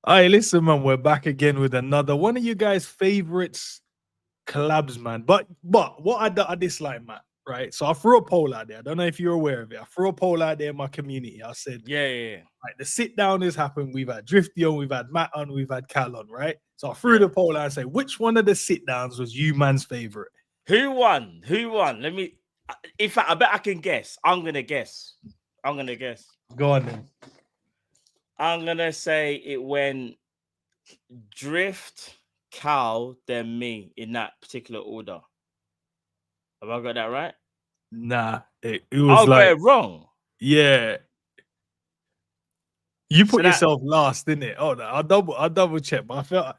Hey, listen, man, we're back again with another one of you guys' favorites collabs, man. But what I dislike, Matt, right? So I threw a poll out there. I don't know if you're aware of it. I threw a poll out there in my community. I said, Yeah. right, the sit down has happened. We've had Drifty on, we've had Matt on, we've had Cal on, right? So I threw the poll out and say, which one of the sit downs was you man's favorite? Who won? Let me. In fact, I bet I can guess. I'm gonna guess. Go on then. I'm gonna say it went Drift, Cal, then me in that particular order. Have I got that right? Nah, it was I'll get it wrong. Yeah. You put yourself last, didn't it? Oh, no, I'll double check, but I felt like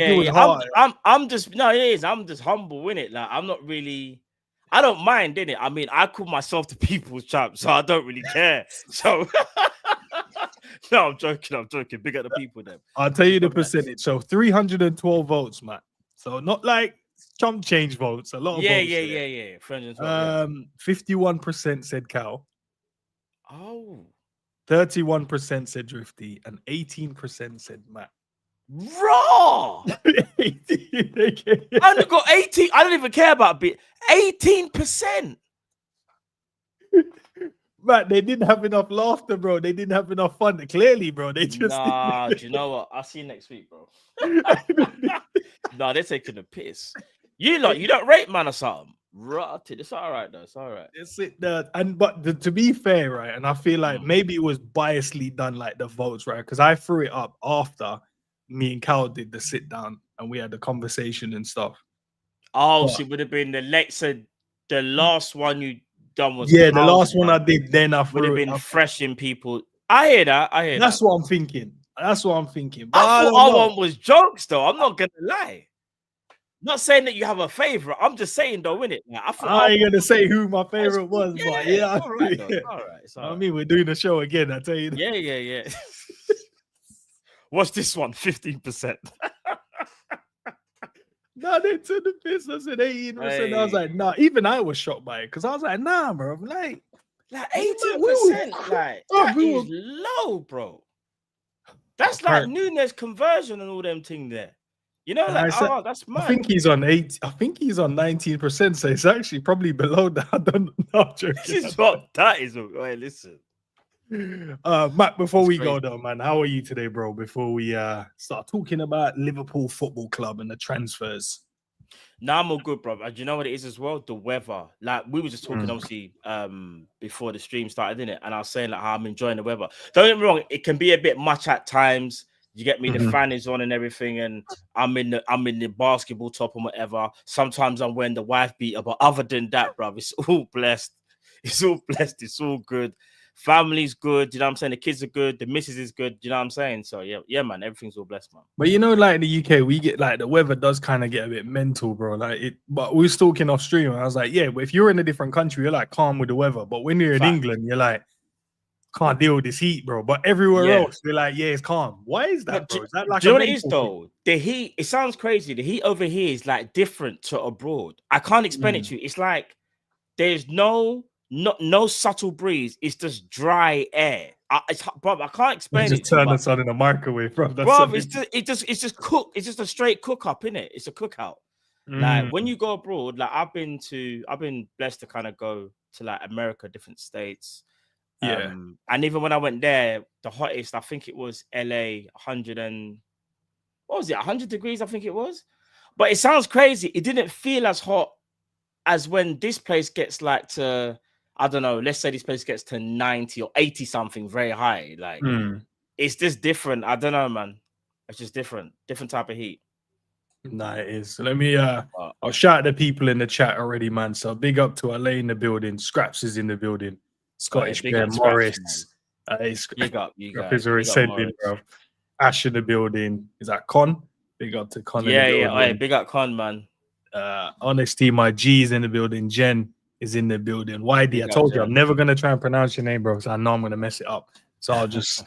it was hard. I'm just it is. I'm just humble in it. Like I'm not really. I don't mind, innit? I mean, I call myself the people's champ, so I don't really care. So no, I'm joking. Big up the people then. I'll tell you the percentage. So 312 votes, Matt. So not like chump change votes. A lot of votes. Yeah. 51% said Cal. Oh. 31% said Drifty, and 18% said Matt. Raw. I only got 18. I don't even care about bit. 18%. Matt, they didn't have enough laughter, bro. They didn't have enough fun. Clearly, bro. They just do you know what? I'll see you next week, bro. They're taking a piss. You don't rate man or something. Rotted. It's all right though. It's all right. It's it. To be fair, right, and I feel like maybe it was biasly done, like the votes, right? Because I threw it up after me and Cal did the sit down and we had the conversation and stuff. Oh, so it would have been the last one you done was the last one I did. Then I would have been fresh in people. I hear that. That's what I'm thinking. But I thought our one was jokes, though. I'm not gonna lie. Not saying that you have a favorite. I'm just saying, though, innit? I ain't gonna say who my favorite was, but yeah, all right. I mean, we're doing the show again. I tell you. Yeah. What's this one? 15%. No, they took the piss. I said 18%. Hey. I was like, nah. Even I was shocked by it because I was like, nah, bro. I'm like 18%. Like that is low, bro. That's like Nunes conversion and all them things there. You know, like, that's mad. I think he's on 19%. So it's actually probably below that. I don't know. This is what that is. Wait, listen. Matt, before we go though, man, how are you today, bro? Before we start talking about Liverpool Football Club and the transfers. Nah, I'm all good, bro. Do you know what it is as well? The weather. Like we were just talking, obviously, before the stream started, didn't it? And I was saying like how I'm enjoying the weather. Don't get me wrong, it can be a bit much at times. You get me? The fan is on and everything, and I'm in the basketball top and whatever. Sometimes I'm wearing the wife beater, but other than that, bro, it's all blessed. It's all good. Family's good, you know what I'm saying? The kids are good, the missus is good, you know what I'm saying? So yeah, man, everything's all blessed, man. But you know, like in the UK, we get like the weather does kind of get a bit mental, bro. But we was talking off stream, and I was like, yeah, but if you're in a different country, you're like calm with the weather. But when you're in England, you're like, can't deal with this heat, bro. But everywhere else, we're like, yeah, it's calm. Why is that, bro? Is that like do you know what it is though? The heat, it sounds crazy. The heat over here is like different to abroad. I can't explain it to you. It's like there's no subtle breeze. It's just dry air. Bro, I can't explain it. Just turn the sun in a microwave, bro. It's just cook. It's just a straight cook up, innit? It's a cookout. Like when you go abroad, like I've been blessed to kind of go to like America, different states. Yeah. And even when I went there, the hottest, I think it was LA, 100 degrees, I think it was. But it sounds crazy. It didn't feel as hot as when this place gets like to, I don't know, let's say this place gets to 90 or 80 something, very high. Like it's just different. I don't know, man. It's just different type of heat. Nah, it is. So let me I'll shout at the people in the chat already, man. So big up to LA in the building. Scraps is in the building. Scottish Bear Morris. Big up, you guys. Is already sending, bro. Ash in the building. Is that Con? Big up to Con. Yeah. Big up Con, man. Honesty, my G's in the building. Jen is in the building. YD, I told you I'm never gonna try and pronounce your name, bro, because I know I'm gonna mess it up. So I'll just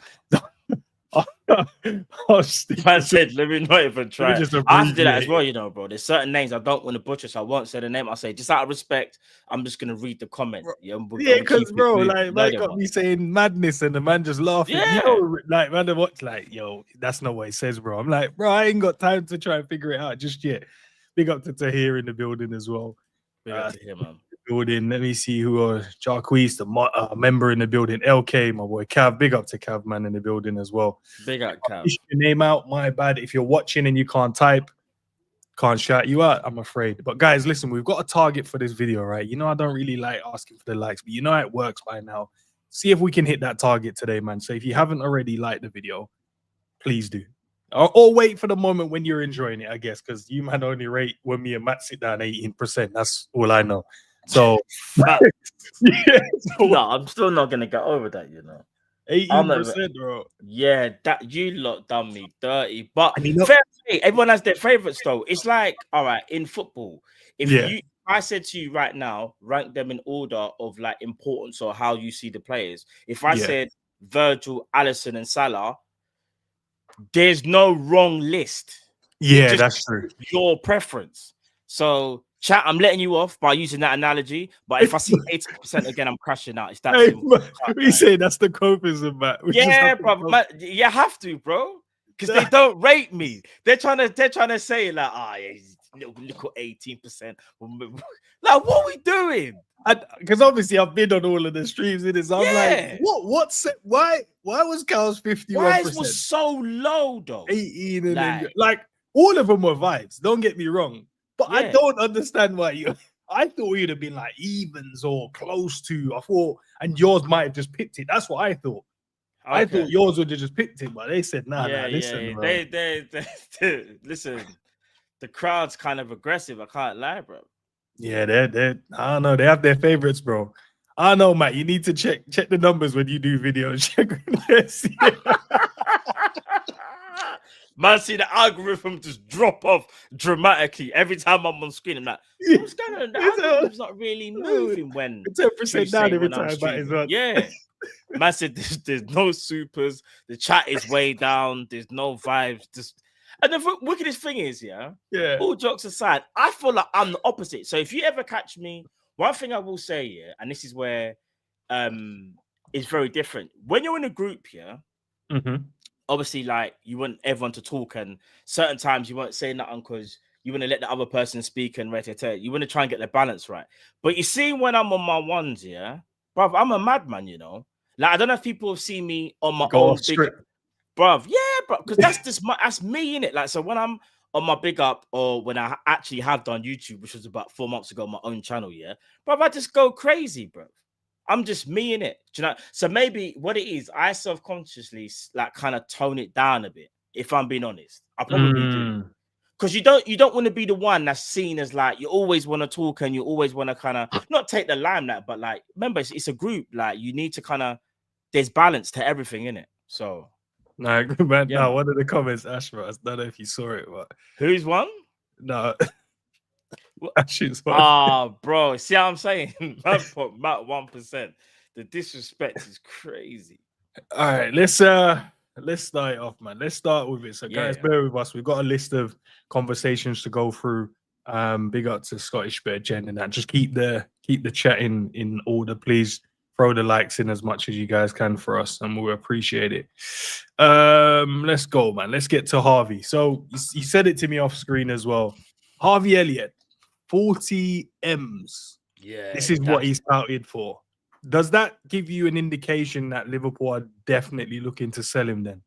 Man said, let me not even try. I have to do that as well, you know, bro. There's certain names I don't want to butcher, so I won't say the name. I'll say, just out of respect, I'm just going to read the comment. Yeah, because, bro, like, man got me saying madness and the man just laughing. Yeah. You know, like, man, what's like, yo, that's not what it says, bro. I'm like, bro, I ain't got time to try and figure it out just yet. Big up to Tahir in the building as well. Big up to him, man. Building. Let me see who Jarquez, the member in the building. LK, my boy Cav. Big up to Cav, man, in the building as well. Big up, Cav. Your name out, my bad. If you're watching and you can't type, can't shout you out, I'm afraid. But guys, listen, we've got a target for this video, right? You know, I don't really like asking for the likes, but you know how it works by now. See if we can hit that target today, man. So if you haven't already liked the video, please do. Or wait for the moment when you're enjoying it, I guess, because you man only rate when me and Matt sit down 18%. That's all I know. So, yeah, no, I'm still not gonna get over that, you know. 18%, bro. Yeah, that you lot done me dirty. But fair play, everyone has their favorites, though. It's like, all right, in football, if I said to you right now, rank them in order of like importance or how you see the players. If I said Virgil, Alisson, and Salah, there's no wrong list. Yeah, that's true. Your preference. So, chat, I'm letting you off by using that analogy. But if I see 80% again, I'm crashing out. It's that simple. We say that's the copism, Matt. Yeah, bro. You have to, bro. Because they don't rate me. They're trying to say like, yeah, look at 18%. Like, what are we doing? Because obviously I've been on all of the streams in this. I'm like, why was Cal's 51%? Why was so low though? 18 and like all of them were vibes. Don't get me wrong, but I don't understand why you. I thought you'd have been like evens or close to. I thought, and yours might have just picked it. That's what I thought. Okay. I thought yours would have just picked it, but they said, nah, listen, bro. They listen. The crowd's kind of aggressive. I can't lie, bro. Yeah, they're I don't know. They have their favorites, bro. I know, Matt. You need to check the numbers when you do videos. Man, see the algorithm just drop off dramatically every time I'm on screen. I'm like, what's going on? The algorithm's not really moving when 10% down every time. As well. Yeah. Man said there's no supers. The chat is way down. There's no vibes. And the wickedest thing is, all jokes aside, I feel like I'm the opposite. So if you ever catch me, one thing I will say, and this is where it's very different. When you're in a group, obviously, like, you want everyone to talk, and certain times you won't say nothing because you want to let the other person speak and you want to try and get the balance right. But you see, when I'm on my ones, bruv, I'm a madman, you know. Like, I don't know if people have seen me on my own script. Bruv, bro, because that's me, innit? Like, so when I'm on my big up, or when I actually have done YouTube, which was about 4 months ago on my own channel, bruv, I just go crazy, bro. I'm just me in it. Do you know? So maybe what it is, I self-consciously like kind of tone it down a bit, if I'm being honest. I probably do. Because you don't want to be the one that's seen as like, you always want to talk and you always want to kind of not take the limelight, but like, remember, it's a group. Like, you need to kind of, there's balance to everything, innit? So. No, man. No, one of the comments, Ashra, I don't know if you saw it, but who's one? No, Ash's one. Oh, bro, see how I'm saying? Man put Matt 1%. The disrespect is crazy. All right, let's start it off, man. Let's start with it. So, guys, bear with us. We've got a list of conversations to go through. Big up to Scottish Bear Jen and that. Just keep the chat in order, please. Throw the likes in as much as you guys can for us, and we'll appreciate it. Let's go, man. Let's get to Harvey. So you said it to me off screen as well. Harvey Elliott, 40 M's. Yeah, this is what he's touted for. Does that give you an indication that Liverpool are definitely looking to sell him then?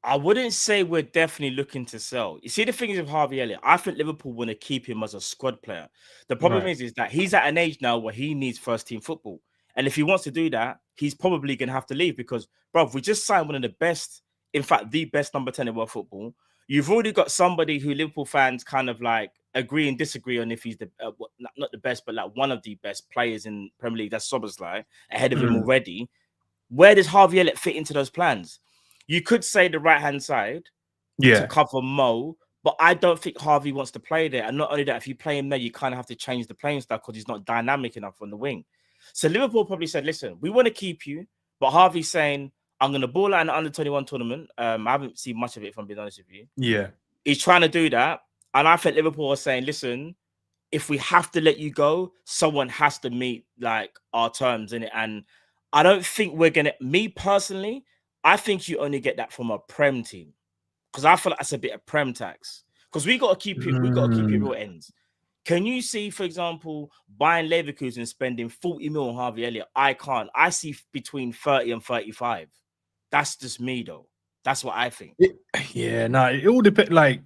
I wouldn't say we're definitely looking to sell. You see, the thing is with Harvey Elliott, I think Liverpool want to keep him as a squad player. The problem is that he's at an age now where he needs first team football. And if he wants to do that, he's probably going to have to leave because, bro, we just signed one of the best, in fact, the best number 10 in world football. You've already got somebody who Liverpool fans kind of like agree and disagree on if he's the not the best, but like one of the best players in Premier League. That's SZOBOSZLAI, ahead of him already. Where does Harvey Elliott fit into those plans? You could say the right-hand side to cover Mo, but I don't think Harvey wants to play there. And not only that, if you play him there, you kind of have to change the playing style because he's not dynamic enough on the wing. So Liverpool probably said, listen, we want to keep you, but Harvey's saying, I'm going to ball out in the under-21 tournament. I haven't seen much of it, if I'm being honest with you. Yeah. He's trying to do that. And I think Liverpool are saying, listen, if we have to let you go, someone has to meet like our terms in it. And I don't think we're going to, me personally, I think you only get that from a Prem team. Because I feel like that's a bit of Prem tax. Because we got to keep it, we got to keep it real ends. Can you see, for example, buying Leverkusen spending 40 mil on Harvey Elliott? I can't. I see between 30 and 35. That's just me, though. That's what I think. It all depends. Like,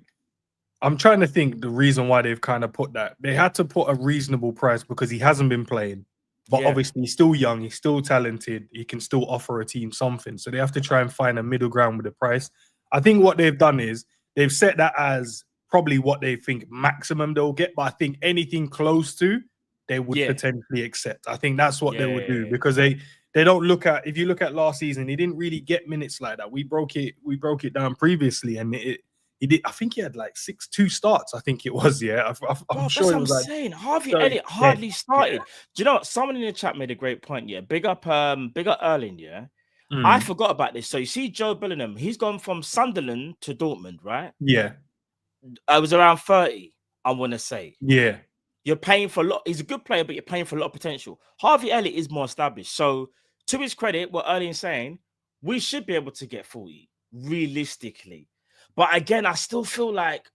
I'm trying to think the reason why they've kind of put that. They had to put a reasonable price because he hasn't been playing. But obviously, he's still young. He's still talented. He can still offer a team something. So they have to try and find a middle ground with the price. I think what they've done is they've set that as probably what they think maximum they'll get. But I think anything close to, they would potentially accept. I think that's what they would do because they don't look at, if you look at last season, he didn't really get minutes like that. We broke it down previously, and he did. I think he had like 2 starts. I think it was. Yeah, I'm sure it was. That's what I'm saying. Harvey Elliott hardly started. Do you know what? Someone in the chat made a great point. Yeah, big up Erling. Yeah, I forgot about this. So you see, Joe Bellingham, he's gone from Sunderland to Dortmund, right? Yeah, I was around 30. I want to say. Yeah, you're paying for a lot. He's a good player, but you're paying for a lot of potential. Harvey Elliott is more established. So to his credit, what Erling's saying, we should be able to get 40 realistically. But again, I still feel like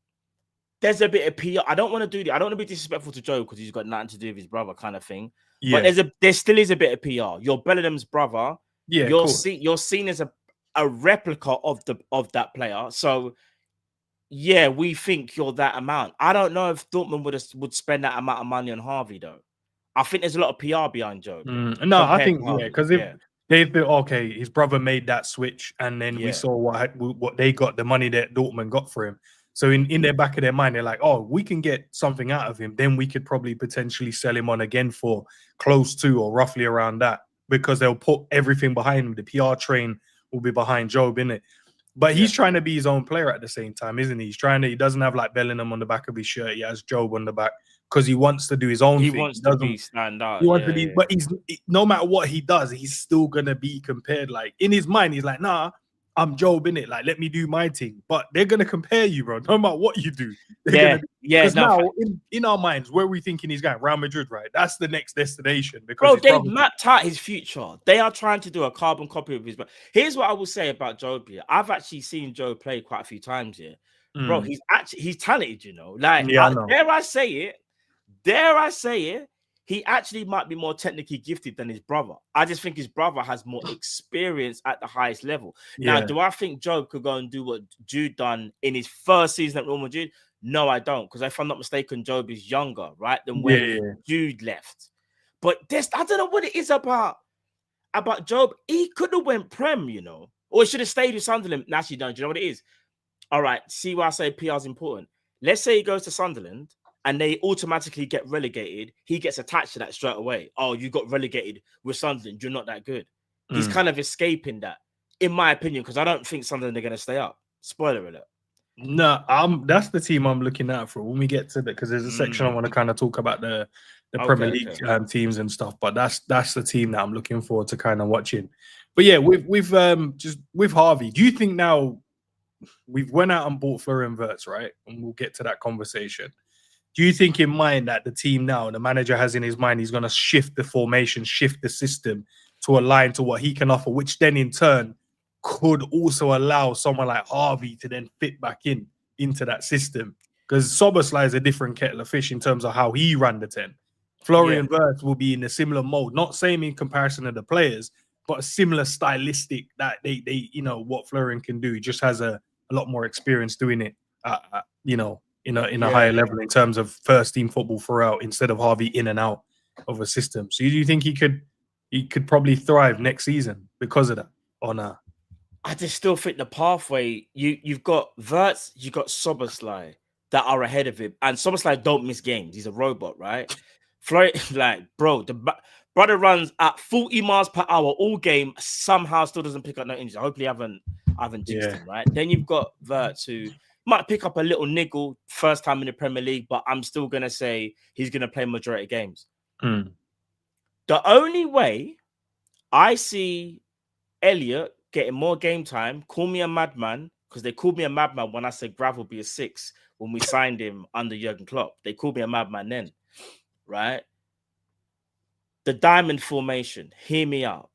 there's a bit of PR. I don't want to do that. I don't want to be disrespectful to Joe because he's got nothing to do with his brother, kind of thing. Yeah. But there still is a bit of PR. You're Bellingham's brother. Yeah, you're seen as a replica of that player. So yeah, we think you're that amount. I don't know if Dortmund would spend that amount of money on Harvey though. I think there's a lot of PR behind Joe. No, I think because if they feel okay, his brother made that switch, and then we saw what they got, the money that Dortmund got for him. So in their back of their mind, they're like, oh, we can get something out of him. Then we could probably potentially sell him on again for close to or roughly around that, because they'll put everything behind him. The PR train will be behind Job, innit? But he's trying to be his own player at the same time, isn't he? He doesn't have like Bellingham on the back of his shirt. He has Job on the back because he wants to do his own thing. He wants to be stand out. He wants to be, but no matter what he does, he's still going to be compared. Like in his mind, he's like, nah, I'm Job, innit? Like, let me do my thing. But they're going to compare you, bro. No matter what you do. Because now, in our minds, where are we thinking he's going? Real Madrid, right? That's the next destination. Because they've mapped out his future. They are trying to do a carbon copy of his. But here's what I will say about Job here. I've actually seen Joe play quite a few times here. Bro, he's talented, you know. Like, dare I say it, he actually might be more technically gifted than his brother. I just think his brother has more experience at the highest level. Now, do I think Job could go and do what Jude done in his first season at Real Madrid? No, I don't. Because if I'm not mistaken, Job is younger, right, than when Jude left. But I don't know what it is about Job. He could have went Prem, you know. Or he should have stayed with Sunderland. Actually, no, do you know what it is? All right, see why I say PR is important. Let's say he goes to Sunderland and they automatically get relegated. He gets attached to that straight away. Oh, you got relegated with Sunderland. You're not that good. He's kind of escaping that, in my opinion, because I don't think Sunderland are going to stay up. Spoiler alert. No, that's the team I'm looking out for when we get to that, because there's a section I want to kind of talk about the Premier League teams and stuff. But that's the team that I'm looking forward to kind of watching. But yeah, with Harvey, do you think now we've went out and bought Florian Wirtz, right? And we'll get to that conversation. Do you think in mind that the team now, the manager has in his mind, he's going to shift the formation, shift the system to align to what he can offer, which then in turn could also allow someone like Harvey to then fit back into that system? Because SZOBOSZLAI is a different kettle of fish in terms of how he ran the 10. Florian Wirtz will be in a similar mode, not same in comparison to the players, but a similar stylistic that they you know, what Florian can do. He just has a lot more experience doing it, you know, in a higher level in terms of first team football throughout, instead of Harvey in and out of a system. So do you think he could probably thrive next season because of that, or not? I just still think the pathway, you've got Wirtz, you've got SZOBOSZLAI that are ahead of him, and SZOBOSZLAI don't miss games. He's a robot, right? Florian, like, bro, the brother runs at 40 miles per hour all game, somehow still doesn't pick up no injuries. Hopefully I haven't jinxed him, right? Then you've got Wirtz, who might pick up a little niggle first time in the Premier League, but I'm still going to say he's going to play majority of games. The only way I see Elliott getting more game time. Call me a madman, because they called me a madman when I said Grav will be a 6 when we signed him under Jurgen Klopp. They called me a madman then, right? The diamond formation, hear me out.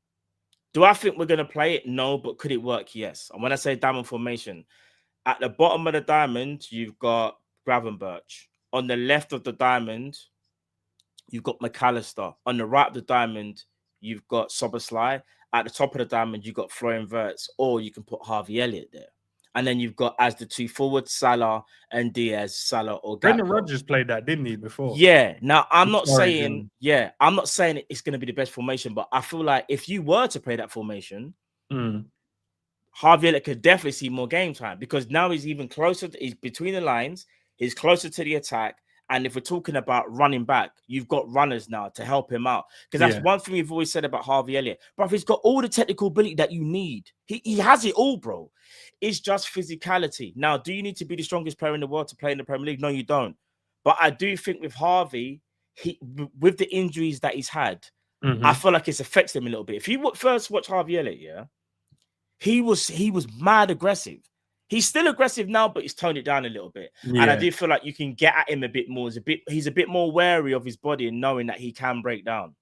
Do I think we're going to play it? No, but could it work? Yes. And when I say diamond formation, at the bottom of the diamond, you've got Gravenberch. On the left of the diamond, you've got McAllister. On the right of the diamond, you've got SZOBOSZLAI. At the top of the diamond, you've got Florian Wirtz, or you can put Harvey Elliott there. And then you've got, as the two forwards, Salah and DIAZ, Salah or Gakpo. Brendan Rodgers played that, didn't he, before? Yeah. Now, I'm not saying it's going to be the best formation, but I feel like if you were to play that formation, Harvey Elliott could definitely see more game time, because now he's even closer. He's between the lines. He's closer to the attack. And if we're talking about running back, you've got runners now to help him out. Because that's one thing we've always said about Harvey Elliott. Bro, he's got all the technical ability that you need. He has it all, bro. It's just physicality. Now, do you need to be the strongest player in the world to play in the Premier League? No, you don't. But I do think with Harvey, with the injuries that he's had, I feel like it's affected him a little bit. If you first watch Harvey Elliott, he was mad aggressive. He's still aggressive now, but he's toned it down a little bit. Yeah. And I do feel like you can get at him a bit more. He's a bit more wary of his body and knowing that he can break down.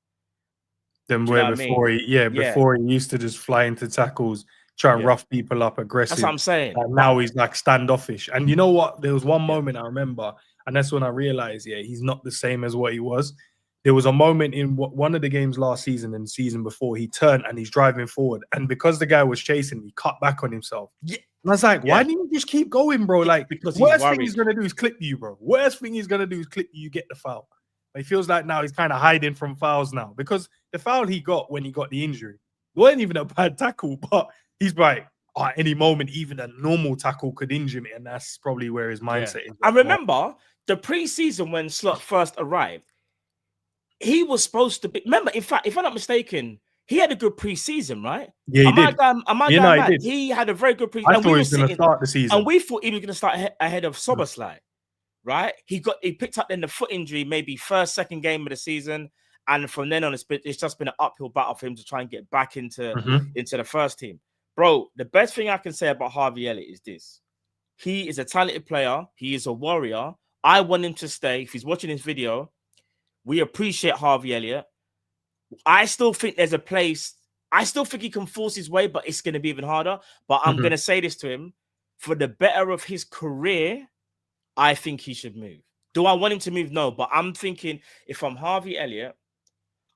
Than where before before he used to just fly into tackles, try and rough people up, aggressive. That's what I'm saying. And now he's like standoffish. And you know what? There was one moment I remember, and that's when I realized, he's not the same as what he was. There was a moment in one of the games last season and season before, he turned and he's driving forward. And because the guy was chasing, he cut back on himself. Yeah. And I was like, why didn't you just keep going, bro? Like, because worst thing he's going to do is clip you, bro. Worst thing he's going to do is clip you, get the foul. But he feels like now he's kind of hiding from fouls now, because the foul he got when he got the injury wasn't even a bad tackle, but he's like, at any moment, even a normal tackle could injure me. And that's probably where his mindset is. I remember the preseason when Slot first arrived, he was supposed to be, remember, in fact, if I'm not mistaken, he had a good preseason, right? Yeah, he did. He had a very good preseason. I thought he was going to start the season. And we thought he was going to start ahead of SZOBOSZLAI, right? He picked up then the foot injury, maybe first, second game of the season. And from then on, it's just been an uphill battle for him to try and get back into the first team. Bro, the best thing I can say about Harvey Elliott is this. He is a talented player. He is a warrior. I want him to stay. If he's watching this video, we appreciate Harvey Elliott. I still think there's a place. I still think he can force his way, but it's going to be even harder. But I'm going to say this to him. For the better of his career, I think he should move. Do I want him to move? No. But I'm thinking, if I'm Harvey Elliott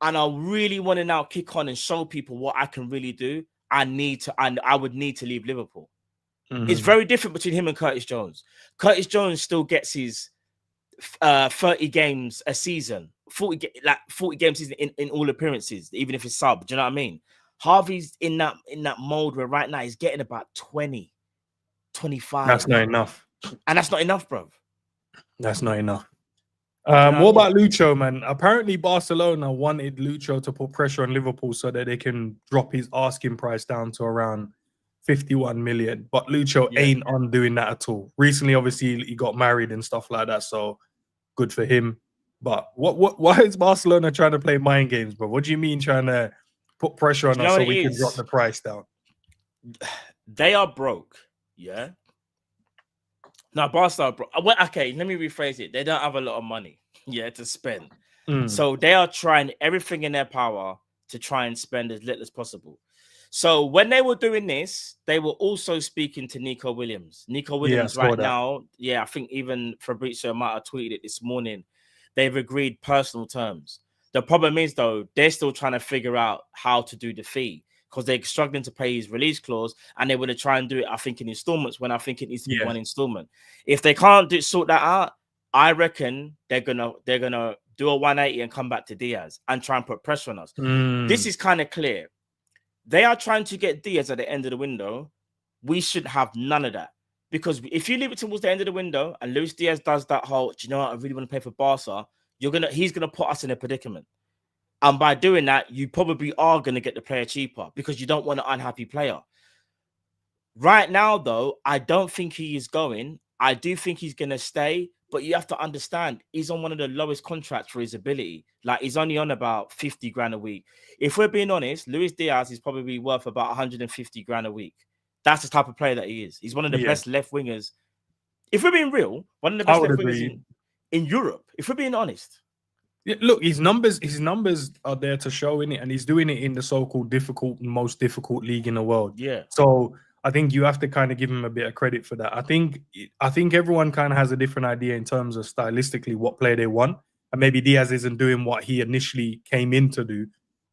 and I really want to now kick on and show people what I can really do, I would need to leave Liverpool. It's very different between him and Curtis Jones. Curtis Jones still gets his 30 games a season, 40 games season in all appearances, even if it's sub. Do you know what I mean? Harvey's in that mode where right now he's getting about 20, 25. That's not enough. And that's not enough, bro. That's not enough. What about Lucho, man? Apparently Barcelona wanted Lucho to put pressure on Liverpool so that they can drop his asking price down to around 51 million. But Lucho ain't on doing that at all. Recently, obviously, he got married and stuff like that, so good for him. But why is Barcelona trying to play mind games, bro? What do you mean trying to put pressure on us so we can drop the price down? They are broke, yeah? Now, Barca, okay, let me rephrase it. They don't have a lot of money, to spend. So they are trying everything in their power to try and spend as little as possible. So when they were doing this, they were also speaking to Nico Williams. Nico Williams now, I think even Fabrizio might have tweeted it this morning. They've agreed personal terms. The problem is, though, they're still trying to figure out how to do the fee, because they're struggling to pay his release clause, and they want to try and do it, I think, in installments, when I think it needs to be one installment. If they can't sort that out, I reckon they're gonna do a 180 and come back to DIAZ and try and put pressure on us. This is kind of clear. They are trying to get DIAZ at the end of the window. We should have none of that, because if you leave it towards the end of the window and Luis Diaz does that whole, do you know what, I really want to play for Barca, he's gonna put us in a predicament. And by doing that, you probably are going to get the player cheaper, because you don't want an unhappy player. Right now, though, I don't think he is going. I do think he's going to stay, But you have to understand, he's on one of the lowest contracts for his ability. Like, he's only on about 50 grand a week. If we're being honest, Luis Diaz is probably worth about 150 grand a week. That's the type of player that he is. He's one of the best left wingers. If we're being real, one of the best left wingers in Europe, if we're being honest. Yeah, look, his numbers are there to show in it, and he's doing it in the so-called most difficult league in the world. Yeah. So I think you have to kind of give him a bit of credit for that. I think everyone kind of has a different idea in terms of stylistically what player they want, and maybe Diaz isn't doing what he initially came in to do,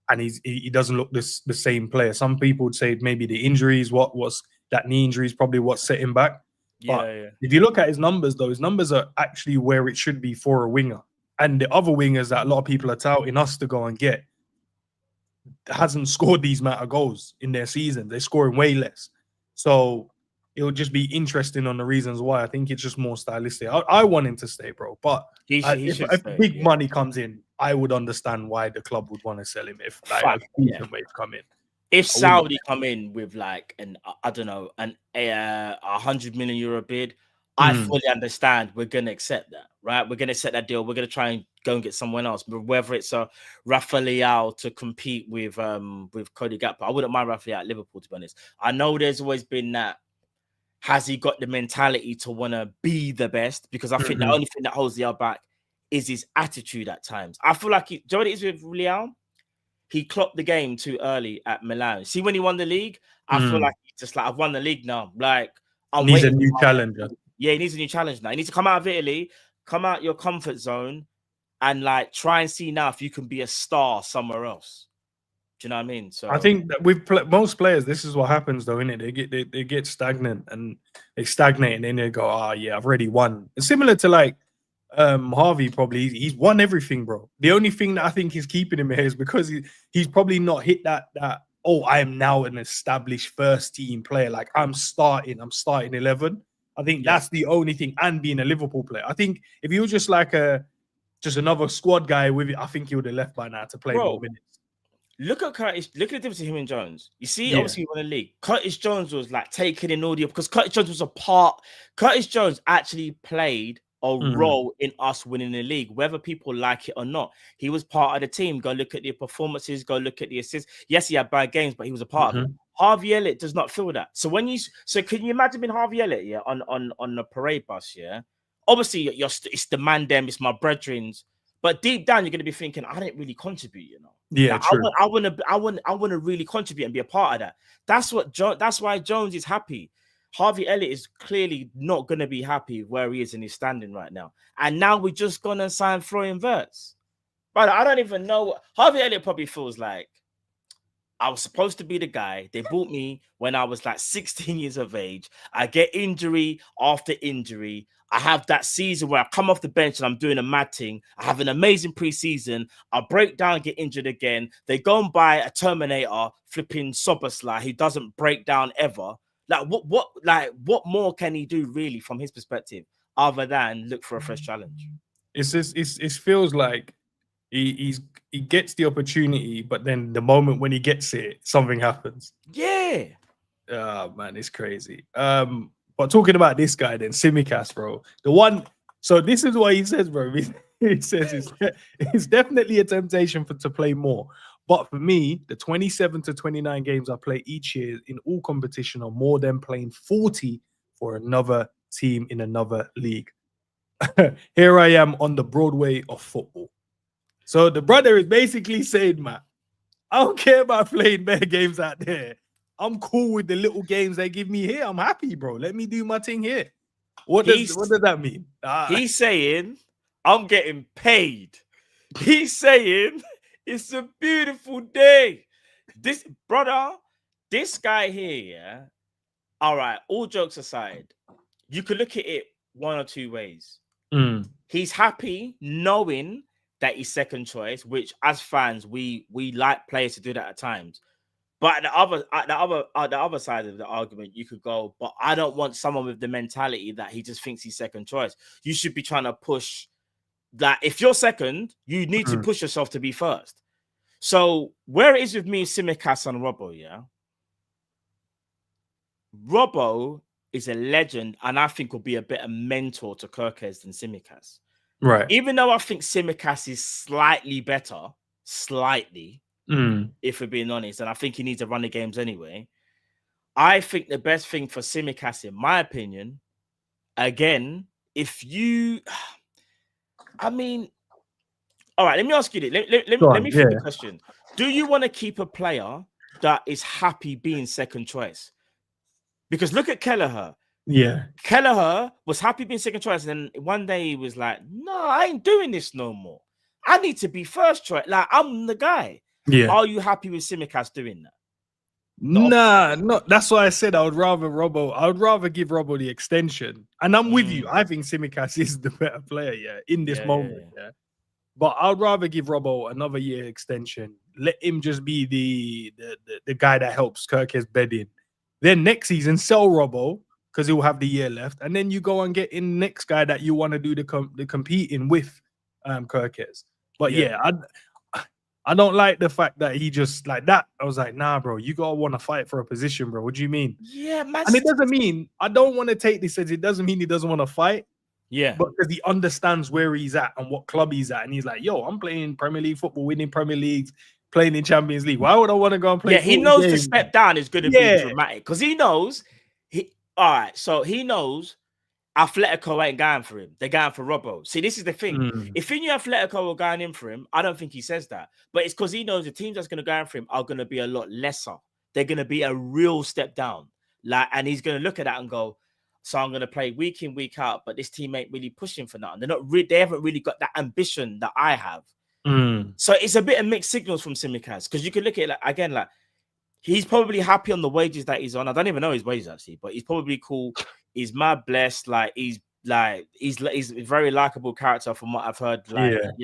and he doesn't look the same player. Some people would say maybe the injuries, what was that knee injury is probably what set him back. But if you look at his numbers, though, his numbers are actually where it should be for a winger. And the other wingers that a lot of people are touting us to go and get hasn't scored these amount of goals in their season. They're scoring way less. So it'll just be interesting on the reasons why. I think it's just more stylistic. I want him to stay, bro. But if big money comes in, I would understand why the club would want to sell him if like, wave come in. If Saudi come in with like an 100 million euro bid, I fully understand. We're gonna accept that, right? We're gonna set that deal. We're gonna try and go and get someone else, but whether it's a Rafael to compete with Cody Gakpo, I wouldn't mind Rafael at Liverpool, to be honest. I know there's always been that. Has he got the mentality to want to be the best? Because I think the only thing that holds the other back is his attitude at times. I feel like do you know what it is with Leao? He clocked the game too early at Milan. See, when he won the league, I feel like he's just like, I've won the league now. Like, he needs a new challenger. Yeah, he needs a new challenge now. He needs to come out of Italy, come out your comfort zone, and like try and see now if you can be a star somewhere else. Do you know what I mean? So I think that with most players, this is what happens, though, isn't it? They get stagnant and they stagnate, and then they go, "Oh yeah, I've already won." It's similar to like Harvey. Probably he's won everything, bro. The only thing that I think is keeping him here is because he's probably not hit that. Oh, I am now an established first team player. Like I'm starting 11. I think that's the only thing, and being a Liverpool player. I think if you were just like just another squad guy with it, I think he would have left by now to play more minutes. Look at Curtis. Look at the difference between him and Jones. You see, obviously, he won the league. Curtis Jones was like taking in audio because Curtis Jones was a part. Curtis Jones actually played a role in us winning the league, whether people like it or not. He was part of the team. Go look at the performances. Go look at the assists. Yes, he had bad games, but he was a part of it. Harvey Elliott does not feel that. So can you imagine being Harvey Elliott, on the parade bus, Obviously, it's the man them, it's my brethrens, but deep down you're going to be thinking, I didn't really contribute, Yeah, like, true. I want to really contribute and be a part of that. That's why Jones is happy. Harvey Elliott is clearly not going to be happy where he is in his standing right now. And now we're just going to sign Florian Wirtz. But I don't even know. Harvey Elliott probably feels like, I was supposed to be the guy. They bought me when I was like 16 years of age. I get injury after injury. I have that season where I come off the bench and I'm doing a mad thing. I have an amazing preseason. I break down, get injured again. They go and buy a Terminator, flipping SZOBOSZLAI, who doesn't break down ever. Like what more can he do really from his perspective other than look for a fresh challenge? It feels like he gets the opportunity, but then the moment when he gets it, something happens. Yeah. Oh man, it's crazy. But talking about this guy then, TSIMIKAS, bro. The one, so this is what he says, bro. He says it's definitely a temptation to play more. But for me, the 27 to 29 games I play each year in all competition are more than playing 40 for another team in another league. Here I am on the Broadway of football. So the brother is basically saying, man, I don't care about playing better games out there. I'm cool with the little games they give me here. I'm happy, bro. Let me do my thing here. What does that mean? He's saying, I'm getting paid. He's saying, it's a beautiful day. This guy here, all right, all jokes aside, you could look at it one or two ways. He's happy knowing that he's second choice, which as fans, we like players to do that at times. But at the other side of the argument, you could go, but I don't want someone with the mentality that he just thinks he's second choice. You should be trying to push that. If you're second, you need to push yourself to be first. So where it is with me, TSIMIKAS and Robbo, Robbo is a legend, and I think will be a better mentor to Kerkez than TSIMIKAS. Right. Even though I think TSIMIKAS is slightly better, if we're being honest, and I think he needs to run the games anyway. I think the best thing for TSIMIKAS, in my opinion, again, if you, I mean, all right, let me ask you this. Let me flip the question. Do you want to keep a player that is happy being second choice? Because look at Kelleher. Yeah. Kelleher was happy being second choice. And then one day he was like, no, I ain't doing this no more. I need to be first choice. Like, I'm the guy. Yeah. Are you happy with TSIMIKAS doing that? Nah, no. That's why I said I would rather give Robbo the extension. And I'm with you. I think TSIMIKAS is the better player, in this moment. Yeah. But I'd rather give Robbo another year extension. Let him just be the guy that helps Kerkez bed in. Then next season, sell Robbo because he'll have the year left. And then you go and get in the next guy that you want to do the competing with Kerkez. But I don't like the fact that he just like that. I was like, nah, bro, you gotta want to fight for a position, bro. What do you mean? Yeah, man. And it doesn't mean I don't want to take this as it doesn't mean he doesn't want to fight. Yeah, but because he understands where he's at and what club he's at, and he's like, yo, I'm playing Premier League football, winning Premier Leagues, playing in Champions League. Why would I want to go and play? Yeah, he knows to step down is going to be dramatic because he knows so he knows Atletico ain't going for him. They're going for Robbo. See, this is the thing. If he knew Atletico were going in for him, I don't think he says that. But it's because he knows the teams that's going to go in for him are going to be a lot lesser. They're going to be a real step down. And he's going to look at that and go, so I'm going to play week in, week out, but this team ain't really pushing for nothing. They haven't really got that ambition that I have. So it's a bit of mixed signals from TSIMIKAS because you can look at it he's probably happy on the wages that he's on. I don't even know his wages actually, but he's probably cool. He's mad blessed. He's a very likable character from what I've heard. You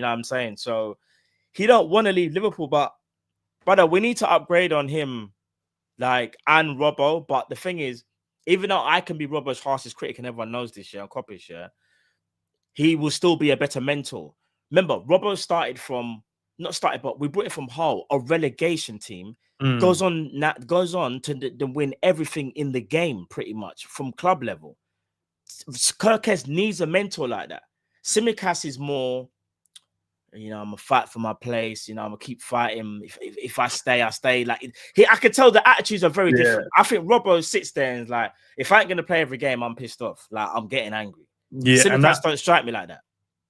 know what I'm saying? So he don't want to leave Liverpool, but brother, we need to upgrade on him, and Robbo. But the thing is, even though I can be Robbo's harshest critic and everyone knows this, and copies, he will still be a better mentor. Remember, Robbo but we brought it from Hull, a relegation team. Goes on to win everything in the game, pretty much from club level. Kerkez needs a mentor like that. TSIMIKAS is more, I'm gonna fight for my place. I'm gonna keep fighting. If I stay, I stay. I can tell the attitudes are very different. I think Robbo sits there and is like, if I ain't gonna play every game, I'm pissed off. I'm getting angry. TSIMIKAS don't strike me like that.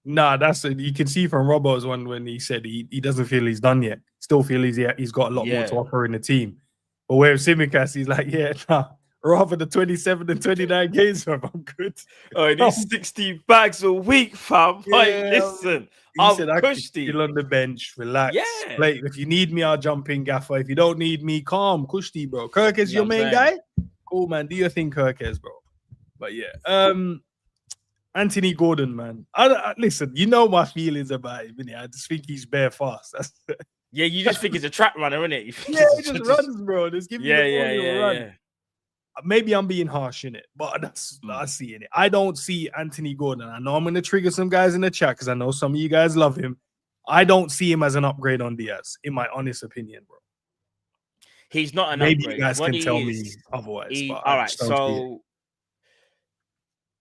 Nah, you can see from Robbo's one when he said he doesn't feel he's done yet. Still feel he's got a lot more to offer in the team. But where TSIMIKAS, he's like, rather the 27 and 29 games, fam, I'm good. Oh, these 60 bags a week, fam. Listen, he said, I can still on the bench, relax. Play. If you need me, I'll jump in, Gaffer. If you don't need me, calm, Kushti, bro. Kerkez, your main guy? Cool, man. Do your thing, Kerkez, bro. But Anthony Gordon, man. Listen, you know my feelings about him, innit? I just think he's bare fast. You just think he's a track runner, innit? He just runs, bro. Just give me the run. Maybe I'm being harsh in it, but that's I see in it. I don't see Anthony Gordon. I know I'm going to trigger some guys in the chat because I know some of you guys love him. I don't see him as an upgrade on DIAZ, in my honest opinion, bro. He's not an upgrade. Maybe you guys can tell me otherwise. All right, so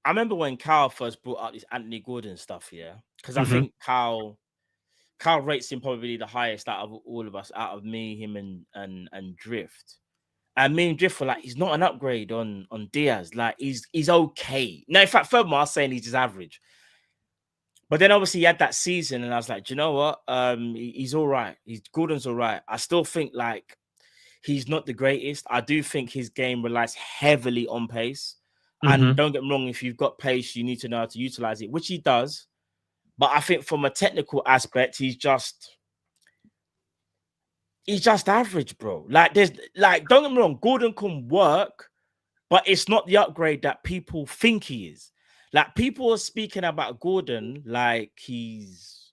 I remember when Carl first brought up this Anthony Gordon stuff, because I think Carl rates him probably the highest out of all of us, out of me, him, and Drift. And me and Drift were like, he's not an upgrade on DIAZ. He's okay. No, in fact, furthermore, I was saying he's just average. But then obviously he had that season, and I was like, do you know what? He's all right. Gordon's all right. I still think he's not the greatest. I do think his game relies heavily on pace. And don't get me wrong, if you've got pace, you need to know how to utilize it, which he does. But I think from a technical aspect, he's just average, bro. Don't get me wrong, Gordon can work, but it's not the upgrade that people think he is. People are speaking about Gordon he's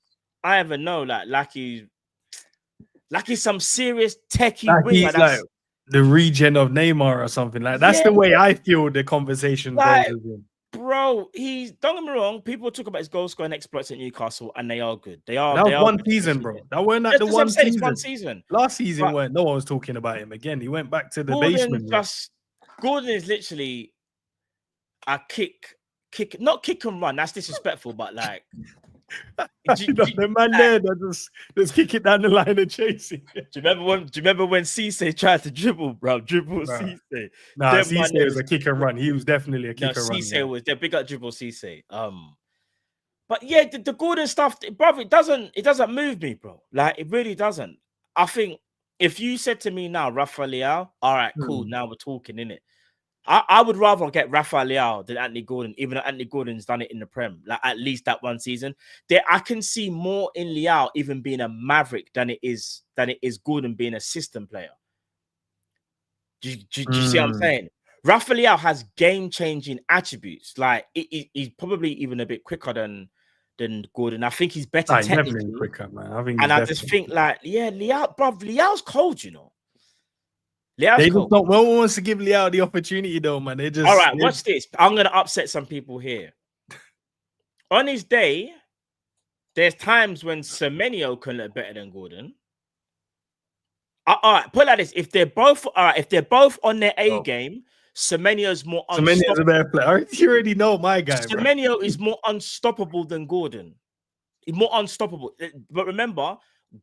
some serious techie winger. The regen of Neymar or something that's the way I feel the conversation goes with him. Bro, don't get me wrong. People talk about his goal scoring exploits at Newcastle, and they are good. That was one season, bro. That weren't the one season. It's one season. Last season, no one was talking about him again. He went back to the basement. Gordon is literally not kick and run. That's disrespectful, but like, the man there that just kick it down the line and chase it. Do you remember when Cisse tried to dribble, bro? Cisse. Nah, Cisse was a kick and run. He was definitely a kick and run. Cisse was the big up dribble Cisse. But yeah, the Gordon stuff, bro, it doesn't move me, bro. Like, it really doesn't. I think if you said to me now, Rafael, all right, cool, now we're talking, innit? I would rather get Rafael than Anthony Gordon, even though Anthony Gordon's done it in the Prem, like at least that one season. I can see more in Leao even being a maverick than it is Gordon being a system player. Do you see what I'm saying? Rafael has game-changing attributes. Like he's probably even a bit quicker than Gordon. I think he's better technically. Definitely quicker, man. I just think like, yeah, Leao's cold, you know. They just don't. No one wants to give Leao the opportunity, though, man. They just. All right, watch this. I'm gonna upset some people here. On his day, there's times when Semenyo can look better than Gordon. All right, put it like this: if they're both on their A game, Semenyo's more unstoppable. Semenyo's a better player. You already know my guy. Semenyo is more unstoppable than Gordon. He's more unstoppable. But remember,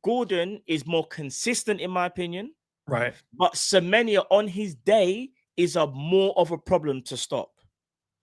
Gordon is more consistent, in my opinion. Right. But Semenyo on his day is more of a problem to stop.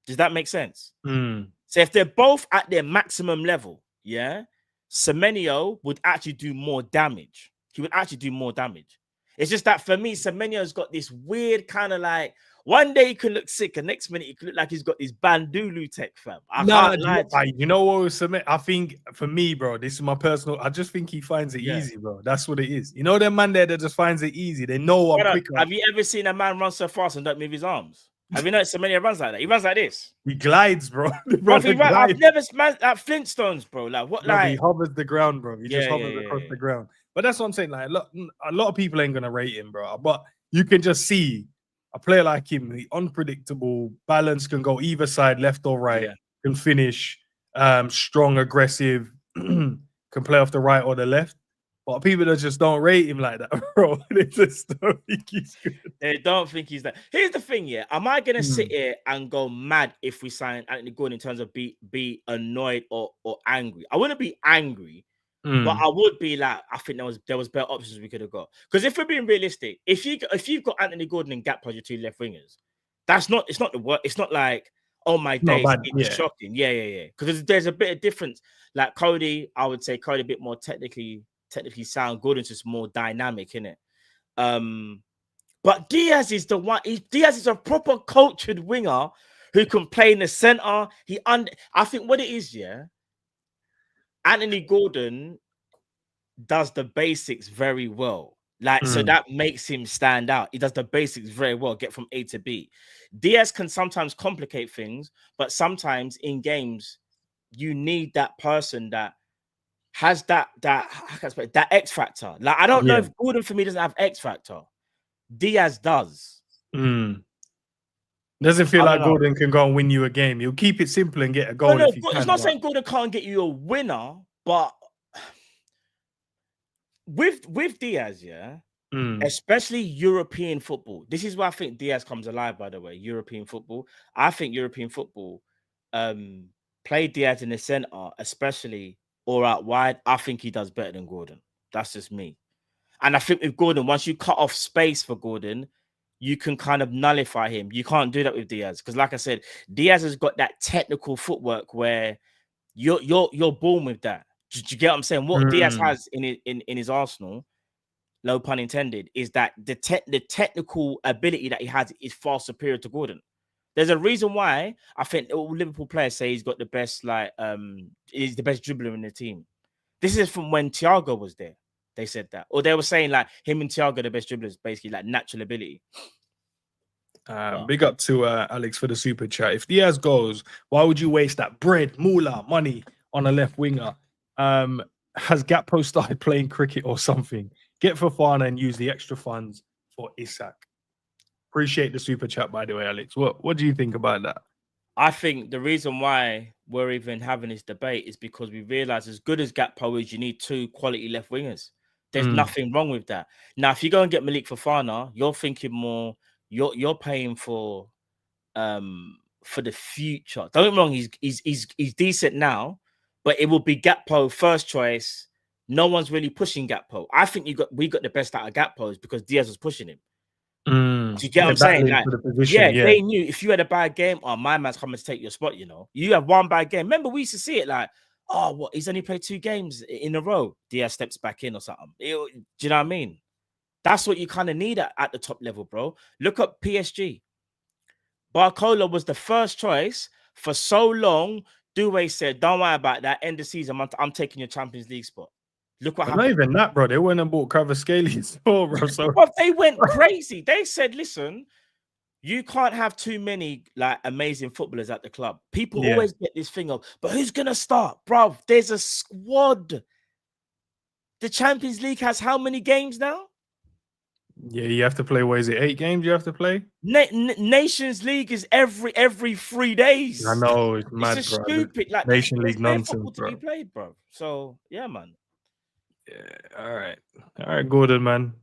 Does that make sense? So if they're both at their maximum level, yeah, Semenyo would actually do more damage. He would actually do more damage. It's just that for me, Semenyo's got this weird kind of like, one day he could look sick, and next minute he could look like he's got this Bandulu tech, fam. You know what was Semenyo? I think for me, bro, this is my personal. I just think he finds it easy, bro. That's what it is. You know, them man there that just finds it easy. They know I'm quicker. Have you ever seen a man run so fast and don't move his arms? Have you noticed Semenyo runs like that? He runs like this. He glides, bro. I've never smashed at Flintstones, bro. Like what? Bro, he hovers the ground, bro. He just hovers across the ground. But that's what I'm saying. Like, a lot of people ain't gonna rate him, bro. But you can just see a player like him, the unpredictable, balance, can go either side, left or right, can finish, strong, aggressive, can play off the right or the left. But people that just don't rate him like that, bro, they just don't think he's good. They don't think he's that. Here's the thing, yeah. Am I gonna sit here and go mad if we sign Anthony Gordon in terms of be annoyed or angry? I wouldn't be angry. But I would be like, I think there was better options we could have got. Because if we're being realistic, if you've got Anthony Gordon and Gakpo as your two left wingers, it's not the work. It's not like, oh my days, it's shocking. Yeah. Because there's a bit of difference. Like Cody, I would say Cody a bit more technically sound. Gordon's just more dynamic, innit? But Diaz is the one. Diaz is a proper cultured winger who can play in the center. I think what it is, Anthony Gordon does the basics very well. So that makes him stand out. He does the basics very well, get from A to B. Diaz can sometimes complicate things, but sometimes in games, you need that person that has that X factor. Like, I don't know if Gordon for me doesn't have X factor. Diaz does. Doesn't feel like Gordon can go and win you a game. He'll keep it simple and get a goal. No, it's not saying Gordon can't get you a winner, but with Diaz, especially European football. This is where I think Diaz comes alive, by the way. European football. I think European football, play Diaz in the center, especially or out wide. I think he does better than Gordon. That's just me. And I think with Gordon, once you cut off space for Gordon, you can kind of nullify him. You can't do that with Diaz because, like I said, Diaz has got that technical footwork where you're born with that. Do you get what I'm saying? What Diaz has in his arsenal, no pun intended, is that the technical ability that he has is far superior to Gordon. There's a reason why I think all Liverpool players say he's got the best, he's the best dribbler in the team. This is from when Thiago was there. They said that. Or they were saying like him and Thiago, the best dribblers, basically like natural ability. Big up to Alex for the super chat. If Diaz goes, why would you waste that bread, moolah, money on a left winger? Has Gakpo started playing cricket or something? Get Fofana and use the extra funds for Isak. Appreciate the super chat, by the way, Alex. What do you think about that? I think the reason why we're even having this debate is because we realize as good as Gakpo is, you need two quality left wingers. There's nothing wrong with that. Now, if you go and get Malik Fofana, you're thinking more, you're paying for for the future. Don't get me wrong, he's decent now, but it will be Gakpo first choice. No one's really pushing Gakpo. I think we got the best out of Gakpo because DIAZ was pushing him. Do you get what I'm saying? Like, the position, they knew if you had a bad game, oh, my man's coming to take your spot. You know, you have one bad game. Remember, we used to see it like, oh, what? He's only played 2 games in a row. DIAZ steps back in or something. Do you know what I mean? That's what you kind of need at the top level, bro. Look up PSG. Barcola was the first choice for so long. Doué said, "Don't worry about that. End of season, I'm taking your Champions League spot." Look what happened. Not even that, bro. They went and bought Kvaratskhelia as well, bro. So well, they went crazy. They said, "Listen, you can't have too many like amazing footballers at the club." People always get this thing of, but who's gonna start, bro? There's a squad. The Champions League has how many games now? Yeah, you have to play. What is it? 8 games you have to play. Nations League is every 3 days. I know it's mad, it's bro. Stupid. Like Nation League nonsense, to be played, bro. So yeah, man. Yeah, all right, Gordon, man.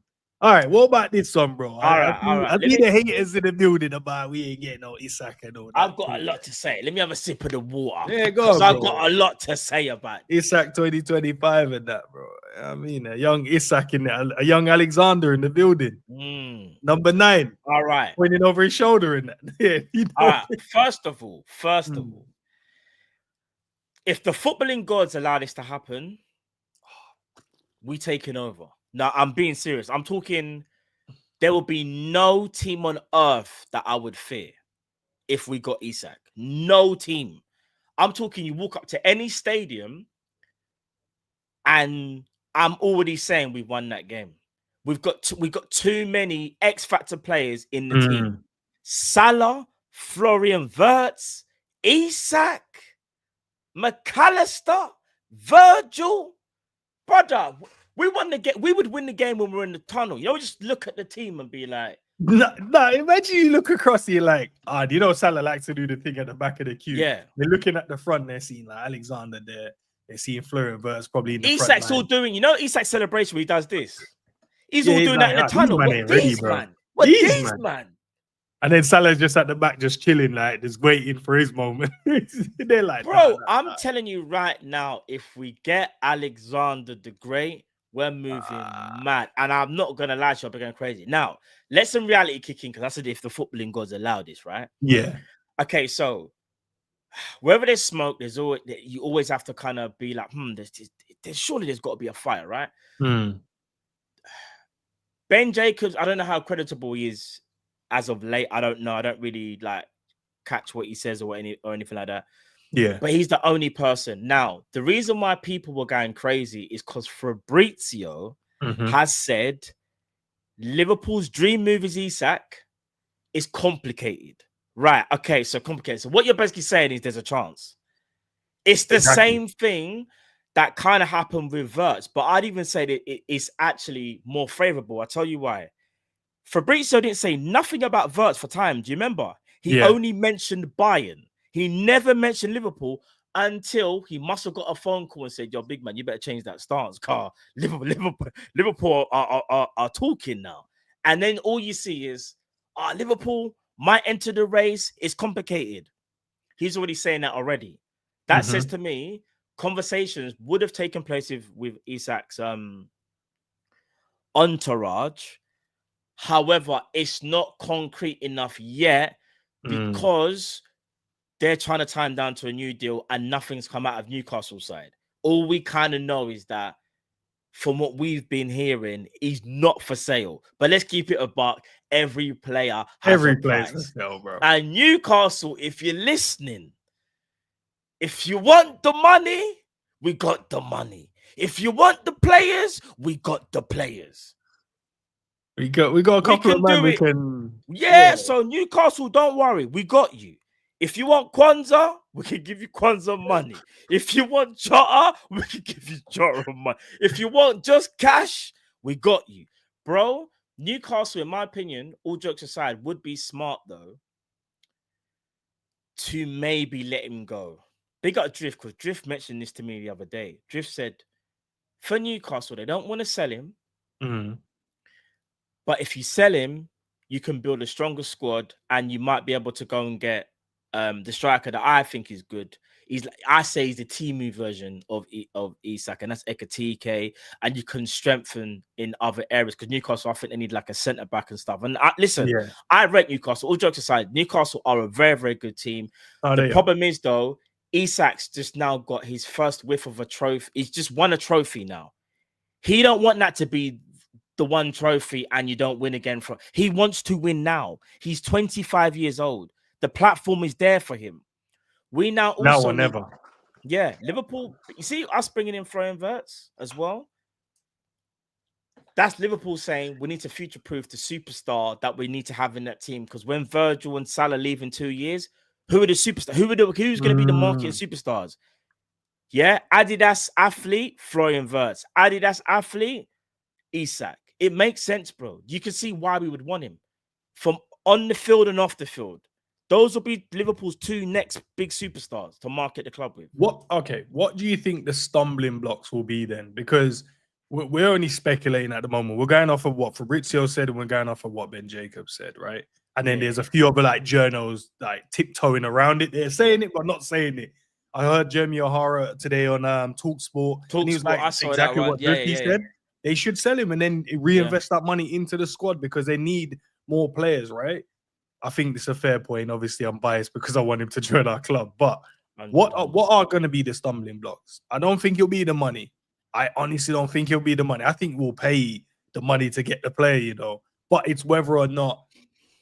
All right, what about this one, bro? All right. I see the haters in the building about we ain't getting no Isak and all that. I've got a lot to say. Let me have a sip of the water. Yeah, go on, I've got a lot to say about it. Isak 2025 and that, bro. I mean, a young Isak in there, a young Alexander in the building. Number 9. All right. Pointing over his shoulder in that. Yeah, you know. All right. First of all, if the footballing gods allow this to happen, we taking over. Now, I'm being serious. I'm talking, there will be no team on earth that I would fear if we got Isak. No team. I'm talking, you walk up to any stadium and I'm already saying we've won that game. We've got too many X-factor players in the team. Salah, Florian Wirtz, Isak, McAllister, Virgil. Brother, we won the game. We would win the game when we're in the tunnel. You know, we just look at the team and be like, no, imagine you look across, you're like, do you know Salah likes to do the thing at the back of the queue? Yeah. They're looking at the front, they're seeing like Alexander there. They're seeing Florian Wirtz probably in the front. Isak's all doing, you know, Isak's celebration where he does this. He's all doing that in the tunnel. What these, man? And then Salah's just at the back, just chilling, like just waiting for his moment. They're like, bro, I'm telling you right now, if we get Alexander the Great, we're moving mad. And I'm not gonna lie to you, I'm going crazy. Now, let some reality kick in, because I said if the footballing gods allow this, right? Yeah. Okay, so wherever there's smoke, you always have to kind of be like, surely there's got to be a fire, right? Ben Jacobs, I don't know how creditable he is as of late. I don't know. I don't really like catch what he says or anything like that. Yeah. But he's the only person. Now, the reason why people were going crazy is because Fabrizio has said Liverpool's dream move is Isak. Is complicated. Right. Okay. So complicated. So what you're basically saying is there's a chance. It's the same thing that kind of happened with Wirtz, but I'd even say that it's actually more favorable. I'll tell you why. Fabrizio didn't say nothing about Wirtz for time. Do you remember? He only mentioned Bayern. He never mentioned Liverpool until he must have got a phone call and said, "Yo, big man, you better change that stance, car. Liverpool are talking now." And then all you see is, Liverpool might enter the race. It's complicated. He's already saying that already. That says to me, conversations would have taken place with Isak's entourage. However, it's not concrete enough yet because they're trying to time down to a new deal and nothing's come out of Newcastle's side. All we kind of know is that from what we've been hearing, he's not for sale. But let's keep it a buck. Every player has a price. For sale, bro. And Newcastle, if you're listening, if you want the money, we got the money. If you want the players, we got the players. We got a couple of men we can. Yeah, so Newcastle, don't worry, we got you. If you want Kwanzaa, we can give you Kwanzaa money. If you want Jota, we can give you Jota money. If you want just cash, we got you. Bro, Newcastle, in my opinion, all jokes aside, would be smart, though, to maybe let him go. Big up Drift, because Drift mentioned this to me the other day. Drift said, for Newcastle, they don't want to sell him. But if you sell him, you can build a stronger squad and you might be able to go and get the striker that I think is good. I say he's the Timu version of Isak, and that's Ekatike. And you can strengthen in other areas because Newcastle, I think they need like a centre back and stuff. And I rate Newcastle. All jokes aside, Newcastle are a very, very good team. The problem is though, Isak's just now got his first whiff of a trophy. He's just won a trophy now. He don't want that to be the one trophy and you don't win again. He wants to win now. He's 25 years old. The platform is there for him. We now also now or never. Yeah, Liverpool. You see us bringing in Florian Wirtz as well. That's Liverpool saying we need to future-proof the superstar that we need to have in that team. Because when Virgil and Salah leave in 2 years, who are the superstars? Who's going to be the marketing superstars? Yeah, Adidas athlete, Florian Wirtz. Adidas athlete, Isak. It makes sense, bro. You can see why we would want him from on the field and off the field. Those will be Liverpool's 2 next big superstars to market the club with. What do you think the stumbling blocks will be then? Because we're only speculating at the moment. We're going off of what Fabrizio said, and we're going off of what Ben Jacobs said, right? And then there's a few other like journals like tiptoeing around it. They're saying it, but not saying it. I heard Jeremy O'Hara today on Talksport. And he was like, exactly what he said. They should sell him and then reinvest that money into the squad because they need more players, right? I think it's a fair point. Obviously, I'm biased because I want him to join our club. But what are going to be the stumbling blocks? I don't think it'll be the money. I honestly don't think it'll be the money. I think we'll pay the money to get the player, you know. But it's whether or not,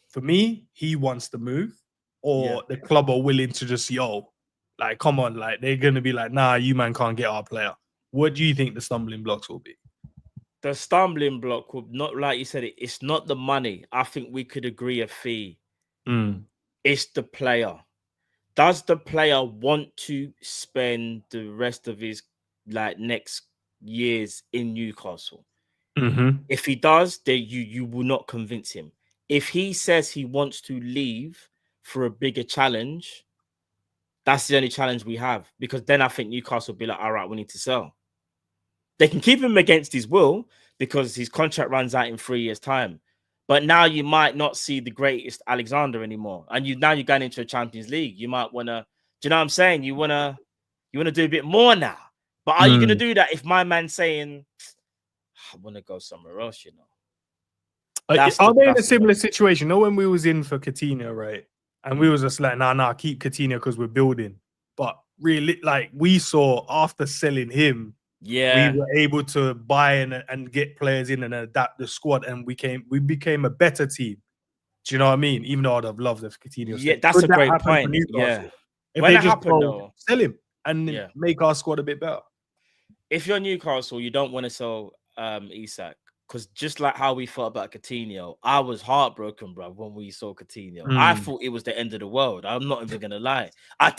for me, he wants to move or the club are willing to just, like, come on, like, they're going to be like, nah, you man can't get our player. What do you think the stumbling blocks will be? The stumbling block would not, like you said, it's not the money. I think we could agree a fee. It's the player. Does the player want to spend the rest of his next years in Newcastle? If he does, then you will not convince him. If he says he wants to leave for a bigger challenge, that's the only challenge we have. Because then I think Newcastle will be like, all right, we need to sell. They can keep him against his will because his contract runs out in 3 years' time. But now you might not see the greatest Alexander anymore. And now you're going into a Champions League. You might want to, do you know what I'm saying? You want to do a bit more now. But are you going to do that if my man's saying, I want to go somewhere else, you know? Are they in a similar situation? You know, when we was in for Coutinho, right? And we was just like, nah, keep Coutinho because we're building. But really, like, we saw after selling him, we were able to buy and get players in and adapt the squad, and we became a better team. Do you know what I mean? Even though I'd have loved if Coutinho. Yeah, that's a great point. Yeah, if when they just sell him and make our squad a bit better. If you're Newcastle, you don't want to sell Isak because just like how we felt about Coutinho, I was heartbroken, bro, when we saw Coutinho. I thought it was the end of the world. I'm not even gonna lie. I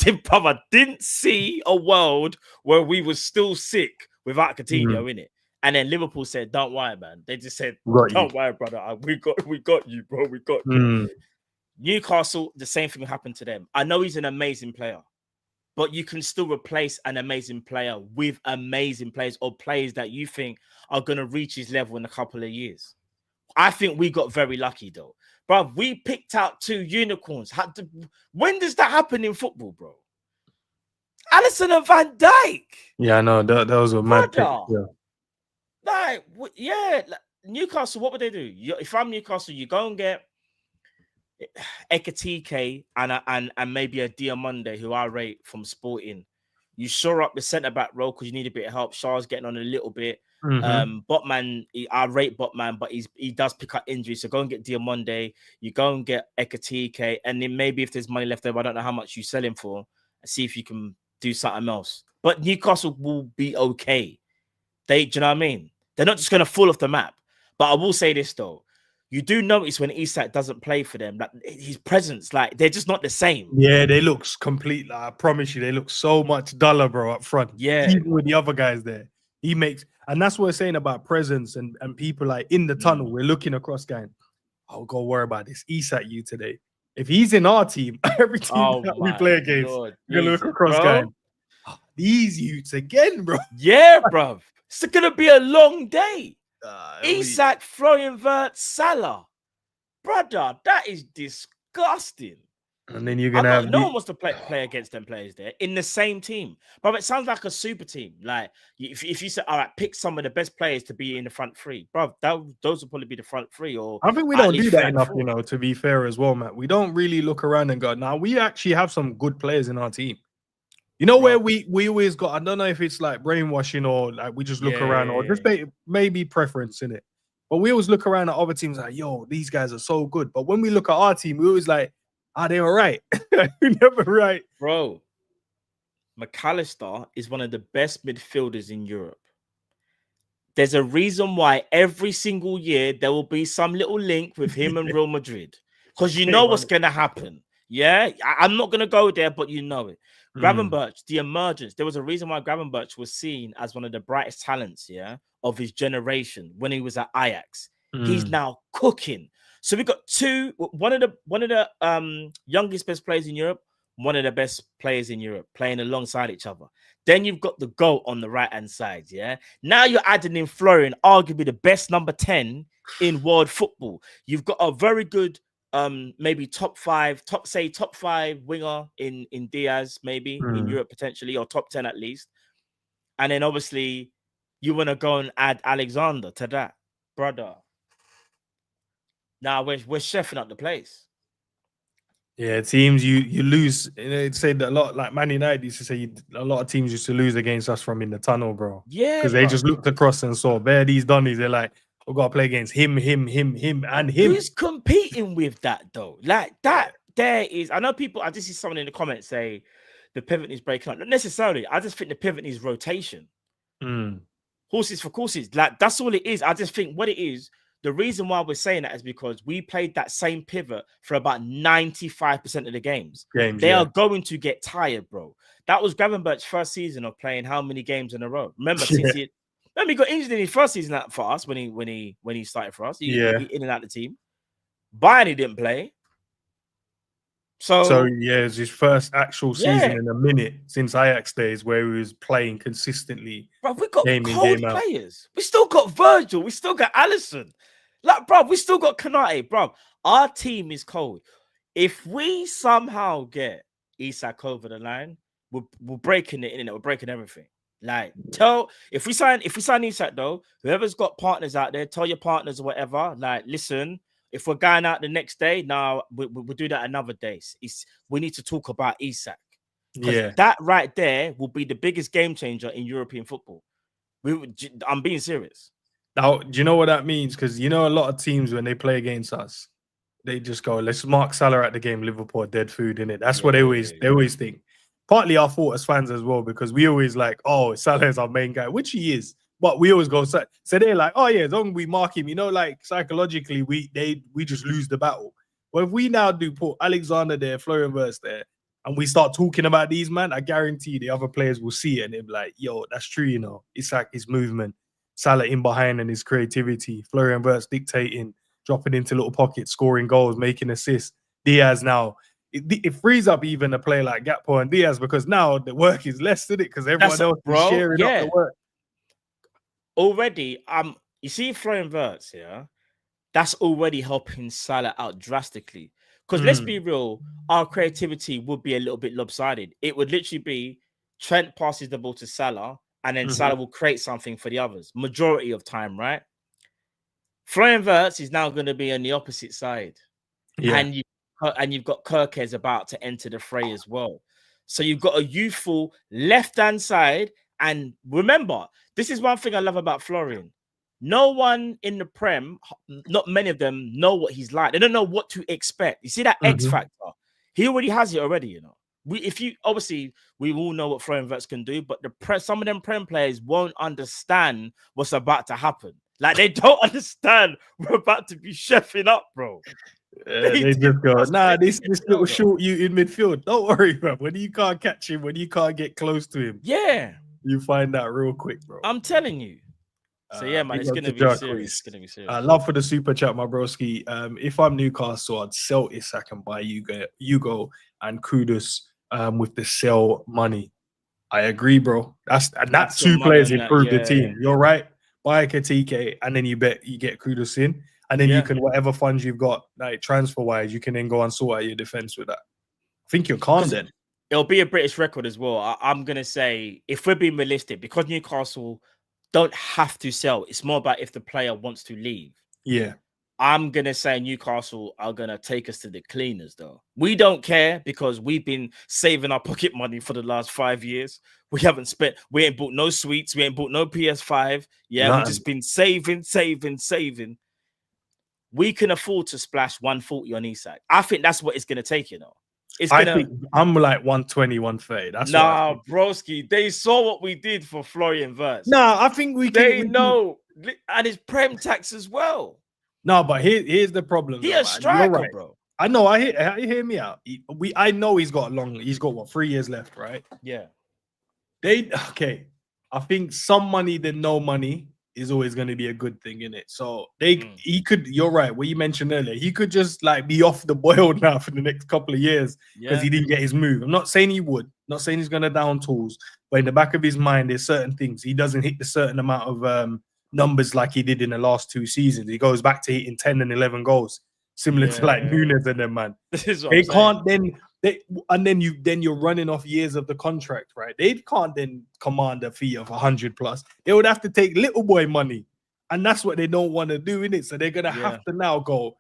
didn't see a world where we were still sick without Coutinho in it. And then Liverpool said, don't worry, man. They just said, don't worry, brother. We got you, bro. We got you. Newcastle, the same thing happened to them. I know he's an amazing player, but you can still replace an amazing player with amazing players or players that you think are going to reach his level in a couple of years. I think we got very lucky, though. Bro, we picked out 2 unicorns. When does that happen in football, bro? Alisson and Van Dijk. Yeah, I know. That was a mad pick. Yeah. Newcastle, what would they do? If I'm Newcastle, you go and get Ekatike and maybe a Diamonde, who I rate from Sporting. You shore up the centre-back role because you need a bit of help. Shaw's getting on a little bit. Botman, I rate Botman, but he does pick up injuries. So go and get Diamonde. You go and get Ekatike. And then maybe if there's money left over, I don't know how much you sell him for, and see if you can do something else. But Newcastle will be okay. Do you know what I mean? They're not just going to fall off the map. But I will say this, though. You do notice when Isak doesn't play for them, like his presence, like they're just not the same. Yeah, they look complete. Like, I promise you, they look so much duller, bro, up front. Yeah. Even with the other guys there. And that's what we're saying about presence and people like in the tunnel. We're looking across going, oh, go worry about this. Isak you today. If he's in our team, every team that we play against, we're going to look across going, these youths again, bro. Yeah, bro. It's going to be a long day. Isak, Florian Wirtz, Salah. Brother, that is disgusting. And then you're gonna have no one wants to play against them players there in the same team. But it sounds like a super team. Like if you say, all right, pick some of the best players to be in the front three, bro, those will probably be the front three. Or I think we don't do that enough, you know, to be fair as well, Matt. We don't really look around and go, now we actually have some good players in our team. You know, where we always got, I don't know if it's like brainwashing or like we just look around or just maybe preference in it. But we always look around at other teams like, yo, these guys are so good. But when we look at our team, we always like, are they all right? Never right. Bro, McAllister is one of the best midfielders in Europe. There's a reason why every single year there will be some little link with him and Real Madrid. Because you know what's going to happen. Yeah? I'm not going to go there, but you know it. Gravenberch, the emergence. There was a reason why Gravenberch was seen as one of the brightest talents, of his generation when he was at Ajax. He's now cooking. So we got one of the youngest best players in Europe, one of the best players in Europe playing alongside each other. Then you've got the GOAT on the right-hand side, Now you're adding in Florian, arguably the best number 10 in world football. You've got a very good maybe top five winger in DIAZ, maybe in Europe potentially, or top 10 at least. And then obviously you want to go and add Alexander to that, brother. Now we're chefing up the place. Yeah, teams you lose. They'd say that a lot. Like Man United used to say, a lot of teams used to lose against us from in the tunnel, bro. Yeah, because they just looked across and saw these Donnies. They're like, we've got to play against him, and him. Who's competing with that though? Like that. There is. I know people. I just see someone in the comments say the pivot needs breaking up. Not necessarily. I just think the pivot needs rotation. Horses for courses. Like that's all it is. I just think what it is. The reason why we're saying that is because we played that same pivot for about 95% of the games. They are going to get tired, bro. That was Gravenberch's first season of playing how many games in a row? Remember, since he got injured in his first season for us when he started for us. He in and out the team. Bayern, he didn't play. So it's his first actual season in a minute since Ajax days where he was playing consistently. Bro, we got cold players. We still got Virgil. We still got Alisson. Like, bro, we still got Kanate, bro. Our team is cold. If we somehow get Isak over the line, we're breaking the internet. We're breaking everything. Like, if we sign Isak though, whoever's got partners out there, tell your partners or whatever. Like, listen, if we're going out the next day, now we'll do that another day. We need to talk about Isak. Because that right there will be the biggest game changer in European football. I'm being serious. Now, do you know what that means? Because you know a lot of teams when they play against us, they just go, let's mark Salah at the game, Liverpool dead food in it. That's what they always think. Partly our fault as fans as well, because we always like, oh, Salah is our main guy, which he is. But we always go, so they're like, oh yeah, as long as we mark him, you know, like psychologically, we just lose the battle. But if we now do put Alexander there, Florian Wirtz there, and we start talking about these, man, I guarantee the other players will see it and they'll be like, yo, that's true, you know. Isak, his movement, Salah in behind and his creativity, Florian Wirtz dictating, dropping into little pockets, scoring goals, making assists. DIAZ now, it frees up even a player like Gakpo and DIAZ because now the work is less, isn't it? Because everyone else is sharing up the work. Already, you see Florian Wirtz, that's already helping Salah out drastically. Because let's be real, our creativity would be a little bit lopsided. It would literally be Trent passes the ball to Salah, and then Salah will create something for the others. Majority of time, right? Florian Wirtz is now going to be on the opposite side. And you've got Kerkez about to enter the fray as well. So you've got a youthful left-hand side. And remember, this is one thing I love about Florian. No one in the Prem, not many of them know what he's like. They don't know what to expect. You see that X factor? He already has it already, you know. We all know what Florian Wirtz can do, but some of them Prem players won't understand what's about to happen. Like, they don't understand we're about to be chefing up, bro. They just go, nah, this little short you in midfield. Don't worry, bro. When you can't catch him, when you can't get close to him, you find out real quick, bro. I'm telling you. So yeah, man, it's gonna be serious. It's gonna be serious. Love for the super chat, my broski. If I'm Newcastle, I'd sell Isak and buy Hugo and Kudus with the sell money. I agree, bro. That's two players improve the team. You're right. Buy a TK, and then you get Kudus in, and then you can whatever funds you've got, like transfer wise, you can then go and sort out your defense with that. think you're calm then. It'll be a British record as well. I'm going to say, if we're being realistic, because Newcastle don't have to sell, it's more about if the player wants to leave. Yeah. I'm going to say Newcastle are going to take us to the cleaners, though. We don't care because we've been saving our pocket money for the last 5 years. We haven't spent, we ain't bought no sweets. We ain't bought no PS5. Yeah, we've just been saving. We can afford to splash 140 on Isak. I think that's what it's going to take, you know. I think I'm like 120, 130. That's nah, broski. They saw what we did for Florian Wirtz. Nah, I think They know, and it's prem tax as well. No, but here's the problem. He's a striker, right, bro. I know. I hear me out. I know he's got what, 3 years left, right? Yeah. Okay. I think some money than no money is always going to be a good thing in it. So he could. You're right. What you mentioned earlier, he could just like be off the boil now for the next couple of years because he didn't get his move. I'm not saying he would. Not saying he's going to down tools, but in the back of his mind, there's certain things he doesn't hit the certain amount of numbers like he did in the last 2 seasons. He goes back to hitting 10 and 11 goals, similar to like Nunes and them, man. They can't then you're running off years of the contract, right? They can't then command a fee of 100 plus. They would have to take little boy money, and that's what they don't want to do, innit? So they're gonna have to now go.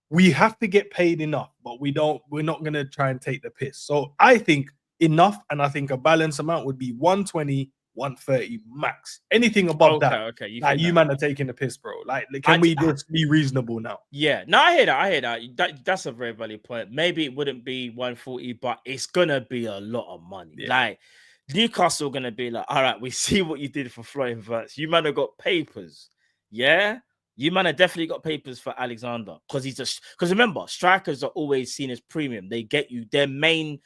We have to get paid enough, but we're not gonna try and take the piss. So I think enough, and I think a balanced amount would be 120. 130 max. Anything above that. Okay. You man are taking the piss, bro. Like, can we just be reasonable now? Yeah. No, I hear that. That's a very valid point. Maybe it wouldn't be 140, but it's gonna be a lot of money. Yeah. Like Newcastle gonna be like, all right, we see what you did for Florian Wirtz. You man have got papers. Yeah. You man have definitely got papers for Alexander because remember, strikers are always seen as premium. They get you their main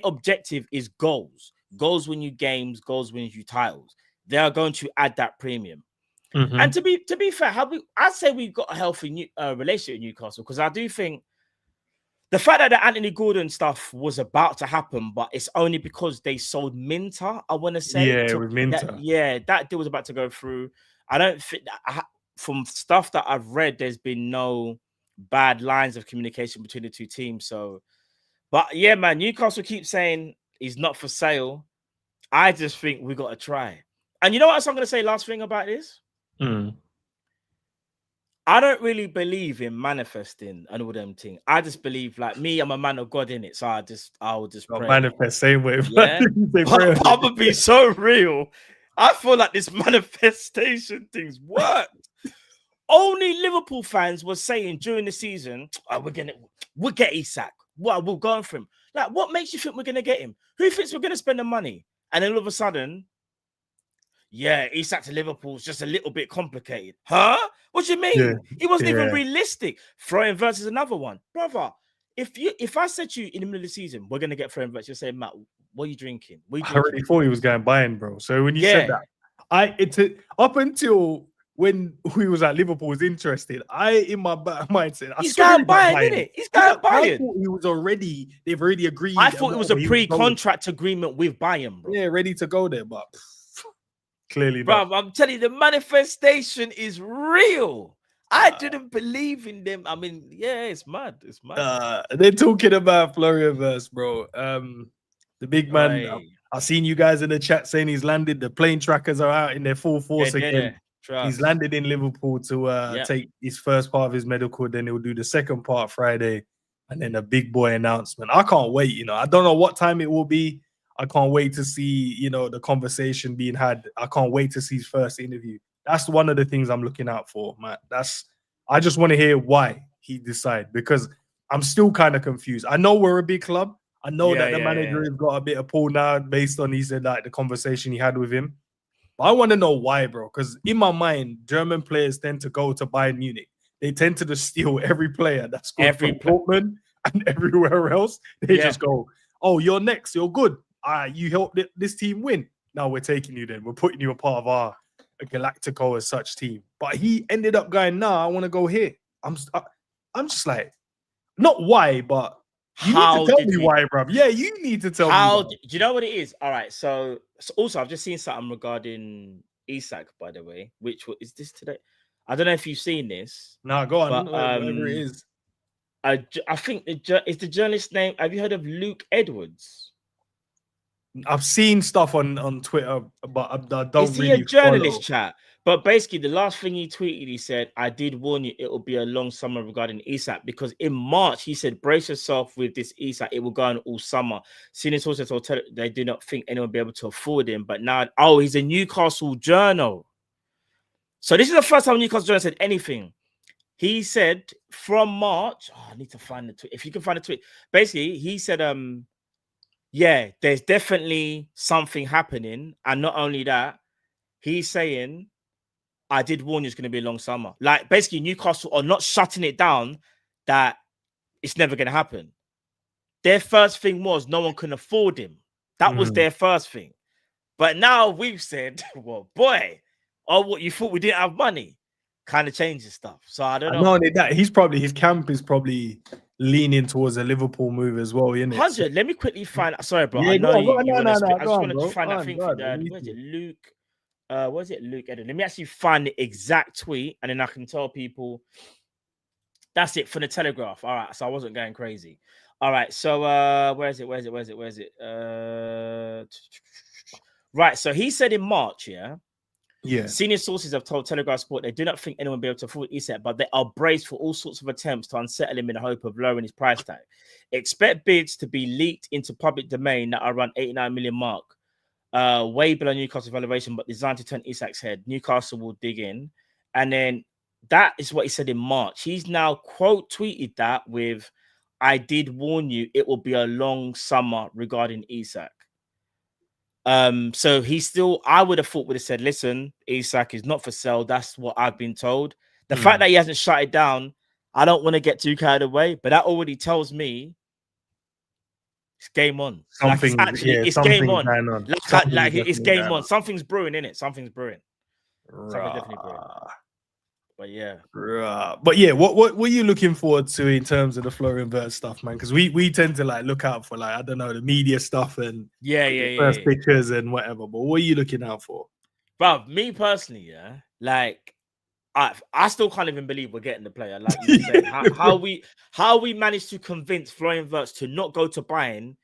objective is goals. Goals win you games, goals win you titles. They are going to add that premium. And to be fair, I'd say we've got a healthy relationship with Newcastle because I do think the fact that the Anthony Gordon stuff was about to happen, but it's only because they sold Minter. I want to say, with Minter. That deal was about to go through. I don't think that from stuff that I've read, there's been no bad lines of communication between the two teams. So, but yeah, man, Newcastle keeps saying he's not for sale. I just think we got to try. And you know what else I'm going to say last thing about this? I don't really believe in manifesting and all them things. I just believe, like me, I'm a man of God in it. So I'll just pray. Manifest, same way. Yeah? Probably so real. I feel like this manifestation thing's worked. Only Liverpool fans were saying during the season, we'll get Isak. We're going for him. Like, what makes you think we're going to get him? Who thinks we're going to spend the money? And then all of a sudden, Isak to Liverpool is just a little bit complicated. Huh? What do you mean? Yeah. He wasn't even realistic. Florian Wirtz is another one. Brother, if I said to you in the middle of the season, we're going to get Florian Wirtz, you'll say, Matt, what are you drinking? I already thought he was going buying, bro. So when you said that, up until when we was at Liverpool was interested, in my mind said, he's going buying, isn't it? He's going buying. I thought he was they've already agreed. I thought it was a pre-contract agreement with Bayern, bro. Yeah, ready to go there, but clearly not. Bro, I'm telling you, the manifestation is real. I didn't believe in them. I mean, it's mad. It's mad. They're talking about Florian Wirtz, bro. The big man, I've seen you guys in the chat saying he's landed. The plane trackers are out in their full force again. He's landed in Liverpool to take his first part of his medical. Then he'll do the second part Friday, and then a big boy announcement. I can't wait. You know, I don't know what time it will be. I can't wait to see, the conversation being had. I can't wait to see his first interview. That's one of the things I'm looking out for, man. I just want to hear why he decided, because I'm still kind of confused. I know we're a big club. I know that the manager has got a bit of pull now based on, he said, like the conversation he had with him. But I want to know why, bro, because in my mind, German players tend to go to Bayern Munich. They tend to just steal every player that's good from Dortmund and everywhere else. They just go, oh, you're next. You're good. You helped this team win. Now we're taking you then. We're putting you a part of our Galactico as such team. But he ended up going, nah, I want to go here. I'm just like, not why, but you need to tell me why, bro. Yeah, you need to tell me. Do you know what it is? All right. So also, I've just seen something regarding Isak, by the way, is this today? I don't know if you've seen this. No, go on. Whatever it is. I think is the journalist's name. Have you heard of Luke Edwards? I've seen stuff on Twitter, but I don't Is he really a journalist, follow. chat? But basically, the last thing he tweeted, he said, "I did warn you, it will be a long summer regarding Isak, because in March he said, brace yourself with this Isak. It will go on all summer." Senior sources told they do not think anyone will be able to afford him. But now, oh, he's a Newcastle journal. So this is the first time Newcastle journal said anything. He said from March. Oh, I need to find the tweet. If you can find the tweet, basically he said, yeah, there's definitely something happening, and not only that, he's saying, I did warn you it's going to be a long summer. Like, basically, Newcastle are not shutting it down that it's never going to happen. Their first thing was no one can afford him. That was their first thing. But now we've said, well, boy, oh, what, you thought we didn't have money? Kind of changes stuff. So I don't know. Not only that, his camp is probably leaning towards a Liverpool move as well, isn't it? 100. Let me quickly find out. Sorry, bro. Yeah, I know you want to speak. I just on, wanted to find that thing. Where is it? Luke. What is it? Luke Edwards. Let me actually find the exact tweet, and then I can tell people. That's it for the Telegraph. All right, so I wasn't going crazy. All right, so where is it? Right, so he said in March, yeah. Senior sources have told Telegraph Sport they do not think anyone will be able to afford Isak, but they are braced for all sorts of attempts to unsettle him in the hope of lowering his price tag. Expect bids to be leaked into public domain that are around 89 million mark. Way below Newcastle's valuation, but designed to turn Isak's head. Newcastle will dig in. And then that is what he said in March. He's now quote tweeted that with, I did warn you, it will be a long summer regarding Isak. So he still, I would have thought, would have said, listen, Isak is not for sale. That's what I've been told. The fact that he hasn't shut it down, I don't want to get too carried away, but that already tells me it's game on. Something, like it's game on. It's game on. Something's brewing in it. Something's brewing. Something's definitely brewing. But yeah. But yeah, what are you looking forward to in terms of the Florian Wirtz stuff, man? Because we tend to like look out for, like, I don't know, the media stuff and first pictures and whatever. But what are you looking out for? Bro, me personally, like I still can't even believe we're getting the player. Like you said, how we managed to convince Florian Wirtz to not go to Bayern.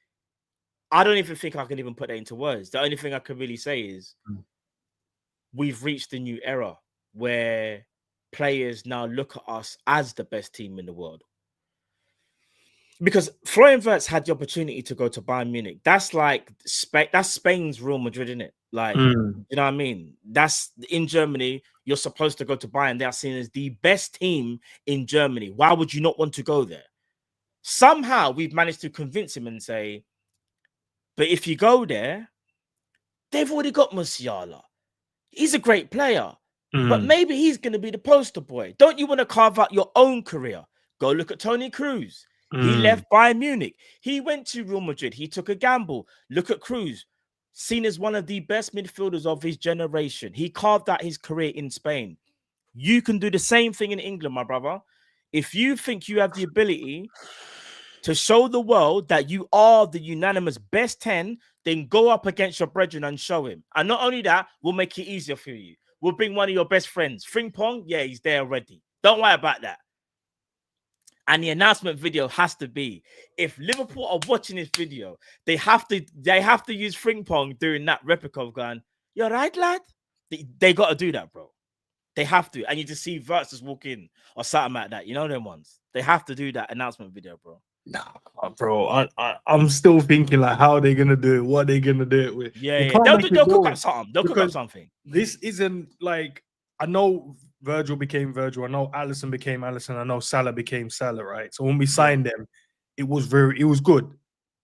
I don't even think I can even put that into words. The only thing I can really say is we've reached a new era where players now look at us as the best team in the world. Because Florian Wirtz had the opportunity to go to Bayern Munich. That's like that's Spain's Real Madrid, isn't it? Like, you know what I mean? That's in Germany. You're supposed to go to Bayern. They are seen as the best team in Germany. Why would you not want to go there? Somehow we've managed to convince him and say, but if you go there, they've already got Musiala. He's a great player, but maybe he's going to be the poster boy. Don't you want to carve out your own career? Go look at Toni Kroos. He left Bayern Munich. He went to Real Madrid. He took a gamble. Look at Kroos, seen as one of the best midfielders of his generation. He carved out his career in Spain. You can do the same thing in England, my brother. If you think you have the ability to show the world that you are the unanimous best 10, then go up against your brethren and show him. And not only that, we'll make it easier for you. We'll bring one of your best friends. Frimpong, yeah, he's there already. Don't worry about that. And the announcement video has to be, if Liverpool are watching this video, they have to use Frimpong doing that replica of going, "You're right, lad." They got to do that, bro. They have to. And you just see Wirtz just walk in or something like that. You know them ones. They have to do that announcement video, bro. Nah, bro. I'm still thinking, like, how are they gonna do it? What are they gonna do it with? Yeah. They'll cook up something. They'll cook up something. This isn't like, I know Virgil became Virgil. I know Alisson became Alisson. I know Salah became Salah, right? So when we signed them, it was good.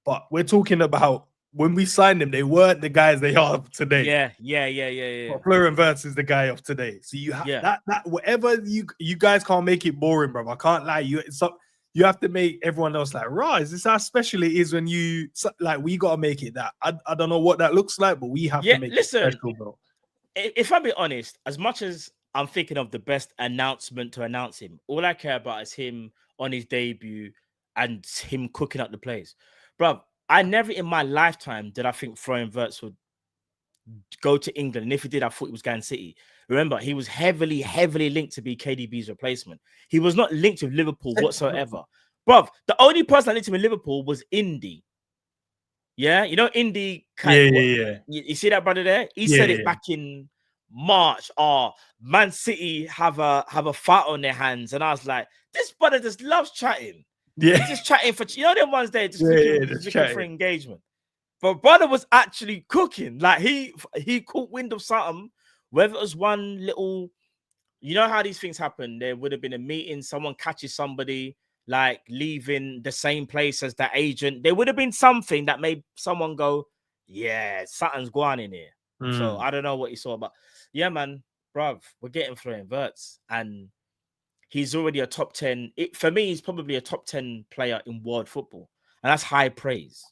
But we're talking about when we signed them, they weren't the guys they are today. Yeah. But Florian Wirtz is the guy of today. So you have that whatever you guys can't make it boring, bro. I can't lie. You have to make everyone else like, right, is this how special it is when you like, we gotta make it that. I don't know what that looks like, but we have to make it special, bro. If I'm being honest, as much as I'm thinking of the best announcement to announce him, all I care about is him on his debut and him cooking up the place. Bro, I never in my lifetime did I think Florian Wirtz would go to England. And if he did, I thought he was going City. Remember, he was heavily linked to be KDB's replacement. He was not linked with Liverpool whatsoever. Bruv, the only person I linked him in Liverpool was Indy. Yeah, you know, Indy. Yeah. You see that brother there? He said it back in March. Oh, Man City have a fight on their hands, and I was like, this brother just loves chatting. Yeah, he's just chatting for them ones there, just looking for engagement. But brother was actually cooking. Like he caught wind of something. Whether it was one little, you know how these things happen. There would have been a meeting. Someone catches somebody like leaving the same place as the agent. There would have been something that made someone go, yeah, something's going on in here. So I don't know what he saw, but yeah, man, bruv, we're getting Florian Wirtz, and he's already a top 10. For me, he's probably a top 10 player in world football, and that's high praise.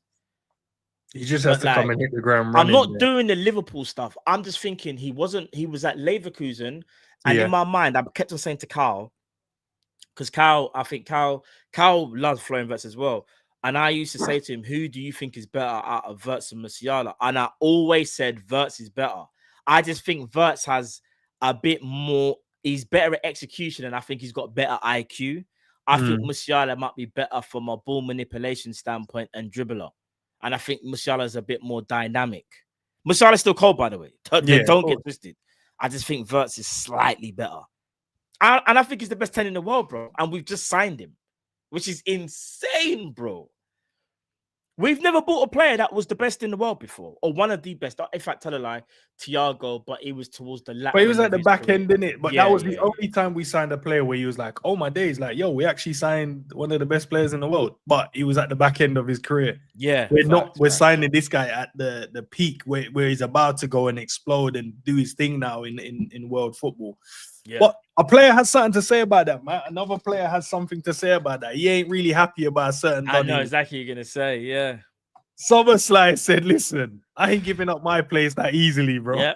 He just has to come and hit the ground running. I'm not doing the Liverpool stuff. I'm just thinking he was at Leverkusen, and in my mind, I kept on saying to Carl, because I think Carl loves Florian Wirtz as well. And I used to say to him, who do you think is better out of Wirtz and Musiala? And I always said Wirtz is better. I just think Wirtz has a bit more, he's better at execution, and I think he's got better IQ. I think Musiala might be better from a ball manipulation standpoint and dribbler. And I think Musiala is a bit more dynamic. Musiala is still cold, by the way. Don't get twisted. I just think Wirtz is slightly better. And I think he's the best 10 in the world, bro. And we've just signed him, which is insane, bro. We've never bought a player that was the best in the world before, or one of the best. In fact, tell a lie, Thiago, but he was towards the latter. But he was at the back end, didn't it? But that was the only time we signed a player where he was like, oh my days, like, yo, we actually signed one of the best players in the world. But he was at the back end of his career. Yeah. We're signing this guy at the peak where he's about to go and explode and do his thing now in world football. Yeah. But a player has something to say about that, man. Another player has something to say about that. He ain't really happy about certain. I know exactly what you're gonna say. Yeah. SZOBOSZLAI said, "Listen, I ain't giving up my place that easily, bro. Yeah.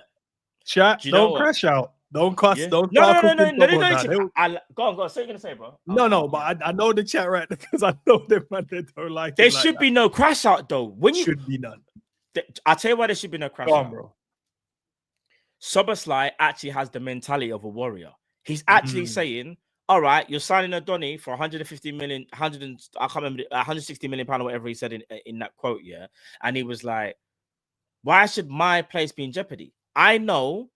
Chat, don't crash out. Don't cuss. Yeah. Don't no. Go on. Say what you're gonna say, bro. No, but I know the chat right because I know them, man. They don't like. There should be no crash out though. When you should be none. I'll tell you why there should be no crash out, bro. SZOBOSZLAI actually has the mentality of a warrior. He's actually saying, all right, you're signing Adoni for 150 million, I can't remember, 160 million pounds or whatever he said in that quote, yeah. And he was like, why should my place be in jeopardy? I know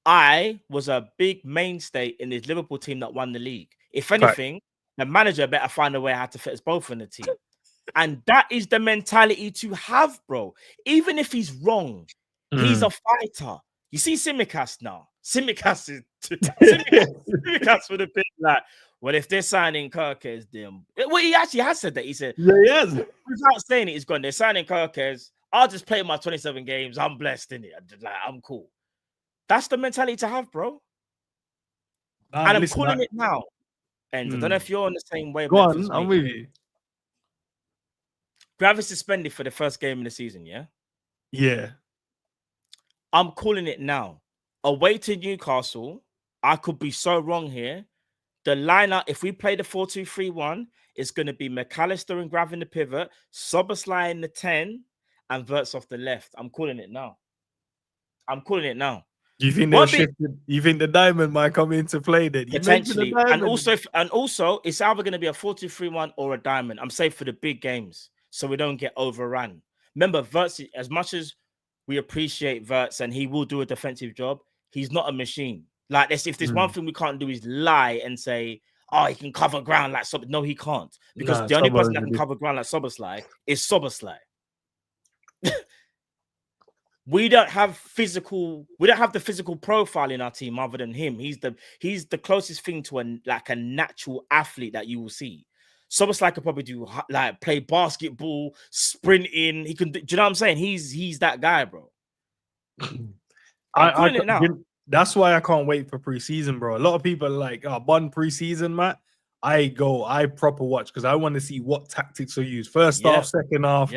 I was a big mainstay in this Liverpool team that won the league. If anything, the manager better find a way how to fit us both in the team. And that is the mentality to have, bro. Even if he's wrong, he's a fighter. You see TSIMIKAS now. TSIMIKAS would have been like, well, if they're signing Kerkez, then well, he actually has said that. He said, yes. Without saying it, he's gone. They're signing Kerkez. I'll just play my 27 games. I'm blessed in it. Like, I'm cool. That's the mentality to have, bro. And I'm calling it now. And I don't know if you're on the same way. Go on, I'm with you. Gravis suspended for the first game of the season, yeah? Yeah. I'm calling it now. Away to Newcastle, I could be so wrong here. The lineup, if we play the 4-2-3-1, it's going to be McAllister and Grav in the pivot, SZOBOSZLAI in the 10, and Wirtz off the left. I'm calling it now. Do you think they'll shift? You think the diamond might come into play then? Potentially. And also, it's either going to be a 4-2-3-1 or a diamond. I'm saying for the big games, so we don't get overrun. Remember, Wirtz, as much as we appreciate Wirtz and he will do a defensive job, he's not a machine. Like this, if there's one thing we can't do is lie and say, oh, he can cover ground like SZOBOSZLAI. No, he can't. Because the only person that can cover ground like SZOBOSZLAI is SZOBOSZLAI. We don't have the physical profile in our team other than him. He's the closest thing to a natural athlete that you will see. SZOBOSZLAI could probably do like play basketball, sprinting. He can do you know what I'm saying? He's that guy, bro. I'm it now. That's why I can't wait for preseason, bro. A lot of people are like, bun preseason, Matt. I proper watch because I want to see what tactics are used. First half, second half,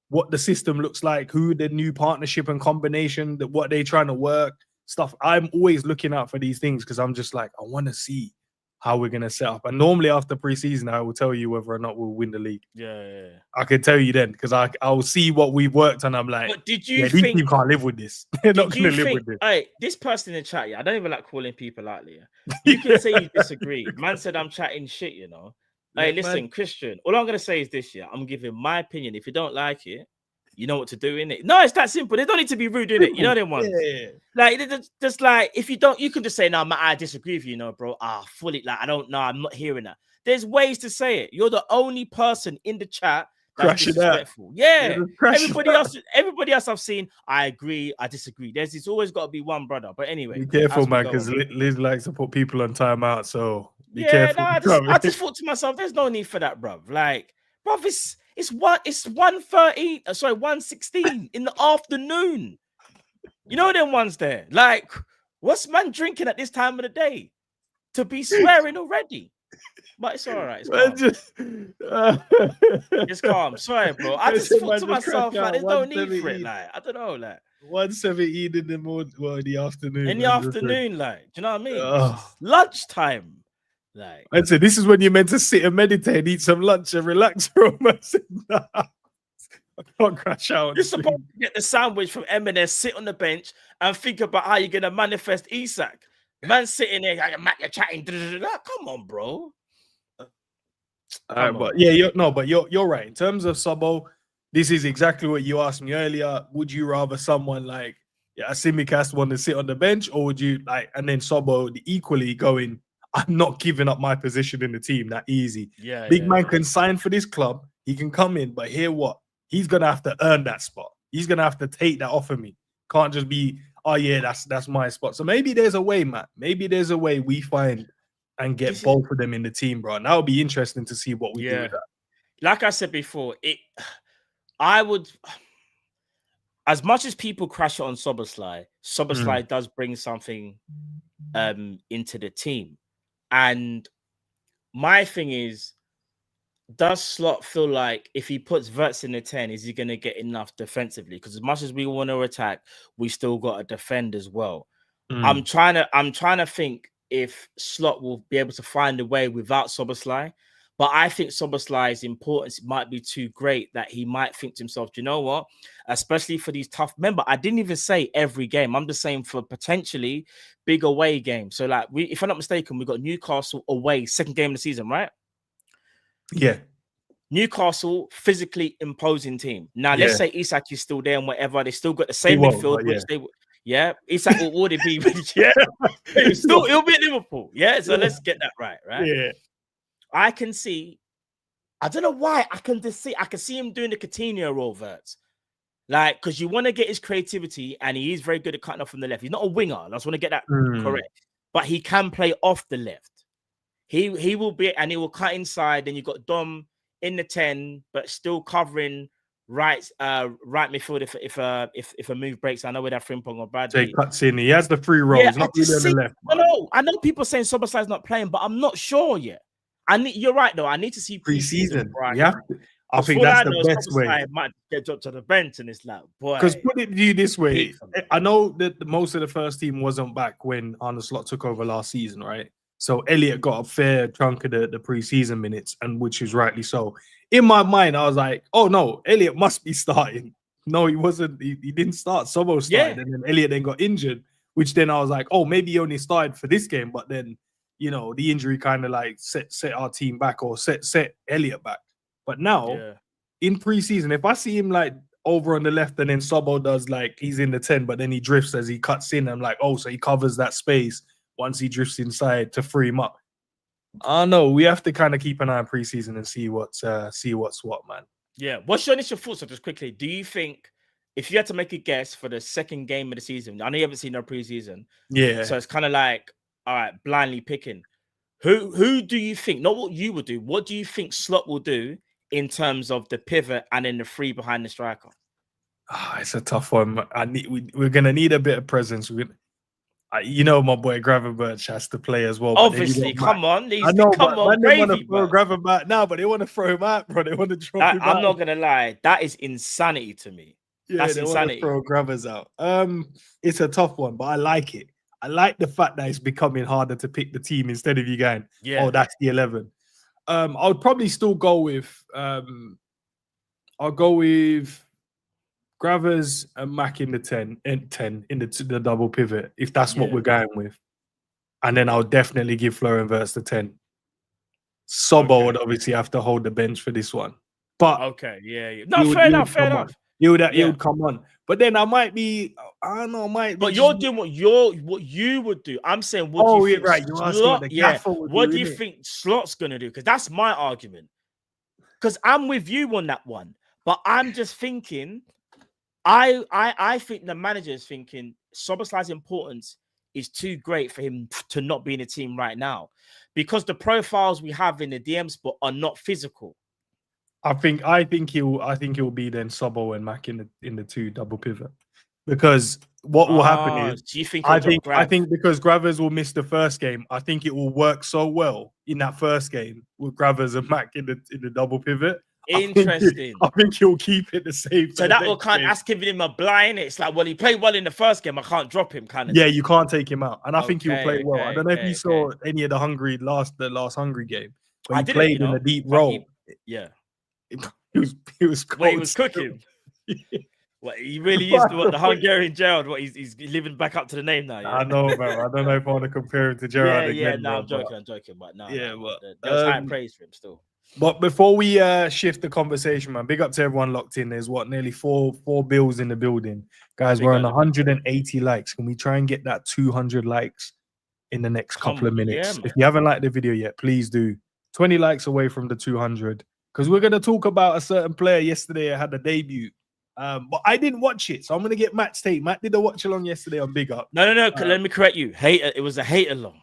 what the system looks like, who the new partnership and combination, what they're trying to work, stuff. I'm always looking out for these things because I'm just like, I want to see how we're going to set up. And normally after preseason, I will tell you whether or not we'll win the league. Yeah. I can tell you then because I'll see what we've worked on. I'm like, but did you think these people can't live with this? They're not going to live with this. Hey, this person in the chat, I don't even like calling people out there. You can say you disagree. Man said I'm chatting shit, you know. Hey, listen, Christian. All I'm gonna say is this: yeah, I'm giving my opinion. If you don't like it, you know what to do in it. No, it's that simple. They don't need to be rude in it. You know them ones. Yeah. Like just like if you don't, you can just say, "No, I disagree with you, bro. Fully like I don't know. I'm not hearing that." There's ways to say it. You're the only person in the chat that's disrespectful. Yeah. Everybody else I've seen, I agree, I disagree. It's always got to be one brother. But anyway, be careful, man, because Liz likes to put people on timeout. So be careful. I just thought to myself, there's no need for that, bruv. Like, bruv, it's 1:13, sorry, 1:16 in the afternoon. You know them ones there. Like, what's man drinking at this time of the day to be swearing already? But it's all right. It's calm. It's calm. Sorry, bro. I just thought to myself, like, there's no need for it. Like, I don't know, like 1:17 in the morning, well, in the afternoon. In the afternoon, like, do you know what I mean? Lunchtime. Like, I'd say this is when you're meant to sit and meditate, eat some lunch, and relax, bro. Nah, I can't crash out. You're supposed to get the sandwich from M&S, sit on the bench, and think about how you're gonna manifest Isak. Man sitting there, you're chatting. Come on, bro. But yeah, you're right. In terms of Sobo, this is exactly what you asked me earlier. Would you rather someone like TSIMIKAS want to sit on the bench, or would you like, and then Sobo equally going, I'm not giving up my position in the team that easy. Yeah, Big man can sign for this club. He can come in, but hear what? He's gonna have to earn that spot. He's gonna have to take that off of me. Can't just be, oh yeah, that's my spot. So maybe there's a way, Matt. Maybe there's a way we find and get both of them in the team, bro. And that would be interesting to see what we do with that. Like I said before, I would, as much as people crash it on SZOBOSZLAI does bring something into the team. And my thing is, does Slot feel like if he puts Wirtz in the 10, is he going to get enough defensively? Because as much as we want to attack, we still got to defend as well. I'm trying to think if Slot will be able to find a way without SZOBOSZLAI. But I think SZOBOSZLAI's importance might be too great that he might think to himself, do you know what? Especially for these tough... Remember, I didn't even say every game. I'm just saying for potentially big away games. So, like, if I'm not mistaken, we got Newcastle away, second game of the season, right? Yeah. Newcastle, physically imposing team. Now, let's say Isak is still there and whatever. They still got the same midfield, which they... Yeah, Isak will already be... He'll be at Liverpool. Yeah, so let's get that right? Yeah. I can see, I don't know why, I can see him doing the Coutinho role, Wirtz. Like, because you want to get his creativity, and he is very good at cutting off from the left. He's not a winger. I just want to get that correct. But he can play off the left. He will be, and he will cut inside. Then you've got Dom in the 10, but still covering right midfield if a move breaks. I know where that Frimpong or Bradley. So he cuts in. He has the free roles, not really on the left. I know people saying SZOBOSZLAI's not playing, but I'm not sure yet. You're right though. I need to see pre-season. Right? Yeah, I think that's the best way. I might get dropped to the bench, and it's like, boy. Because put it to you this way, I know that most of the first team wasn't back when Arne Slot took over last season, right? So ELLIOTT got a fair chunk of the pre-season minutes, and which is rightly so. In my mind, I was like, oh no, ELLIOTT must be starting. No, he wasn't. He didn't start. Sobo started, and then ELLIOTT then got injured, which then I was like, oh, maybe he only started for this game, but then, you know, the injury kind of like set our team back, or set ELLIOTT back. But now, in preseason, if I see him like over on the left and then Sobo does like he's in the 10, but then he drifts as he cuts in, I'm like, oh, so he covers that space once he drifts inside to free him up. I don't know. We have to kind of keep an eye on preseason and see what's what, man. Yeah. What's your initial thoughts? So just quickly, do you think if you had to make a guess for the second game of the season, I know you haven't seen no preseason. Yeah. So it's kind of like, all right, blindly picking. Who do you think, not what you would do, what do you think Slot will do in terms of the pivot and then the free behind the striker? It's a tough one. We're gonna need a bit of presence. You know, my boy Gravenberch has to play as well. Obviously, come on. I know, come on, they want to throw Gravenberch now, but they want to throw him out, bro. They want to drop him out. I'm not gonna lie, that is insanity to me. Yeah, that's insanity. Want to throw Gravers out. It's a tough one, but I like it. I like the fact that it's becoming harder to pick the team instead of you going, oh, that's the 11. I would probably still go with I'll go with Gravers and Mac in the 10 in the double pivot, if that's what we're going with. And then I'll definitely give Florian Wirtz the 10. Sobo would obviously have to hold the bench for this one. But okay, no, fair enough. He would come on. But then I might be, I don't know, But you're doing what you would do. I'm saying, what do you think? Right. You're asking what the gaffer would do. What do you think Slot's gonna do? Because that's my argument. Because I'm with you on that one. But I'm just thinking, I think the manager is thinking SZOBOSLAI's importance is too great for him to not be in the team right now, because the profiles we have in the DM spot are not physical. I think he'll be then Sobo and Mac in the two double pivot, because what will happen is, do you think I think because Gravers will miss the first game, I think it will work so well in that first game with Gravers and Mac in the double pivot. Interesting. I think he'll keep it the same. So that will kind of, that's giving him a blind. It's like, well, he played well in the first game, I can't drop him, kind of. Yeah, you can't take him out, and I think he'll play well. I don't know if you saw any of the last Hungary game where he played in a deep role. He was cooking. What, he really is the Hungarian Gerald. What, he's living back up to the name now. Yeah? I know, bro. I don't know if I want to compare him to Gerald. No, I'm joking, but no. Yeah, but there's high praise for him still. But before we shift the conversation, man, big up to everyone locked in. There's nearly four bills in the building, guys. We're on 180 likes. Can we try and get that 200 likes in the next couple of minutes? If you haven't liked the video yet, please do. 20 likes away from the 200, because we're going to talk about a certain player yesterday that had a debut. But I didn't watch it, so I'm going to get Matt's take. Matt did a watch along yesterday on Big Up. No. Let me correct you. It was a hate along.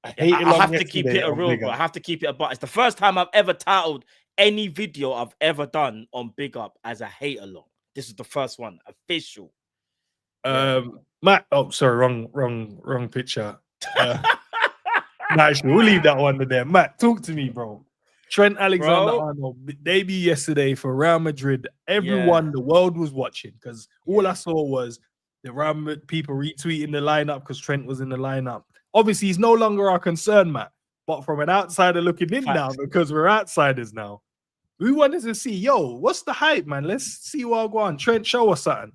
I have to keep it a real, bro. I have to keep it a but. It's the first time I've ever titled any video I've ever done on Big Up as a hate along. This is the first one, official. Matt. Oh, sorry, wrong picture. Actually, we'll leave that one there. Matt, talk to me, bro. Trent Alexander-Arnold debut yesterday for Real Madrid. Everyone, the world was watching, because all I saw was the Real Madrid people retweeting the lineup because Trent was in the lineup. Obviously, he's no longer our concern, Matt. But from an outsider looking in now, because we're outsiders now, we wanted to see, what's the hype, man? Let's see what'll go on. Trent, show us something.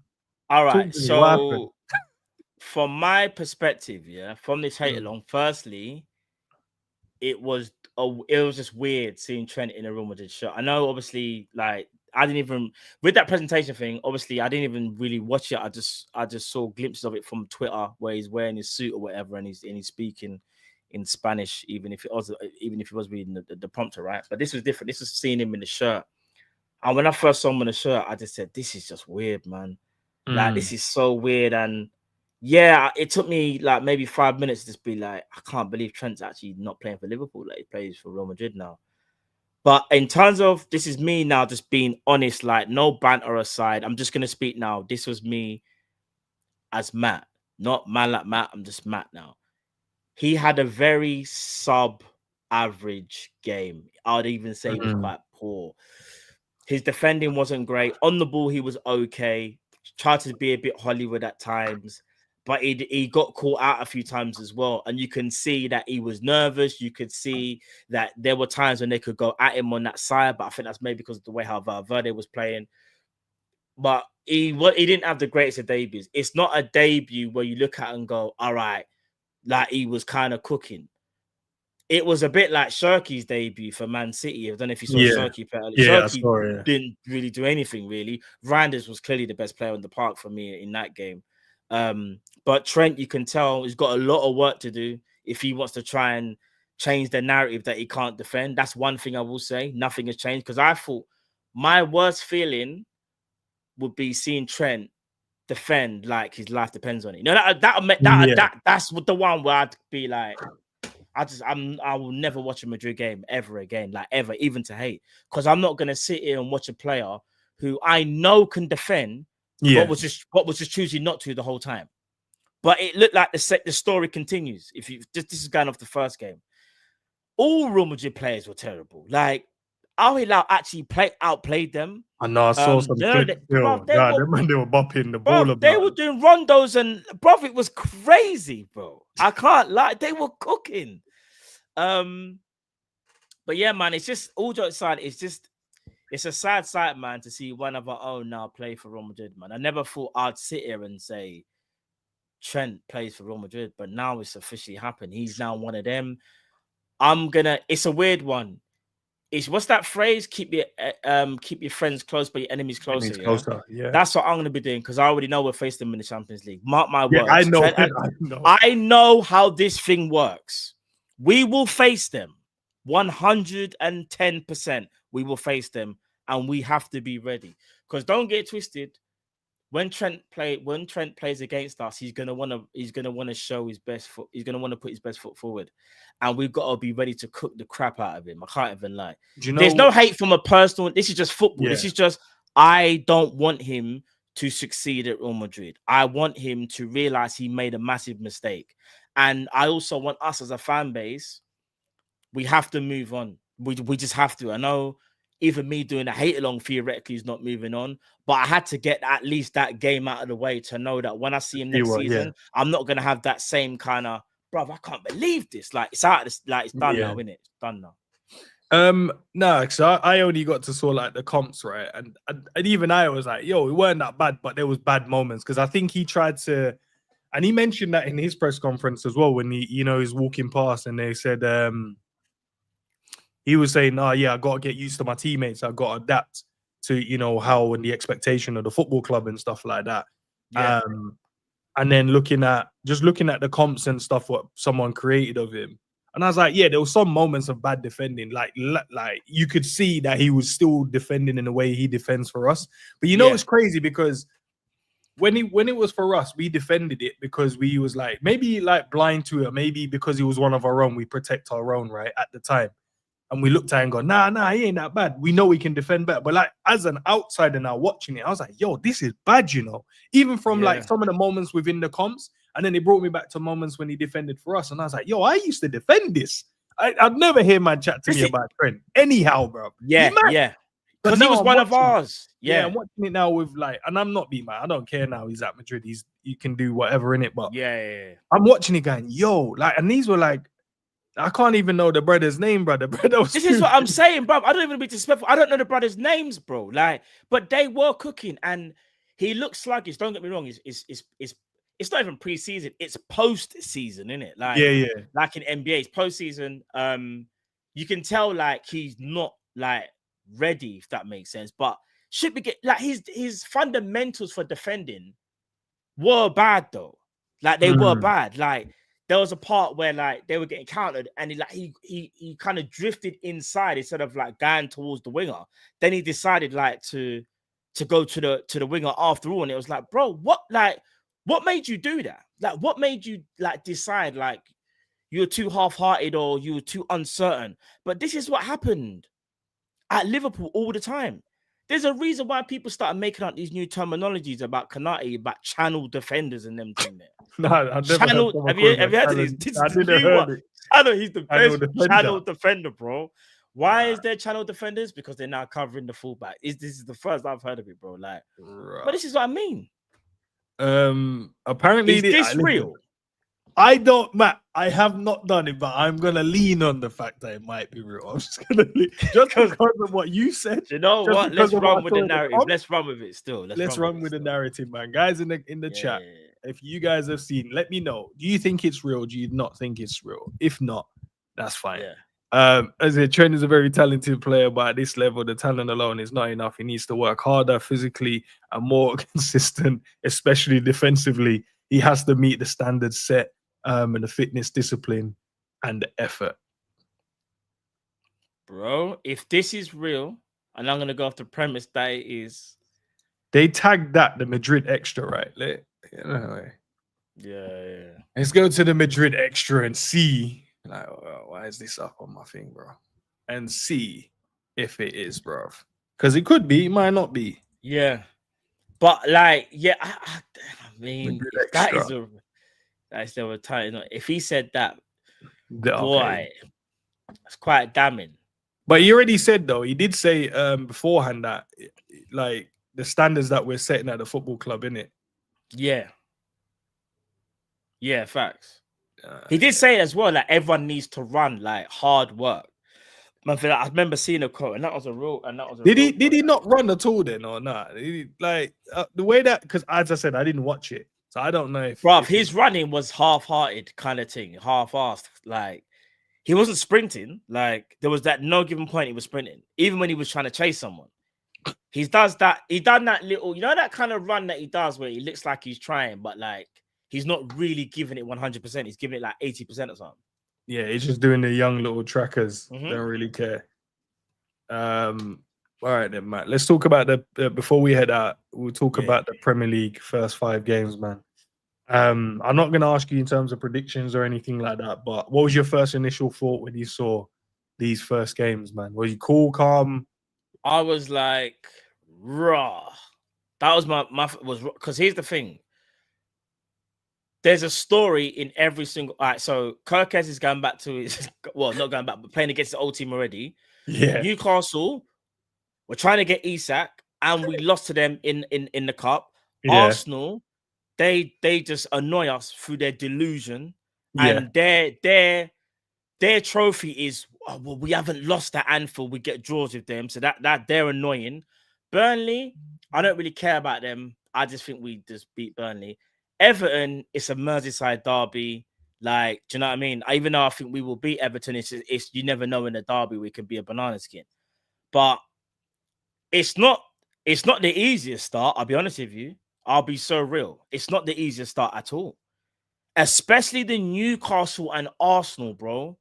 All right. So, from my perspective, from this hate along, firstly, it was just weird seeing Trent in a Real Madrid shirt. I know, obviously, like, I didn't even, with that presentation thing, obviously I didn't even really watch it. I just saw glimpses of it from Twitter where he's wearing his suit or whatever, and he's speaking in Spanish, even if he was reading the prompter, right? But this was different. This was seeing him in the shirt. And when I first saw him in the shirt, I just said, this is just weird, man. Like, this is so weird. And it took me like maybe 5 minutes to just be like, I can't believe Trent's actually not playing for Liverpool. Like, he plays for Real Madrid now. But in terms of, this is me now just being honest, like, no banter aside. I'm just going to speak now. This was me as Matt, not man like Matt. I'm just Matt now. He had a very sub-average game. I would even say he was quite poor. His defending wasn't great. On the ball, he was okay. Tried to be a bit Hollywood at times. But he got caught out a few times as well. And you can see that he was nervous. You could see that there were times when they could go at him on that side. But I think that's maybe because of the way how Valverde was playing. But he didn't have the greatest of debuts. It's not a debut where you look at and go, all right, like he was kind of cooking. It was a bit like Shirky's debut for Man City. I don't know if you saw Shirky play. Shirky didn't really do anything, really. Randers was clearly the best player in the park for me in that game. But Trent, you can tell, he's got a lot of work to do if he wants to try and change the narrative that he can't defend. That's one thing I will say. Nothing has changed, because I thought my worst feeling would be seeing Trent defend like his life depends on it. You know, that's what the one where I'd be like, I will never watch a Madrid game ever again, like ever, even to hate, because I'm not gonna sit here and watch a player who I know can defend. What was just choosing not to the whole time. But it looked like the story continues. This is going off the first game. All Real Madrid players were terrible. Like, Al Hilal actually outplayed them. I know, I saw some clips. They were bopping the ball. They were doing rondos, and bro, it was crazy, bro. I can't lie. They were cooking. But yeah, man, it's just, all jokes aside, it's a sad sight, man, to see one of our own now play for Real Madrid, man. I never thought I'd sit here and say Trent plays for Real Madrid, but now it's officially happened. He's now one of them. It's a weird one. It's what's that phrase? Keep your friends close, but your enemies closer. Yeah. That's what I'm gonna be doing because I already know we're facing them in the Champions League. Mark my words. I know. I know how this thing works. We will face them 110%. We will face them, and we have to be ready. Because don't get twisted. When Trent plays against us, he's gonna want to show his best foot. He's gonna want to put his best foot forward, and we've got to be ready to cook the crap out of him. I can't even lie. There's no hate from a personal. This is just football. This is just I don't want him to succeed at Real Madrid. I want him to realize he made a massive mistake, and I also want us as a fan base. We have to move on. We just have to. I know. Even me doing a hate along theoretically is not moving on, but I had to get at least that game out of the way to know that when I see him next season, I'm not gonna have that same kind of, bro, I can't believe this. Like it's out. It's done now, isn't it? It's done now. No, because I only got to saw like the comps, right? And even I was like, yo, it weren't that bad, but there was bad moments because I think he tried to, and he mentioned that in his press conference as well when he's walking past and they said he was saying, "Oh yeah, I got to get used to my teammates. I got to adapt to how and the expectation of the football club and stuff like that." Yeah. And then looking at the comps and stuff what someone created of him, and I was like, yeah, there was some moments of bad defending. Like you could see that he was still defending in the way he defends for us. But it's crazy because when it was for us, we defended it because we was like maybe like blind to it, maybe because he was one of our own. We protect our own right at the time. And we looked at it and go, nah, he ain't that bad. We know he can defend better. But like as an outsider now watching it, I was like, yo, this is bad, Even from like some of the moments within the comps. And then it brought me back to moments when he defended for us. And I was like, yo, I used to defend this. I'd never hear man chat to me about Trent. Anyhow, bro. Yeah. Because he was one of ours. Yeah, I'm watching it now with like, and I'm not being mad. I don't care now. He's at Madrid. He can do whatever in it. But I'm watching it going, yo, like, and these were like, I can't even know the brother's name, brother. This is what I'm saying, bro. I don't even be disrespectful. I don't know the brothers' names, bro. Like, but they were cooking, and he looks sluggish. Don't get me wrong. It's not even pre-season. It's post-season, isn't it? Like, like in NBA, it's post-season. You can tell like he's not like ready, if that makes sense. But should be like his fundamentals for defending were bad though. Like they were bad. Like. There was a part where like they were getting countered and he kind of drifted inside instead of like going towards the winger. Then he decided like to go to the winger after all. And it was like, bro, what made you do that? Like what made you like decide like you were too half-hearted or you were too uncertain? But this is what happened at Liverpool all the time. There's a reason why people started making up these new terminologies about Kanate, about channel defenders and them thing there. No, I've never channel. Have you heard this? I didn't heard it. I know he's the best channel defender, bro. Why is there channel defenders? Because they're now covering the fullback. This is the first I've heard of it, bro. Like, but this is what I mean. Apparently, is this real? I don't, Matt. I have not done it, but I'm gonna lean on the fact that it might be real. I'm just gonna just because of what you said. You know what? Let's run with the narrative. Let's run with it still. Let's run with the narrative, man. Guys in the chat, if you guys have seen, let me know. Do you think it's real? Do you not think it's real? If not, that's fine. As a Trent is a very talented player, but at this level, the talent alone is not enough. He needs to work harder physically and more consistent, especially defensively. He has to meet the standards set. And the fitness, discipline, and the effort. Bro, if this is real, and I'm gonna go off the premise that it is, they tagged that the Madrid extra, right? Yeah. Let's go to the Madrid extra and see. Like, why is this up on my thing, bro? And see if it is, bro. Because it could be, it might not be. Yeah, but like, I mean, that is a. That's the title. If he said that, boy, that's quite damning. But he already said though. He did say beforehand that like the standards that we're setting at the football club, innit? Yeah, facts. He did say as well that everyone needs to run like hard work. I remember seeing a quote, and that was a real. Did he not run at all then, or not? Like the way that, because as I said, I didn't watch it. So I don't know if... Bruv, his running was half-hearted kind of thing, half-assed. Like, he wasn't sprinting. Like there was that no given point he was sprinting, even when he was trying to chase someone. He does that. He done that little, you know, that kind of run that he does where he looks like he's trying, but like he's not really giving it 100%. He's giving it like 80% or something. Yeah, he's just doing the young little trackers. Don't really care. All right then, Matt. Let's talk about the before we head out. We'll talk about the Premier League first 5 games, man. I'm not going to ask you in terms of predictions or anything like that, but what was your first initial thought when you saw these first games, man? Were you cool, calm? I was like, raw. That was my because here's the thing. There's a story in every single. All right, so Kerkez is going back to his not going back, but playing against the old team already. Yeah, Newcastle. We're trying to get Isak, and we lost to them in the cup. Yeah. Arsenal, they just annoy us through their delusion, and their trophy is well, we haven't lost at Anfield. We get draws with them, so that they're annoying. Burnley, I don't really care about them. I just think we just beat Burnley. Everton, it's a Merseyside derby. Like, do you know what I mean? Even though I think we will beat Everton, it's you never know in a derby we could be a banana skin, but. It's not the easiest start. I'll be honest with you. I'll be so real. It's not the easiest start at all. Especially the Newcastle and Arsenal, bro.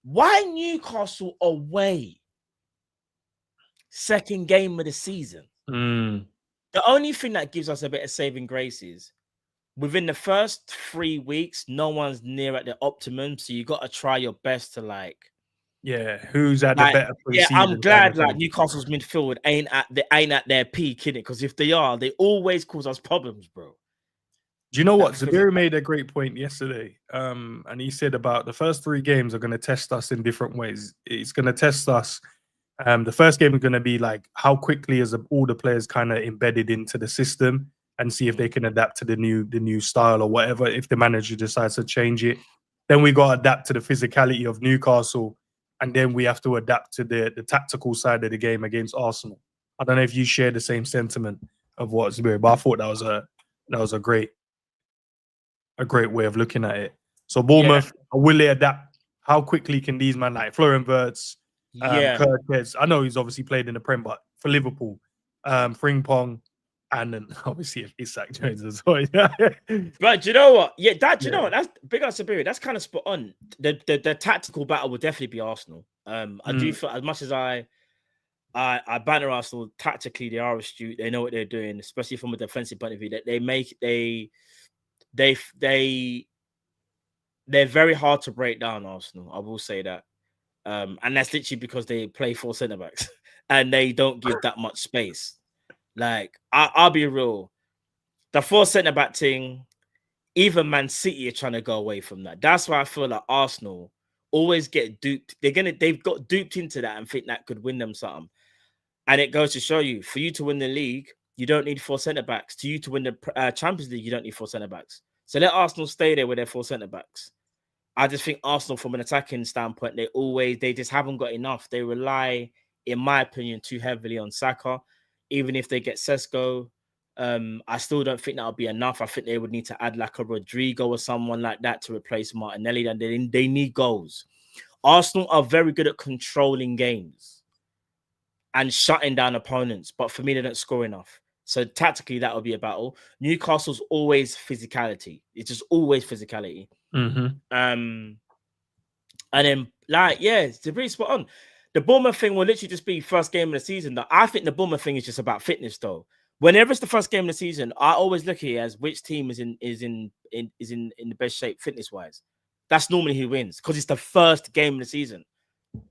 Why Newcastle away? Second game of the season. The only thing that gives us a bit of saving grace is within the first 3 weeks, no one's near at the optimum. So you got to try your best to like. Yeah, who's at the better pre-season? Yeah, I'm glad like Newcastle's midfield ain't at their peak, innit? Because if they are, they always cause us problems, bro. Do you know what? Zabir made a great point yesterday. And he said about the first 3 games are going to test us in different ways. It's going to test us. The first game is going to be like how quickly is all the players kind of embedded into the system and see if they can adapt to the new style or whatever. If the manager decides to change it, then we got to adapt to the physicality of Newcastle. And then we have to adapt to the tactical side of the game against Arsenal. I don't know if you share the same sentiment of what Zabir, but I thought that was a great way of looking at it. So Bournemouth, will they adapt? How quickly can these men like Florian Wirtz, Kerkez? I know he's obviously played in the Prem, but for Liverpool, Frimpong, and then obviously if Isak joins as well. But you know what? Yeah, you know what? That's big up Siberia. That's kind of spot on. The tactical battle will definitely be Arsenal. I do feel as much as I banner Arsenal tactically, they are astute. They know what they're doing, especially from a defensive point of view. That they're very hard to break down. Arsenal, I will say that, and that's literally because they play 4 centre backs and they don't give that much space. Like, I'll be real. The 4 centre-back thing, even Man City are trying to go away from that. That's why I feel like Arsenal always get duped. They've got duped into that and think that could win them something. And it goes to show you, for you to win the league, you don't need 4 centre-backs. To you to win the Champions League, you don't need 4 centre-backs. So let Arsenal stay there with their 4 centre-backs. I just think Arsenal, from an attacking standpoint, they just haven't got enough. They rely, in my opinion, too heavily on Saka. Even if they get Sesko, I still don't think that'll be enough. I think they would need to add like a Rodrigo or someone like that to replace Martinelli. And they need goals. Arsenal are very good at controlling games and shutting down opponents. But for me, they don't score enough. So tactically, that will be a battle. Newcastle's always physicality. It's just always physicality. And then, like, it's pretty spot on. The Bournemouth thing will literally just be first game of the season. I think the Bournemouth thing is just about fitness, though. Whenever it's the first game of the season, I always look at it as which team is in the best shape fitness wise. That's normally who wins because it's the first game of the season.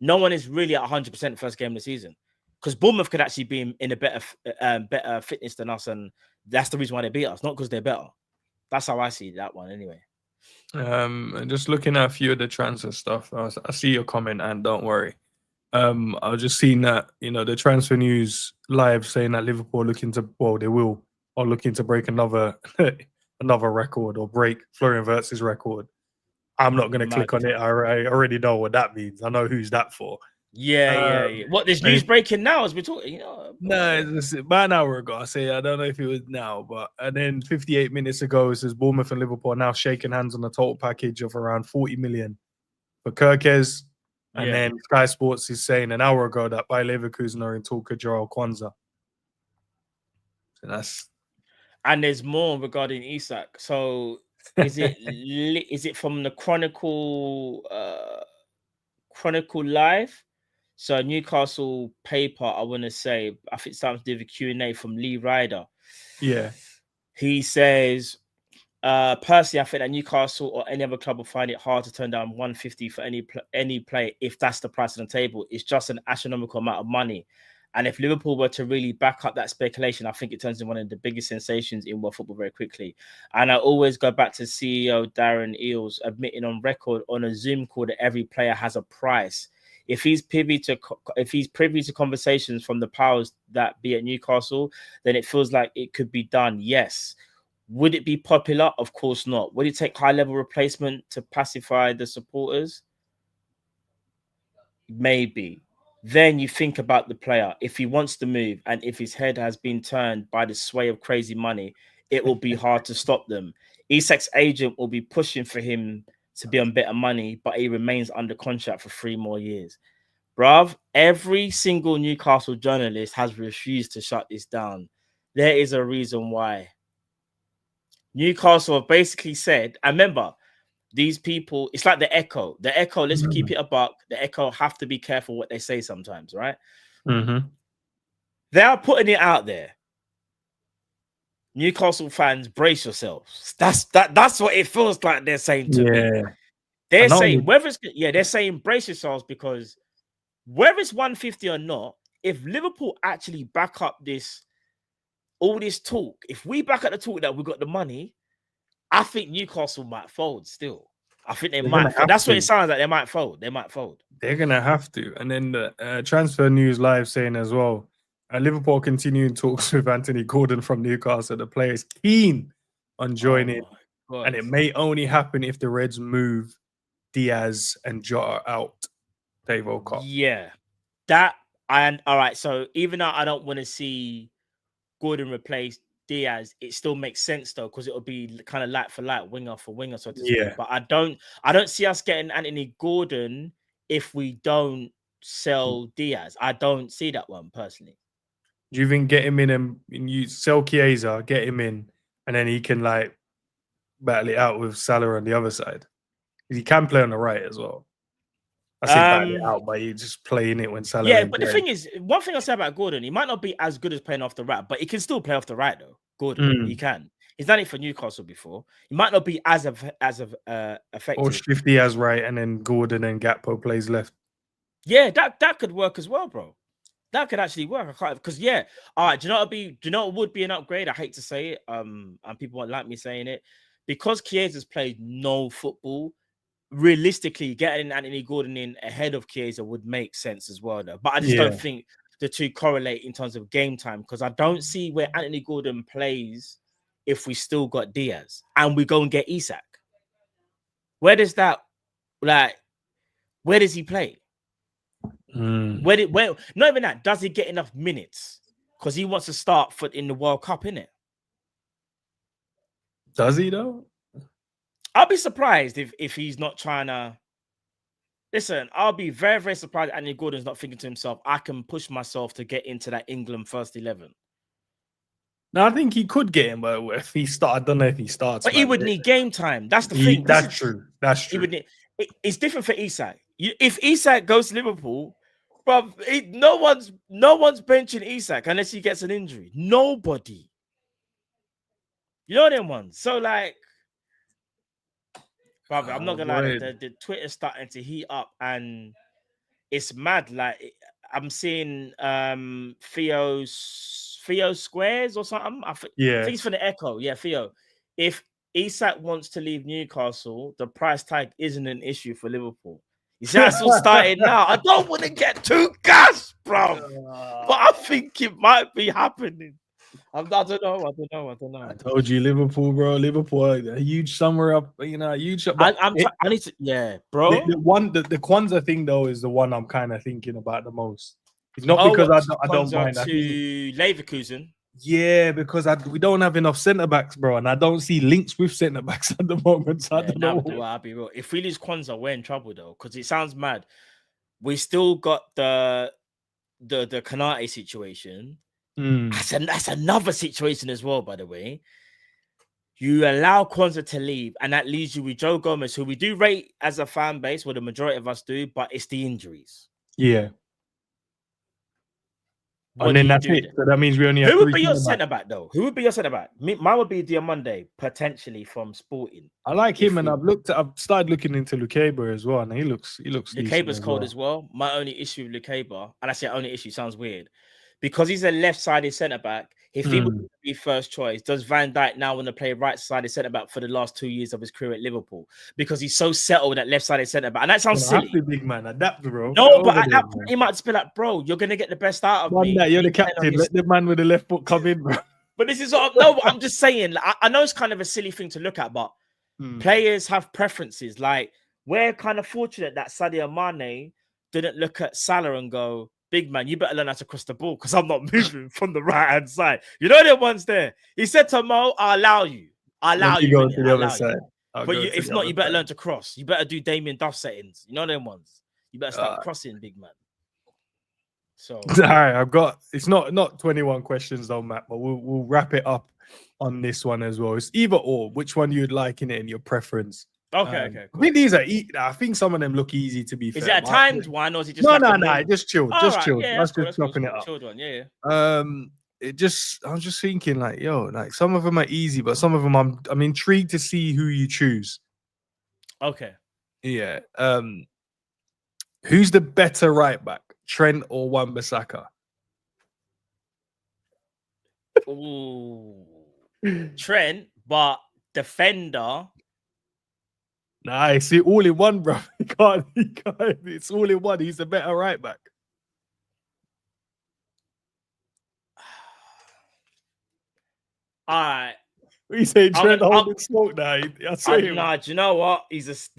No one is really at 100% first game of the season because Bournemouth could actually be in a better fitness than us, and that's the reason why they beat us, not because they're better. That's how I see that one, anyway. Just looking at a few of the transfer stuff, I see your comment, and don't worry. I was just seeing that, the transfer news live saying that Liverpool are looking to break another record or break Florian Wirtz's record. I'm not going to click on it. I already know what that means. I know who's that for. Yeah. What, there's news breaking now as we're talking? No, it's about an hour ago. I don't know if it was now, and then 58 minutes ago, it says Bournemouth and Liverpool are now shaking hands on a total package of around 40 million for Kerkez. And Yeah. then Sky Sports is saying an hour ago that Bayer Leverkusen are in talk of Joel Kwanzaa. So that's... And there's more regarding Isak. So is it from the Chronicle Live? So Newcastle paper, I want to say, I think it's something to do with a Q&A from Lee Ryder. Yeah. He says, personally, I think that Newcastle or any other club will find it hard to turn down 150 for any player if that's the price on the table. It's just an astronomical amount of money. And if Liverpool were to really back up that speculation, I think it turns into one of the biggest sensations in world football very quickly. And I always go back to CEO Darren Eales admitting on record on a Zoom call that every player has a price. If he's privy to conversations from the powers that be at Newcastle, then it feels like it could be done. Yes. Would it be popular? Of course not. Would it take high-level replacement to pacify the supporters? Maybe. Then you think about the player. If he wants to move and if his head has been turned by the sway of crazy money, it will be hard to stop them. Isak's agent will be pushing for him to be on better money, but he remains under contract for 3 more years. Bruv, every single Newcastle journalist has refused to shut this down. There is a reason why. Newcastle have basically said, and remember, these people, it's like the Echo. The Echo, let's keep it a buck. The Echo have to be careful what they say sometimes, right? They are putting it out there. Newcastle fans, brace yourselves. That's what it feels like they're saying to me. They're saying they're saying brace yourselves, because whether it's 150 or not, if Liverpool actually back up all this talk, if we back up the talk that we got the money, I think Newcastle might fold still. I think they might. That's what it sounds like. They might fold. They might fold. They're going to have to. And then the Transfer News Live saying as well, Liverpool continuing talks with Anthony Gordon from Newcastle. The player is keen on joining. And it may only happen if the Reds move DIAZ and Jota out. Dave O'Connor. Yeah. All right. So even though I don't want to see Gordon replace DIAZ, it still makes sense though, because it'll be kind of light for light, winger for winger, so to speak. But I don't see us getting Anthony Gordon if we don't sell DIAZ. I don't see that one personally. Do you think get him in and you sell Chiesa, get him in, and then he can like battle it out with Salah on the other side? He can play on the right as well. I say battle it out, but he's just playing it when Salah. Yeah, but the thing is, one thing I say about Gordon, he might not be as good as playing off the right, but he can still play off the right though. Gordon, he can. He's done it for Newcastle before. He might not be as effective. Or Shifty as right, and then Gordon and Gakpo plays left. Yeah, that could work as well, bro. That could actually work. I can't, because all right. Do you know what would be an upgrade? I hate to say it, and people won't like me saying it, because Chiesa's played no football. Realistically, getting Anthony Gordon in ahead of Chiesa would make sense as well, though. But I just don't think the two correlate in terms of game time, because I don't see where Anthony Gordon plays if we still got DIAZ and we go and get Isak. Where does he play? Where not even that, does he get enough minutes? Because he wants to start in the World Cup, innit? Does he though? I'll be surprised if he's not trying to. Listen, I'll be very, very surprised Anthony Gordon's not thinking to himself, I can push myself to get into that England first 11. No, I think he could get him, but if he starts, I don't know if he starts. But he would need game time. That's the thing. That's true. That's true. He would need, it's different for Isak. If Isak goes to Liverpool, bro, no one's benching Isak unless he gets an injury. Nobody. You know them ones. So like, brother, I'm not gonna lie. The Twitter's starting to heat up, and it's mad. Like I'm seeing Theo Squares or something. I think it's for the Echo. Yeah, Theo. If Isak wants to leave Newcastle, the price tag isn't an issue for Liverpool. You see, that's all started now. I don't want to get too gassed, bro, but I think it might be happening. I don't know. I told you, Liverpool, bro. Liverpool, a huge summer up. You know, a huge. I need to, bro. The Kwanzaa thing though is the one I'm kind of thinking about the most. It's not because I don't mind. To Leverkusen. Yeah, because we don't have enough centre backs, bro, and I don't see links with centre backs at the moment. So I don't know. I'll be real. If we lose Kwanzaa, we're in trouble though, because it sounds mad. We still got the Kanate situation. That's another situation as well, by the way. You allow Kwanzaa to leave, and that leaves you with Joe Gomez, who we do rate as a fan base, well, the majority of us do, but it's the injuries. Yeah. And then that's it. So that means we only have Who would be your centre back though? Who would be your centre back? Mine would be Diamande, potentially from Sporting. I like him, and I've started looking into Lukeba as well, and he looks Lukeba's cold as well. My only issue with Lukeba, and I say only issue sounds weird, because he's a left-sided centre back. If he would be first choice, does Van Dijk now want to play right-sided centre back for the last 2 years of his career at Liverpool? Because he's so settled at left-sided centre back, and that sounds silly. Big man, adapt, bro. No, but at that point, he might just be like, "Bro, you're gonna get the best out of me. You're the captain. Let the man with the left foot come in, bro." But this is no. I'm just saying. I know it's kind of a silly thing to look at, but players have preferences. Like, we're kind of fortunate that Sadio Mane didn't look at Salah and go, "Big man, you better learn how to cross the ball because I'm not moving from the right hand side." You know, the one's there. He said to Mo, "I'll allow you. I'll allow you go to the other side." But if not, you better learn to cross. You better do Damien Duff settings. You know them ones. You better start crossing, big man. So all right, I've got it's not 21 questions though, Matt, but we'll wrap it up on this one as well. It's either or. Which one you'd like in it and your preference? Okay, cool. I think these are. I think some of them look easy to be fair. Is it a timed one or is it just no? Just chilled. Just chilled. Yeah, That's just chopping it up. Chilled one, yeah. I'm just thinking like, like some of them are easy, but some of them I'm intrigued to see who you choose. Okay. Yeah. Who's the better right back, Trent or Wan-Bissaka? Ooh. Trent, but defender. Nah, it's all in one, bro. He can't. It's all in one. He's the better right back. All right. What you say, Trent holding smoke now? Nah, do you know what? He's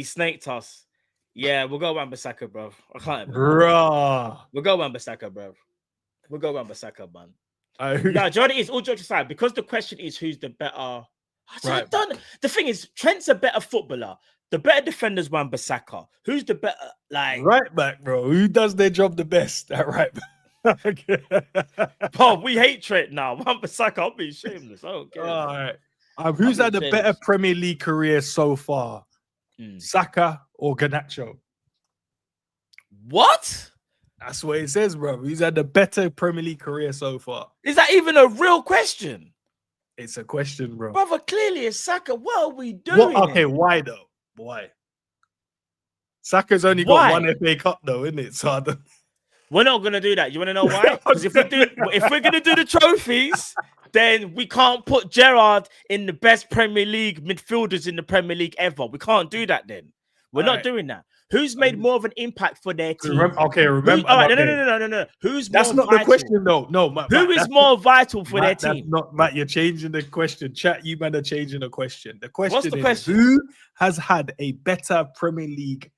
snaked us. Yeah, we'll go Wan-Bissaka, bro. I can't. Bro. We'll go Wan-Bissaka, bro. We'll go Wan-Bissaka, man. No, Jordan is all jokes aside, because the question is who's the better. Right. The thing is, Trent's a better footballer. The better defender's Wan-Bissaka. Who's the better, like, right back, bro? Who does their job the best at right back? Bro, we hate Trent now. Wan-Bissaka, I'll be shameless. I don't care. All right. Who's had a better Premier League career so far? Saka or Garnacho? What? That's what it says, bro. Who's had the better Premier League career so far? Is that even a real question? It's a question, bro. Brother, clearly it's Saka. What are we doing? Okay, why though? Why? Saka's only got one FA Cup though, isn't it? So we're not gonna do that. You want to know why? Because if we're gonna do the trophies, then we can't put Gerrard in the best Premier League midfielders in the Premier League ever. We can't do that then. We're not doing that. Who's made more of an impact for their team? Remember. All right, no. Who's that's more not vital? The question, though. No, Matt, who is more vital for their team? Not Matt. You're changing the question. Chat, you man are changing the question. The question What's the question? Who has had a better Premier League?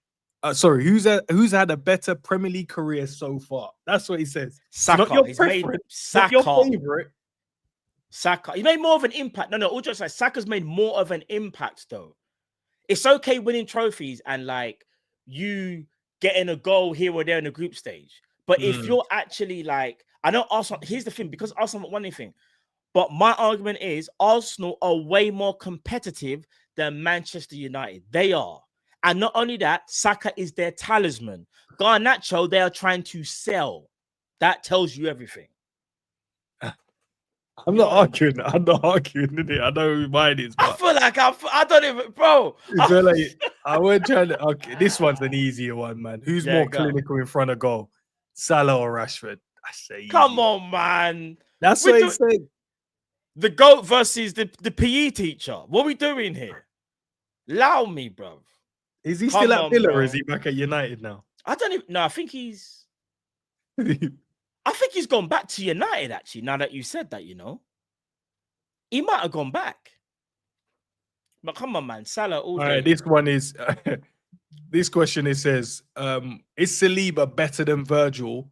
Who's had a better Premier League career so far? That's what he says. Saka. Not your He's preference. made Saka. Not your favorite. Saka. He made more of an impact. No. All jokes aside, Saka's made more of an impact though. It's okay winning trophies and like you getting a goal here or there in the group stage. But if you're actually like, I know Arsenal, here's the thing, because Arsenal won anything, but my argument is Arsenal are way more competitive than Manchester United. They are. And not only that, Saka is their talisman. Garnacho, they are trying to sell. That tells you everything. I'm not arguing, innit? I know who mine is. But I feel like I don't even, bro. I went trying to. Okay, this one's an easier one, man. Who's more clinical in front of goal, Salah or Rashford? I say, come on, man. That's what he said. The GOAT versus the PE teacher. What are we doing here? Allow me, bro. Is he still at Villa or is he back at United now? I don't even. No, I think he's. I think he's gone back to United, actually, now that you said that, you know. He might have gone back. But come on, man. Salah all day. All right, this one is... this question, it says, is Saliba better than Virgil?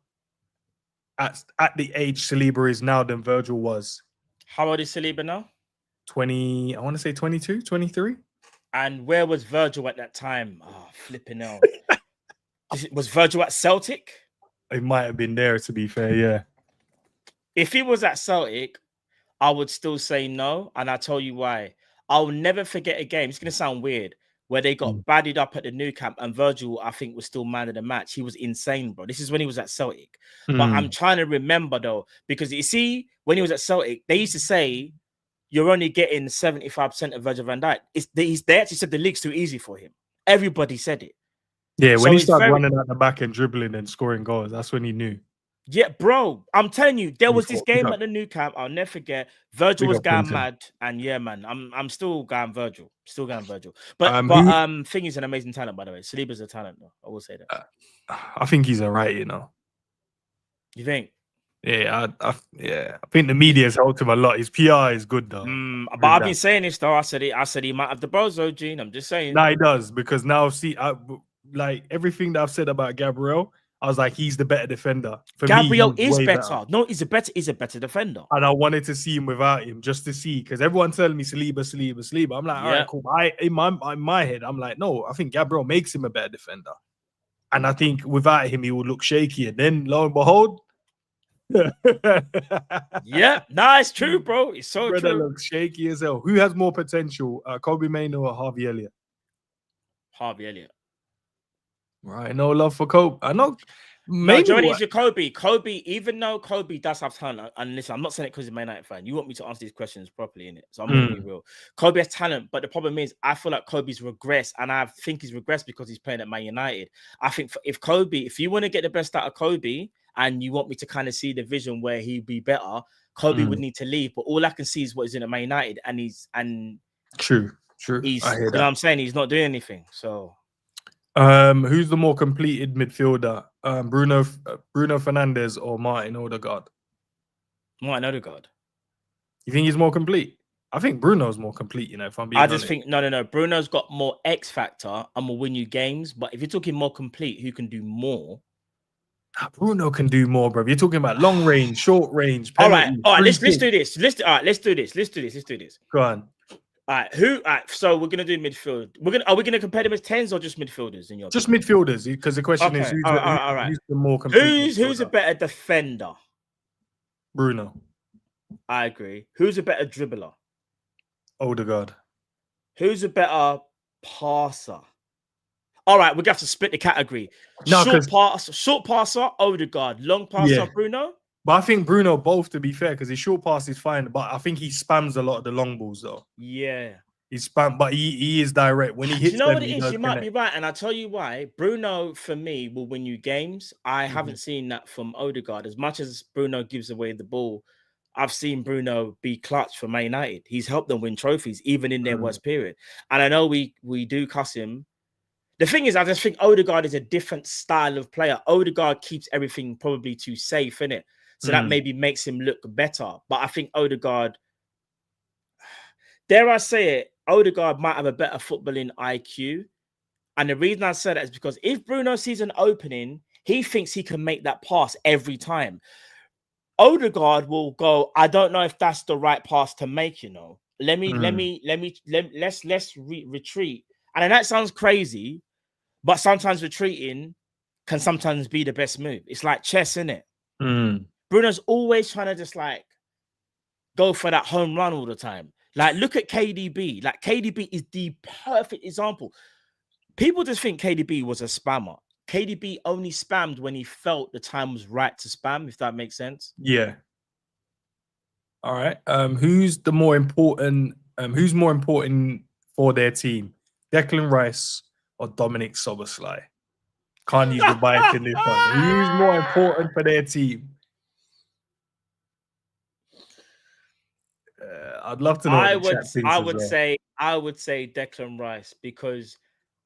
at the age Saliba is now than Virgil was. How old is Saliba now? 20, I want to say 22, 23. And where was Virgil at that time? Oh, flipping hell. Was Virgil at Celtic? It might have been there, to be fair, yeah. If he was at Celtic, I would still say no. And I'll tell you why. I'll never forget a game. It's going to sound weird. Where they got badded up at the new camp and Virgil, I think, was still man of the match. He was insane, bro. This is when he was at Celtic. But I'm trying to remember, though, because you see, when he was at Celtic, they used to say, you're only getting 75% of Virgil van Dijk. They actually said the league's too easy for him. Everybody said it. Yeah, when he started running out the back and dribbling and scoring goals, that's when he knew. Yeah, bro, I'm telling you, there was this game at the new camp. I'll never forget. Virgil was going mad, and yeah, man, I'm still going Virgil. Still going Virgil. But Thing is an amazing talent, by the way. Saliba's a talent, though. I will say that. I think he's alright, you know. You think? Yeah, I think the media's helped him a lot. His PR is good, though. But I've been saying this though. I said he might have the bozo gene. I'm just saying. Nah, he does, because now like everything that I've said about Gabriel, I was like, he's the better defender. For Gabriel me, is better. No, he's a better defender. And I wanted to see him without him, just to see, because everyone's telling me Saliba. I'm like, all right, cool. In my head, I'm like, no, I think Gabriel makes him a better defender. And I think without him, he would look shaky. And then lo and behold, yeah, nah, it's true, bro. It's so Brother true. Looks shaky as hell. Who has more potential, Kobe Mainoo or Harvey Elliott? Harvey Elliott. Right, no love for Kobe. I know. No, Johnny is your Kobe. Kobe, even though Kobe does have talent, and listen, I'm not saying it because he's a Man United fan. You want me to answer these questions properly, innit? So I'm going to be real. Kobe has talent, but the problem is, I feel like Kobe's regressed, and I think he's regressed because he's playing at Man United. I think if you want to get the best out of Kobe, and you want me to kind of see the vision where he'd be better, Kobe would need to leave. But all I can see is what he's in at Man United, and true. He's, you know what I'm saying? He's not doing anything. So. Who's the more completed midfielder? Bruno Fernandes or Martin Odegaard? Martin Odegaard. You think he's more complete? I think Bruno's more complete, you know, if I'm being honest. Think no. Bruno's got more X factor and will win you games. But if you're talking more complete, who can do more? Bruno can do more, bro. You're talking about long range, short range. Penalty, all right. Let's do this. Let's do this. Go on. All right, so we're gonna do midfield. Are we gonna compare them as 10s or just midfielders in your just opinion? Midfielders, because the question is who's the more complete who's a better defender? Bruno. I agree. Who's a better dribbler? Odegaard. Who's a better passer? All right, we're gonna have to split the category. No, short passer, Odegaard. Long passer, Bruno. But I think Bruno both, to be fair, because his short pass is fine, but I think he spams a lot of the long balls, though. Yeah. He spams, but he is direct. When he hits you know what it is? You might be right, and I'll tell you why. Bruno, for me, will win you games. I haven't seen that from Odegaard. As much as Bruno gives away the ball, I've seen Bruno be clutch for Man United. He's helped them win trophies, even in their worst period. And I know we do cuss him. The thing is, I just think Odegaard is a different style of player. Odegaard keeps everything probably too safe, innit? So that maybe makes him look better. But I think Odegaard, dare I say it, Odegaard might have a better footballing IQ. And the reason I say that is because if Bruno sees an opening, he thinks he can make that pass every time. Odegaard will go, I don't know if that's the right pass to make, you know. Let's retreat. And I know that sounds crazy, but sometimes retreating can sometimes be the best move. It's like chess, innit? Bruno's always trying to just like go for that home run all the time. Like, look at KDB. Like, KDB is the perfect example. People just think KDB was a spammer. KDB only spammed when he felt the time was right to spam, if that makes sense. Yeah. All right. Who's more important for their team? Declan Rice or Dominic Szoboszlai? Can't use the bias in this one. Who's more important for their team? I'd love to know. I would say Declan Rice, because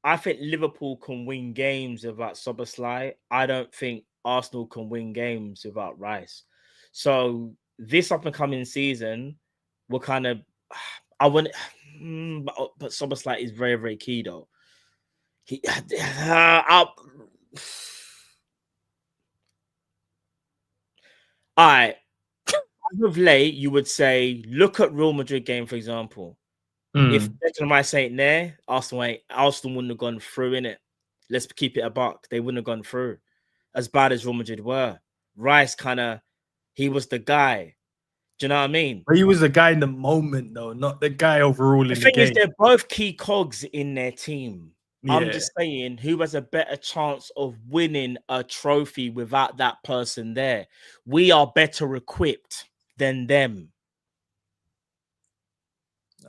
I think Liverpool can win games without Szoboszlai. I don't think Arsenal can win games without Rice. So this up and coming season, we're kind of, but Szoboszlai is very, very key though. All right. Of late, you would say, look at Real Madrid game, for example. If Declan Rice ain't there, Arsenal wouldn't have gone through, innit? Let's keep it a buck. They wouldn't have gone through. As bad as Real Madrid were. Rice he was the guy. Do you know what I mean? But he was the guy in the moment, though, not the guy overall in the game. The thing is, they're both key cogs in their team. Yeah. I'm just saying, who has a better chance of winning a trophy without that person there? We are better equipped than them.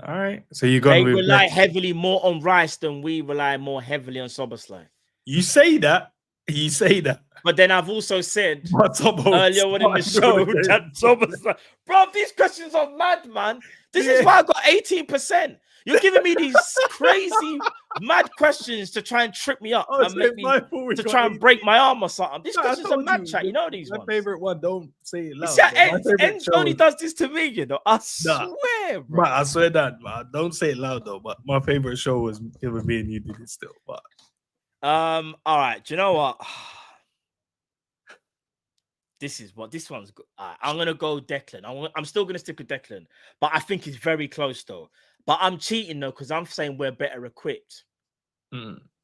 All right. So you're going They rely heavily more on Rice than we rely more heavily on SZOBOSZLAI. You say that. You say that. But then I've also said earlier on in the show that SZOBOSZLAI, bro, these questions are mad, man. This is why I got 18%. You're giving me these crazy, mad questions to try and trip me up and make me to try and break my arm or something. These questions are mad, chat. You know these ones. My favorite one. Don't say it loud. Enz only does this to me, you know. I swear, bro. I swear that. Don't say it loud though. But my favorite show was it with me and you did it still. But all right. Do you know what? This one's good. I'm gonna go Declan. I'm still gonna stick with Declan, but I think it's very close though. But I'm cheating though because I'm saying we're better equipped,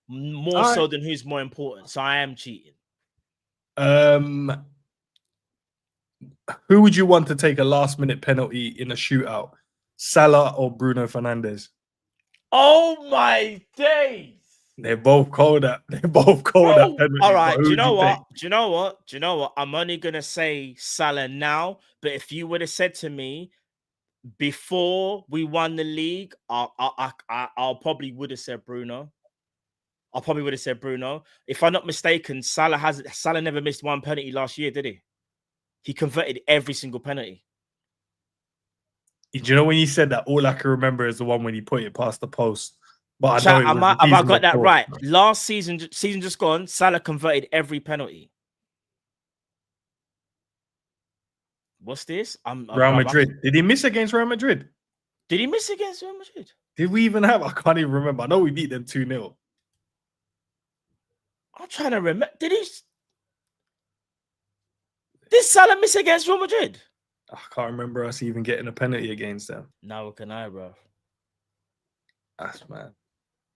more so than who's more important. So I am cheating. Who would you want to take a last-minute penalty in a shootout? Salah or Bruno Fernandes? Oh my days! They're both cold at. Penalty. All right. Do you know what? I'm only gonna say Salah now, but if you would have said to me before we won the league, I'll probably would have said Bruno. If I'm not mistaken, Salah never missed one penalty last year, did he? He converted every single penalty. Do you know when you said that? All I can remember is the one when he put it past the post. But have I got that right? Last season just gone, Salah converted every penalty. What's this? Real Madrid. Did he miss against Real Madrid? Did he miss against Real Madrid? Did we even have? I can't even remember. I know we beat them 2-0. I'm trying to remember. Did Salah miss against Real Madrid? I can't remember us even getting a penalty against them. Now can I, bro? That's man.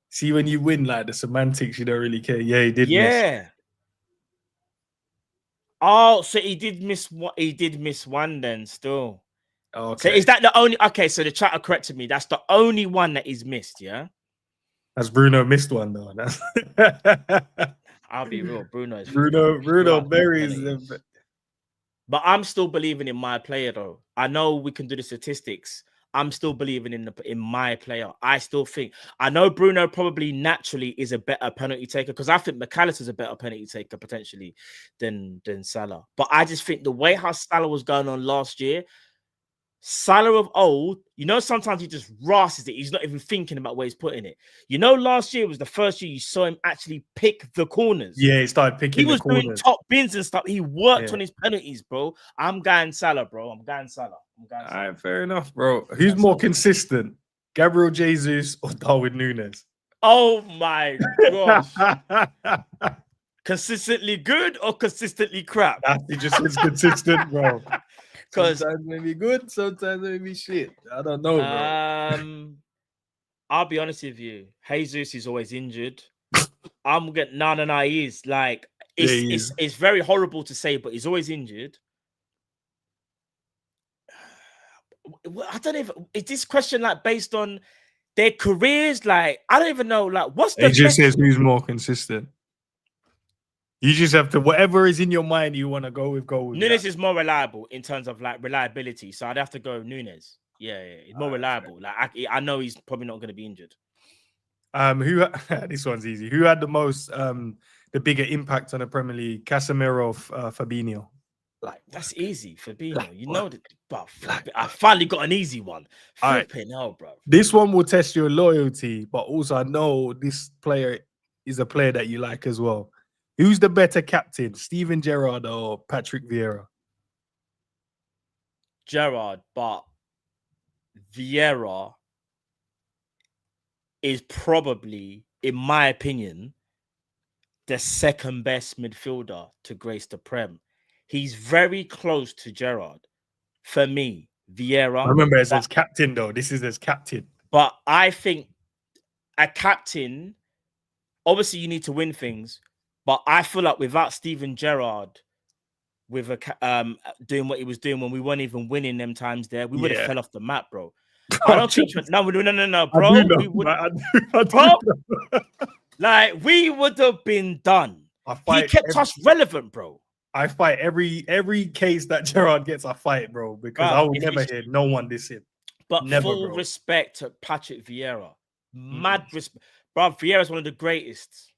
See, when you win, like the semantics, you don't really care. Yeah, he did. Yeah. Oh, so he did miss what? He did miss one then still. Okay. So is that the only? Okay, so the chat corrected me. That's the only one that he's missed. Yeah. That's Bruno missed one though. That's I'll be real. Bruno buries. But I'm still believing in my player though. I know we can do the statistics. I'm still believing in my player. I still think. I know Bruno probably naturally is a better penalty taker because I think McAllister's a better penalty taker potentially than Salah. But I just think the way how Salah was going on last year, Salah of old, you know, sometimes he just rashes it. He's not even thinking about where he's putting it. You know, last year was the first year you saw him actually pick the corners. Yeah, he started picking the corners. He was doing top bins and stuff. He worked on his penalties, bro. I'm going Salah, bro. All right, fair enough, bro. Who's more consistent, Gabriel Jesus or Darwin Núñez? Oh my gosh. Consistently good or consistently crap? He just is consistent, bro. Because sometimes maybe good, sometimes maybe shit. I don't know, bro. I'll be honest with you. Jesus is always injured. I'm getting no, he is. Like it's very horrible to say, but he's always injured. I don't even. Is this question like based on their careers? Like I don't even know. Like what's the? It just says who's more consistent. You just have to, whatever is in your mind you want to go with, Núñez is more reliable in terms of like reliability. So I'd have to go Núñez. Yeah, he's more reliable. Like I know he's probably not going to be injured. This one's easy. Who had the most, the bigger impact on the Premier League? Casemiro or Fabinho? Like that's easy, Fabinho. You know that, but I finally got an easy one. Flipping hell, bro. This one will test your loyalty, but also I know this player is a player that you like as well. Who's the better captain, Steven Gerrard or Patrick Vieira? Gerrard, but Vieira is probably, in my opinion, the second best midfielder to grace the Prem. He's very close to Gerrard. For me, Vieira. I remember it says captain, though. This is as captain. But I think a captain, obviously you need to win things, but I feel like without Steven Gerrard, with doing what he was doing when we weren't even winning them times there, we would have fell off the map, bro. I don't think no, bro. We would, bro. Like we would have been done. He kept us relevant, bro. I fight every case that Gerrard gets. I fight, bro, because I will never hear no one diss him. But full respect to Patrick Vieira, mad respect, bro. Vieira is one of the greatest.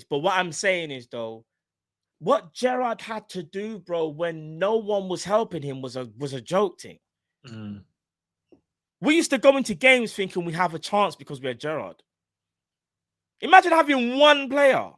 But what I'm saying is, though, what Gerrard had to do, bro, when no one was helping him was a joke thing. We used to go into games thinking we have a chance because we had Gerrard. Imagine having one player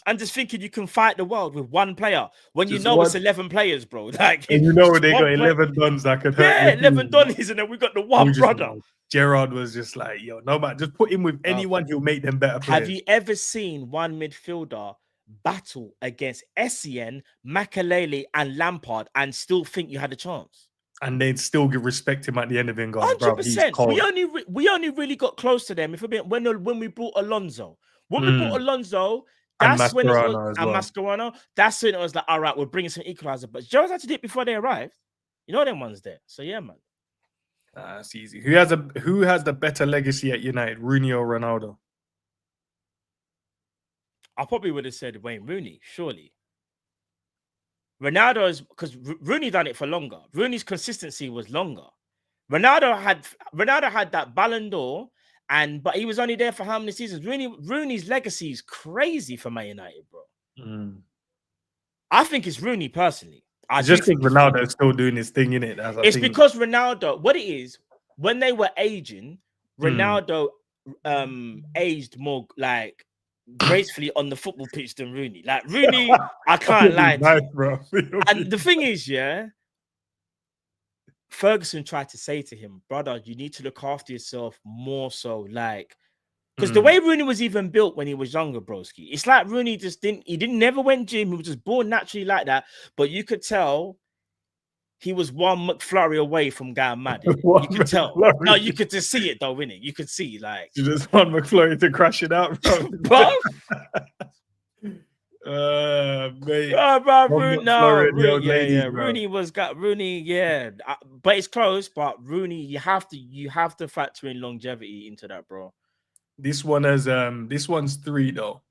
and just thinking you can fight the world with one player when just you know it's 11 players, bro. Like, and you know they got 11 dons that could hurt. Yeah, 11 dons, and then we got the one brother. Gerrard was just like, yo, no man, just put him with anyone, he'll make them better players. Have you ever seen one midfielder battle against Essien, Makelele, and Lampard and still think you had a chance? And they'd still respect him at the end of it. 100%. We only really got close to them when we brought Alonso. When we brought Alonso, that's when it was, and Mascherano. That's when it was like, all right, we're bringing some equalizer. But Gerrard had to do it before they arrived. You know them ones there. So yeah, man. That's easy. Who has the better legacy at United, Rooney or Ronaldo? I probably would have said Wayne Rooney, surely. Ronaldo is because Rooney done it for longer. Rooney's consistency was longer. Ronaldo had that Ballon d'Or, but he was only there for how many seasons? Rooney's legacy is crazy for Man United, bro. I think it's Rooney personally. I just think Ronaldo is still doing his thing, innit? It's because Ronaldo, what it is, when they were aging, Ronaldo aged more like gracefully on the football pitch than Rooney. Like Rooney, I can't lie to you. Bro. And the thing is, Ferguson tried to say to him, brother, you need to look after yourself more so, like, because the way Rooney was even built when he was younger, broski, it's like Rooney just never went gym. He was just born naturally like that. But you could tell he was one McFlurry away from going mad. You could tell. No, you could just see it though, innit? You could see, like, you just want McFlurry to crash it out, bro. Mate. Rooney, yeah. But it's close. But Rooney, you have to factor in longevity into that, bro. This one has this one's 3 though.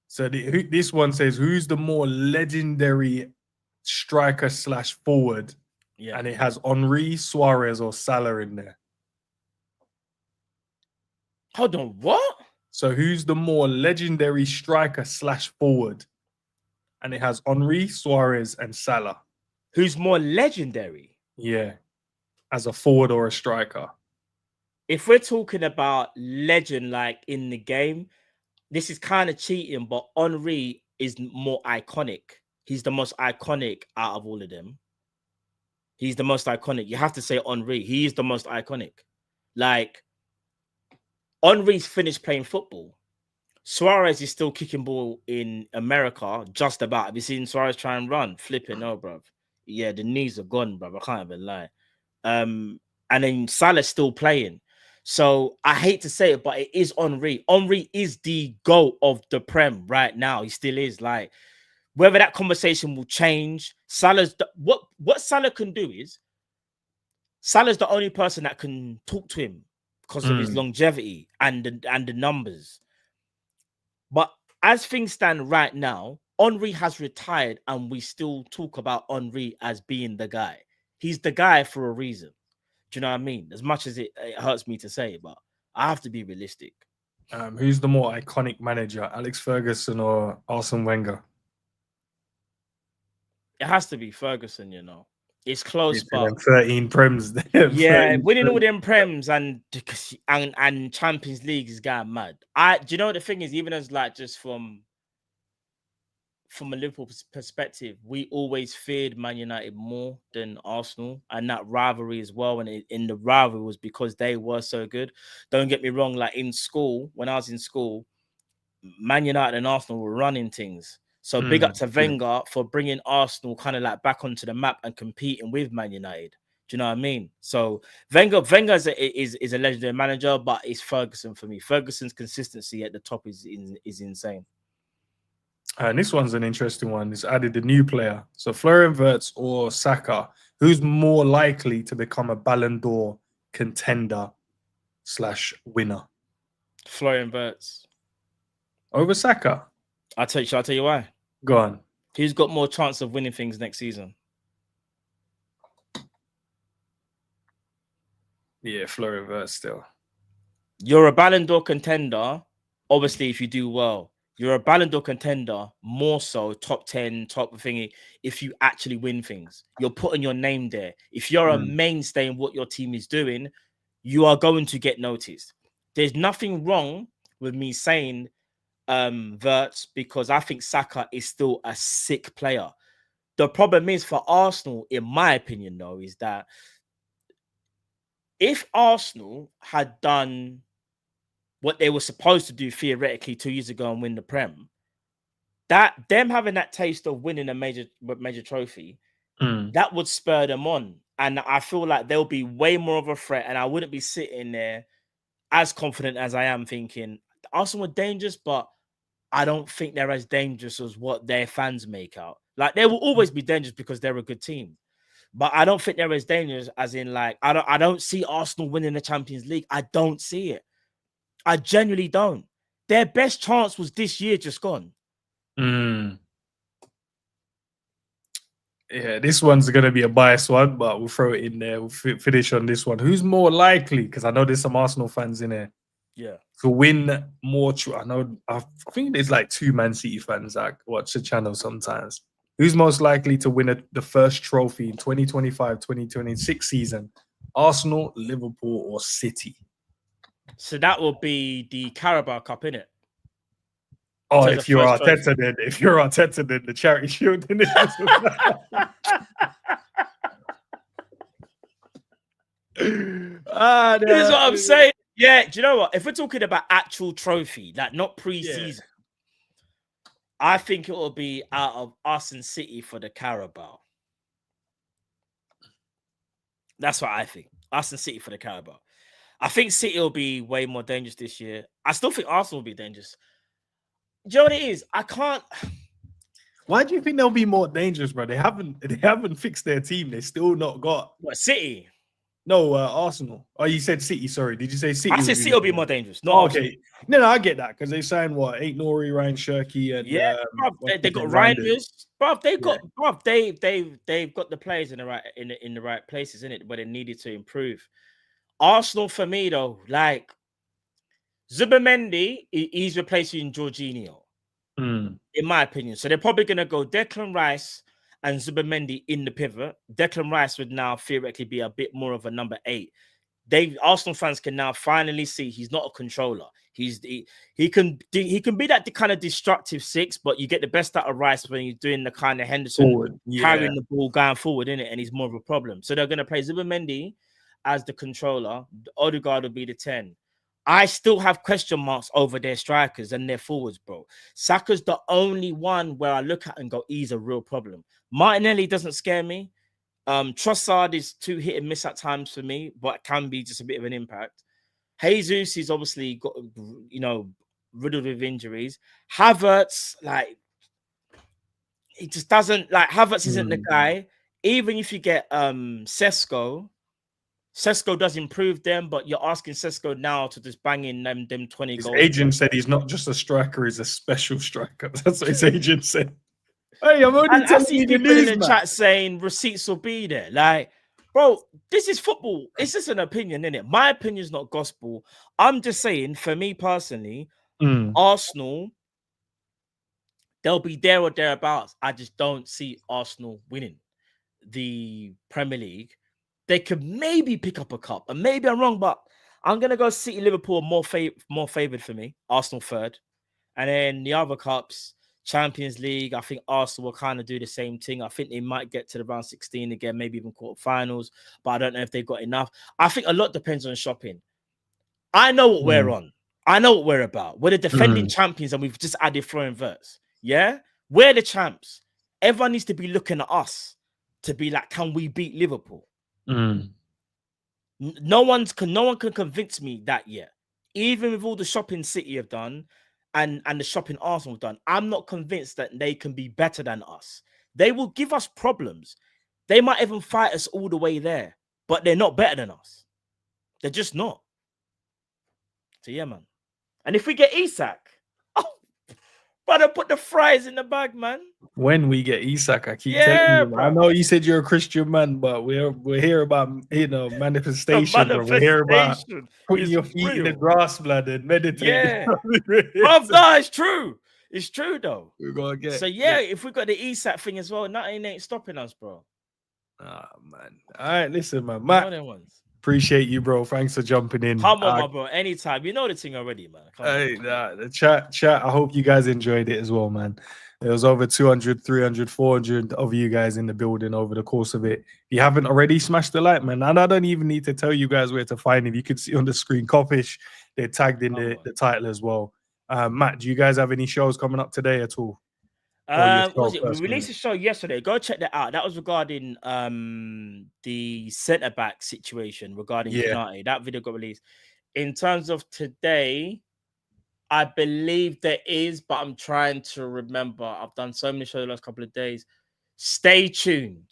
So this one says, who's the more legendary striker / forward? Yeah, and it has Henry, Suarez, or Salah in there. Hold on, what? So who's the more legendary striker / forward? And it has Henry, Suarez, and Salah. Who's more legendary? Yeah, as a forward or a striker. If we're talking about legend, like in the game, this is kind of cheating, but Henry is more iconic. He's the most iconic out of all of them. He's the most iconic. You have to say Henry. He is the most iconic. Like, Henry's finished playing football. Suarez is still kicking ball in America, just about. Have you seen Suarez try and run? Flipping, no, bruv. Yeah, the knees are gone, bruv. I can't even lie. And then Salah's still playing. So I hate to say it, but it is Henry. Henry is the GOAT of the Prem right now. He still is. Like, whether that conversation will change, Salah's what Salah can do is Salah's the only person that can talk to him because of his longevity and the numbers. But as things stand right now, Henry has retired, and we still talk about Henry as being the guy. He's the guy for a reason. Do you know what I mean? As much as it hurts me to say, but I have to be realistic. Who's the more iconic manager, Alex Ferguson or Arsene Wenger? It has to be Ferguson, you know. It's close, but 13 Prems. Yeah, winning all them Prems and Champions League is going mad. Do you know what the thing is? Even as like just from a Liverpool perspective, we always feared Man United more than Arsenal, and that rivalry as well. And in the rivalry was because they were so good. Don't get me wrong. Like in school, when I was in school, Man United and Arsenal were running things. So big up to Wenger for bringing Arsenal kind of like back onto the map and competing with Man United. Do you know what I mean? So Wenger is a legendary manager, but it's Ferguson for me. Ferguson's consistency at the top is insane. And this one's an interesting one. It's added a new player. So Florian Wirtz or Saka, who's more likely to become a Ballon d'Or contender / winner? Florian Wirtz. Over Saka? Shall I tell you why? Go on. Who's got more chance of winning things next season? Yeah, Florian Wirtz still. You're a Ballon d'Or contender, obviously, if you do well. You're a Ballon d'Or contender, more so top 10, top thingy, if you actually win things. You're putting your name there. If you're a mainstay in what your team is doing, you are going to get noticed. There's nothing wrong with me saying Wirtz, because I think Saka is still a sick player. The problem is for Arsenal, in my opinion, though, is that if Arsenal had done what they were supposed to do theoretically 2 years ago and win the Prem, that them having that taste of winning a major trophy, that would spur them on. And I feel like they'll be way more of a threat. And I wouldn't be sitting there as confident as I am thinking Arsenal are dangerous, but I don't think they're as dangerous as what their fans make out. Like, they will always be dangerous because they're a good team. But I don't think they're as dangerous as in, like, I don't see Arsenal winning the Champions League. I don't see it. I genuinely don't. Their best chance was this year just gone. Yeah, this one's going to be a biased one, but we'll throw it in there. We'll finish on this one. Who's more likely, because I know there's some Arsenal fans in there, to win more? I think there's like 2 Man City fans that watch the channel sometimes. Who's most likely to win the first trophy in 2025-2026 season? Arsenal, Liverpool, or City? So that will be the Carabao Cup, innit? Oh, if you're Arteta, then the Charity Shield, innit? This is what I'm saying. Yeah, do you know what? If we're talking about actual trophy, like not pre-season, I think it will be out of us and City for the Carabao. That's what I think. Us and City for the Carabao. I think City will be way more dangerous this year. I still think Arsenal will be dangerous. Do you know what it is? I can't. Why do you think they'll be more dangerous, bro? They haven't fixed their team. They still not got what, City? No, Arsenal. Oh, you said City. Sorry, did you say City? I said City will be more dangerous. No, okay. No, I get that because they signed what? Ain't Nori, Ryan Shirky, and bruv, they got Reinders. Bruv, they've got the players in the right places, in it, but they needed to improve. Arsenal for me though, like Zubimendi, he's replacing Jorginho, in my opinion. So they're probably gonna go Declan Rice and Zubimendi in the pivot. Declan Rice would now theoretically be a bit more of a number 8. Arsenal fans can now finally see he's not a controller. He can be that kind of destructive 6, but you get the best out of Rice when you're doing the kind of Henderson carrying the ball going forward, in it, and he's more of a problem. So they're going to play Zubimendi as the controller. Odegaard will be the 10. I still have question marks over their strikers and their forwards, bro. Saka's the only one where I look at and go, he's a real problem. Martinelli doesn't scare me. Trossard is too hit and miss at times for me, but can be just a bit of an impact. Jesus is obviously got, riddled with injuries. Havertz, like, he just doesn't, like, Havertz isn't the guy. Even if you get Sesko does improve them, but you're asking Sesko now to just bang in them 20 goals. His agent said he's not just a striker, he's a special striker. That's what his agent said. Hey, I'm only telling you the news, in the chat saying receipts will be there. Like, bro, this is football. It's just an opinion, innit? My opinion is not gospel. I'm just saying, for me personally, Arsenal, they'll be there or thereabouts. I just don't see Arsenal winning the Premier League. They could maybe pick up a cup, and maybe I'm wrong, but I'm gonna go City, Liverpool more favored for me. Arsenal 3rd, and then the other cups. Champions League, I think Arsenal will kind of do the same thing. I think they might get to the round 16 again, maybe even quarterfinals, but I don't know if they've got enough. I think a lot depends on shopping. I know what we're on. I know what we're about. We're the defending champions, and we've just added Florian Wirtz. Yeah? We're the champs. Everyone needs to be looking at us to be like, can we beat Liverpool? No one can convince me that yet. Even with all the shopping City have done and the shopping Arsenal have done, I'm not convinced that they can be better than us. They will give us problems. They might even fight us all the way there, but they're not better than us. They're just not. So yeah, man. And if we get Isak, brother, put the fries in the bag, man. When we get Isak, I keep telling you, man. I know you said you're a Christian man, but we're here about manifestation. Bro. We're here about putting your feet in the grass, blood, and meditating. Yeah, bro, no, it's true. It's true though. We're gonna get so if we got the Isak thing as well, nothing ain't stopping us, bro. Ah, man. All right, listen, man. Matt, appreciate you, bro. Thanks for jumping in. Come on, my bro. Anytime. You know the thing already, man. The chat. I hope you guys enjoyed it as well, man. There was over 200, 300, 400 of you guys in the building over the course of it. If you haven't already, smash the like, man. And I don't even need to tell you guys where to find it. You can see on the screen, Coppish. They're tagged in the title as well. Matt, do you guys have any shows coming up today at all? We released a show yesterday. Go check that out. That was regarding the centre back situation regarding United. That video got released. In terms of today, I believe there is, but I'm trying to remember. I've done so many shows the last couple of days. Stay tuned.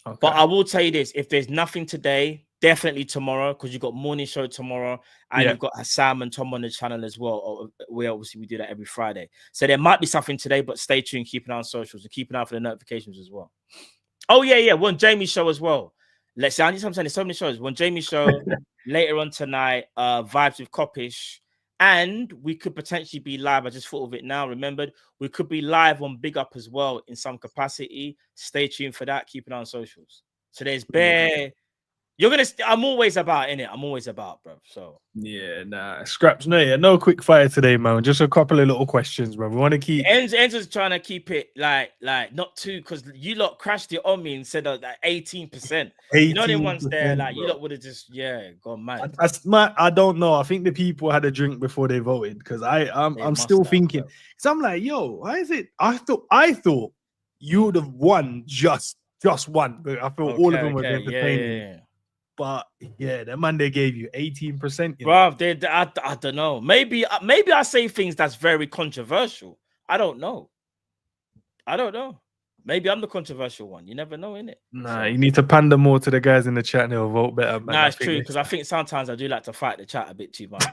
Okay. But I will tell you this: if there's nothing today, definitely tomorrow, because you've got morning show tomorrow, and you've got Sam and Tom on the channel as well. We do that every Friday. So there might be something today, but stay tuned, keep an eye on socials, and keep an eye for the notifications as well. Oh, yeah. One Jamie show as well. Let's say, I'm saying there's so many shows. One Jamie show later on tonight, Vibes with Coppish. And we could potentially be live. I just thought of it now, remembered. We could be live on Big Up as well in some capacity. Stay tuned for that. Keep an eye on socials. So there's bare... I'm always about, innit? I'm always about, bro. So scraps. No quick fire today, man. Just a couple of little questions, bro. We want to keep Enzo's trying to keep it like not too, because you lot crashed it on me and said that 18%. You know, them ones there, like, you lot would have just gone mad. I don't know. I think the people had a drink before they voted, because I'm still thinking. Because I'm like, yo, why is it? I thought you would have won just one, but I thought all of them were entertaining. Yeah. But the man they gave you 18%. Bro, I don't know. Maybe I say things that's very controversial. I don't know. Maybe I'm the controversial one. You never know, innit? Nah, you need to pander more to the guys in the chat and they'll vote better, man. Nah, it's true, because I think sometimes I do like to fight the chat a bit too much.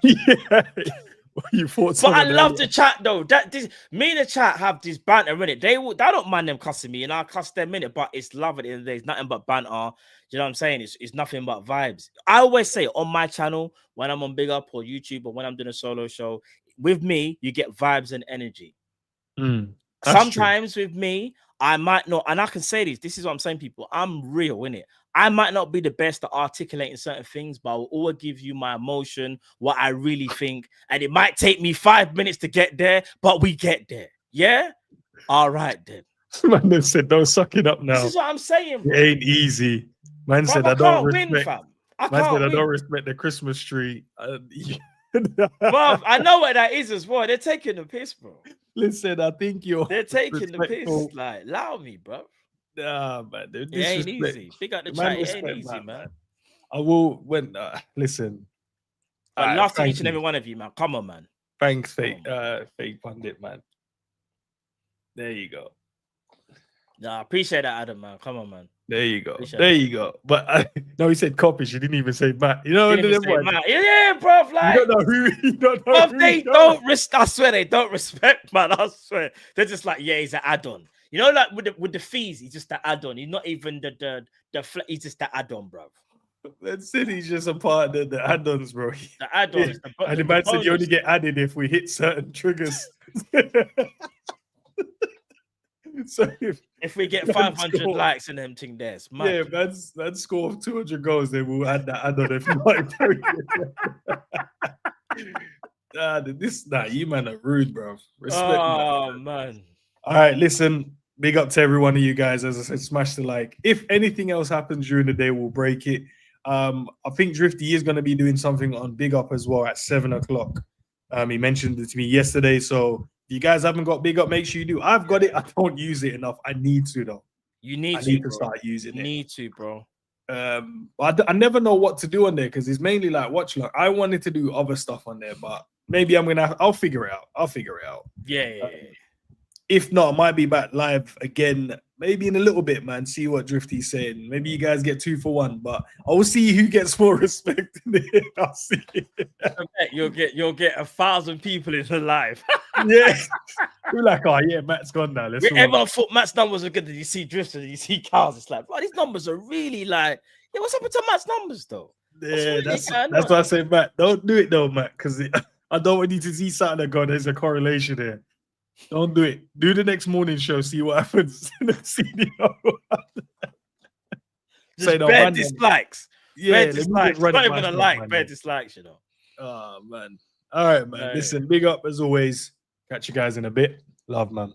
You thought but I love the chat though. Me and the chat have this banter in it. I don't mind them cussing me, and I cuss them in it. But it's love at the end of the day. It's nothing but banter. You know what I'm saying? It's nothing but vibes. I always say on my channel, when I'm on Big Up or YouTube, or when I'm doing a solo show, with me you get vibes and energy. Sometimes with me, I might not, and I can say this is what I'm saying, people. I'm real, innit? I might not be the best at articulating certain things, but I will always give you my emotion, what I really think. And it might take me 5 minutes to get there, but we get there. Yeah? All right, then. Man said, don't suck it up now. This is what I'm saying, bro. It ain't easy. Man said, I don't respect the Christmas tree. Bro, I know what that is as well. They're taking the piss, bro. Listen, I think they're taking the piss. Like, allow me, bro. Nah, man. It ain't easy. Big up the chat. It ain't easy, man. I will listen. I love to each and every one of you, man. Come on, man. Thanks, fake pundit, man. There you go. Nah, I appreciate that, Adam, man. Come on, man. There you go. You go. But no, he said Coppish. You didn't even say Matt. You know, Matt. Yeah, bro. Like, you don't know who. You don't know bro, they don't I swear they don't respect, man. I swear they're just like, he's an add-on. You know, like with the fees, he's just the add-on. He's not even the he's just the add-on, bro. That's it. He's just a part of the add-ons, bro. The add-ons. And the man said you only get added if we hit certain triggers. So if we get 500 likes and them thing there, yeah, that score of 200 goals, then we'll add that add-on if you like. You man are rude, bro. Respect, man. All right, listen. Big up to every one of you guys. As I said, smash the like. If anything else happens during the day, we'll break it. I think Drifty is going to be doing something on Big Up as well at 7 o'clock. He mentioned it to me yesterday, so If you guys haven't got big up, make sure you do. I've got it. I don't use it enough. I need to though. You need I to, need bro. to start using you it. Need to, bro. I never know what to do on there because it's mainly like watch log. I wanted to do other stuff on there, but maybe I'll figure it out. Yeah. If not, I might be back live again, maybe in a little bit, man. See what Drifty's saying. Maybe you guys get 2 for 1, but I'll see who gets more respect in it. I'll see. You'll get 1,000 people in the live. Yeah. We're like, oh yeah, Matt's gone now. Everyone thought Matt's numbers are good. Did you see Drifter? Did you see Cars? It's like, bro, these numbers are really like, yeah, what's happened to Matt's numbers though? Yeah, that's why I say, Matt, don't do it though, Matt, because I don't want you to see something that God, there's a correlation here. Don't do it. Do the next morning show, see what happens. Just bare dislikes. Yeah, bare dislikes. Not even a like, bare dislikes, you know. Oh man. All right, man. Listen, big up as always. Catch you guys in a bit. Love, man.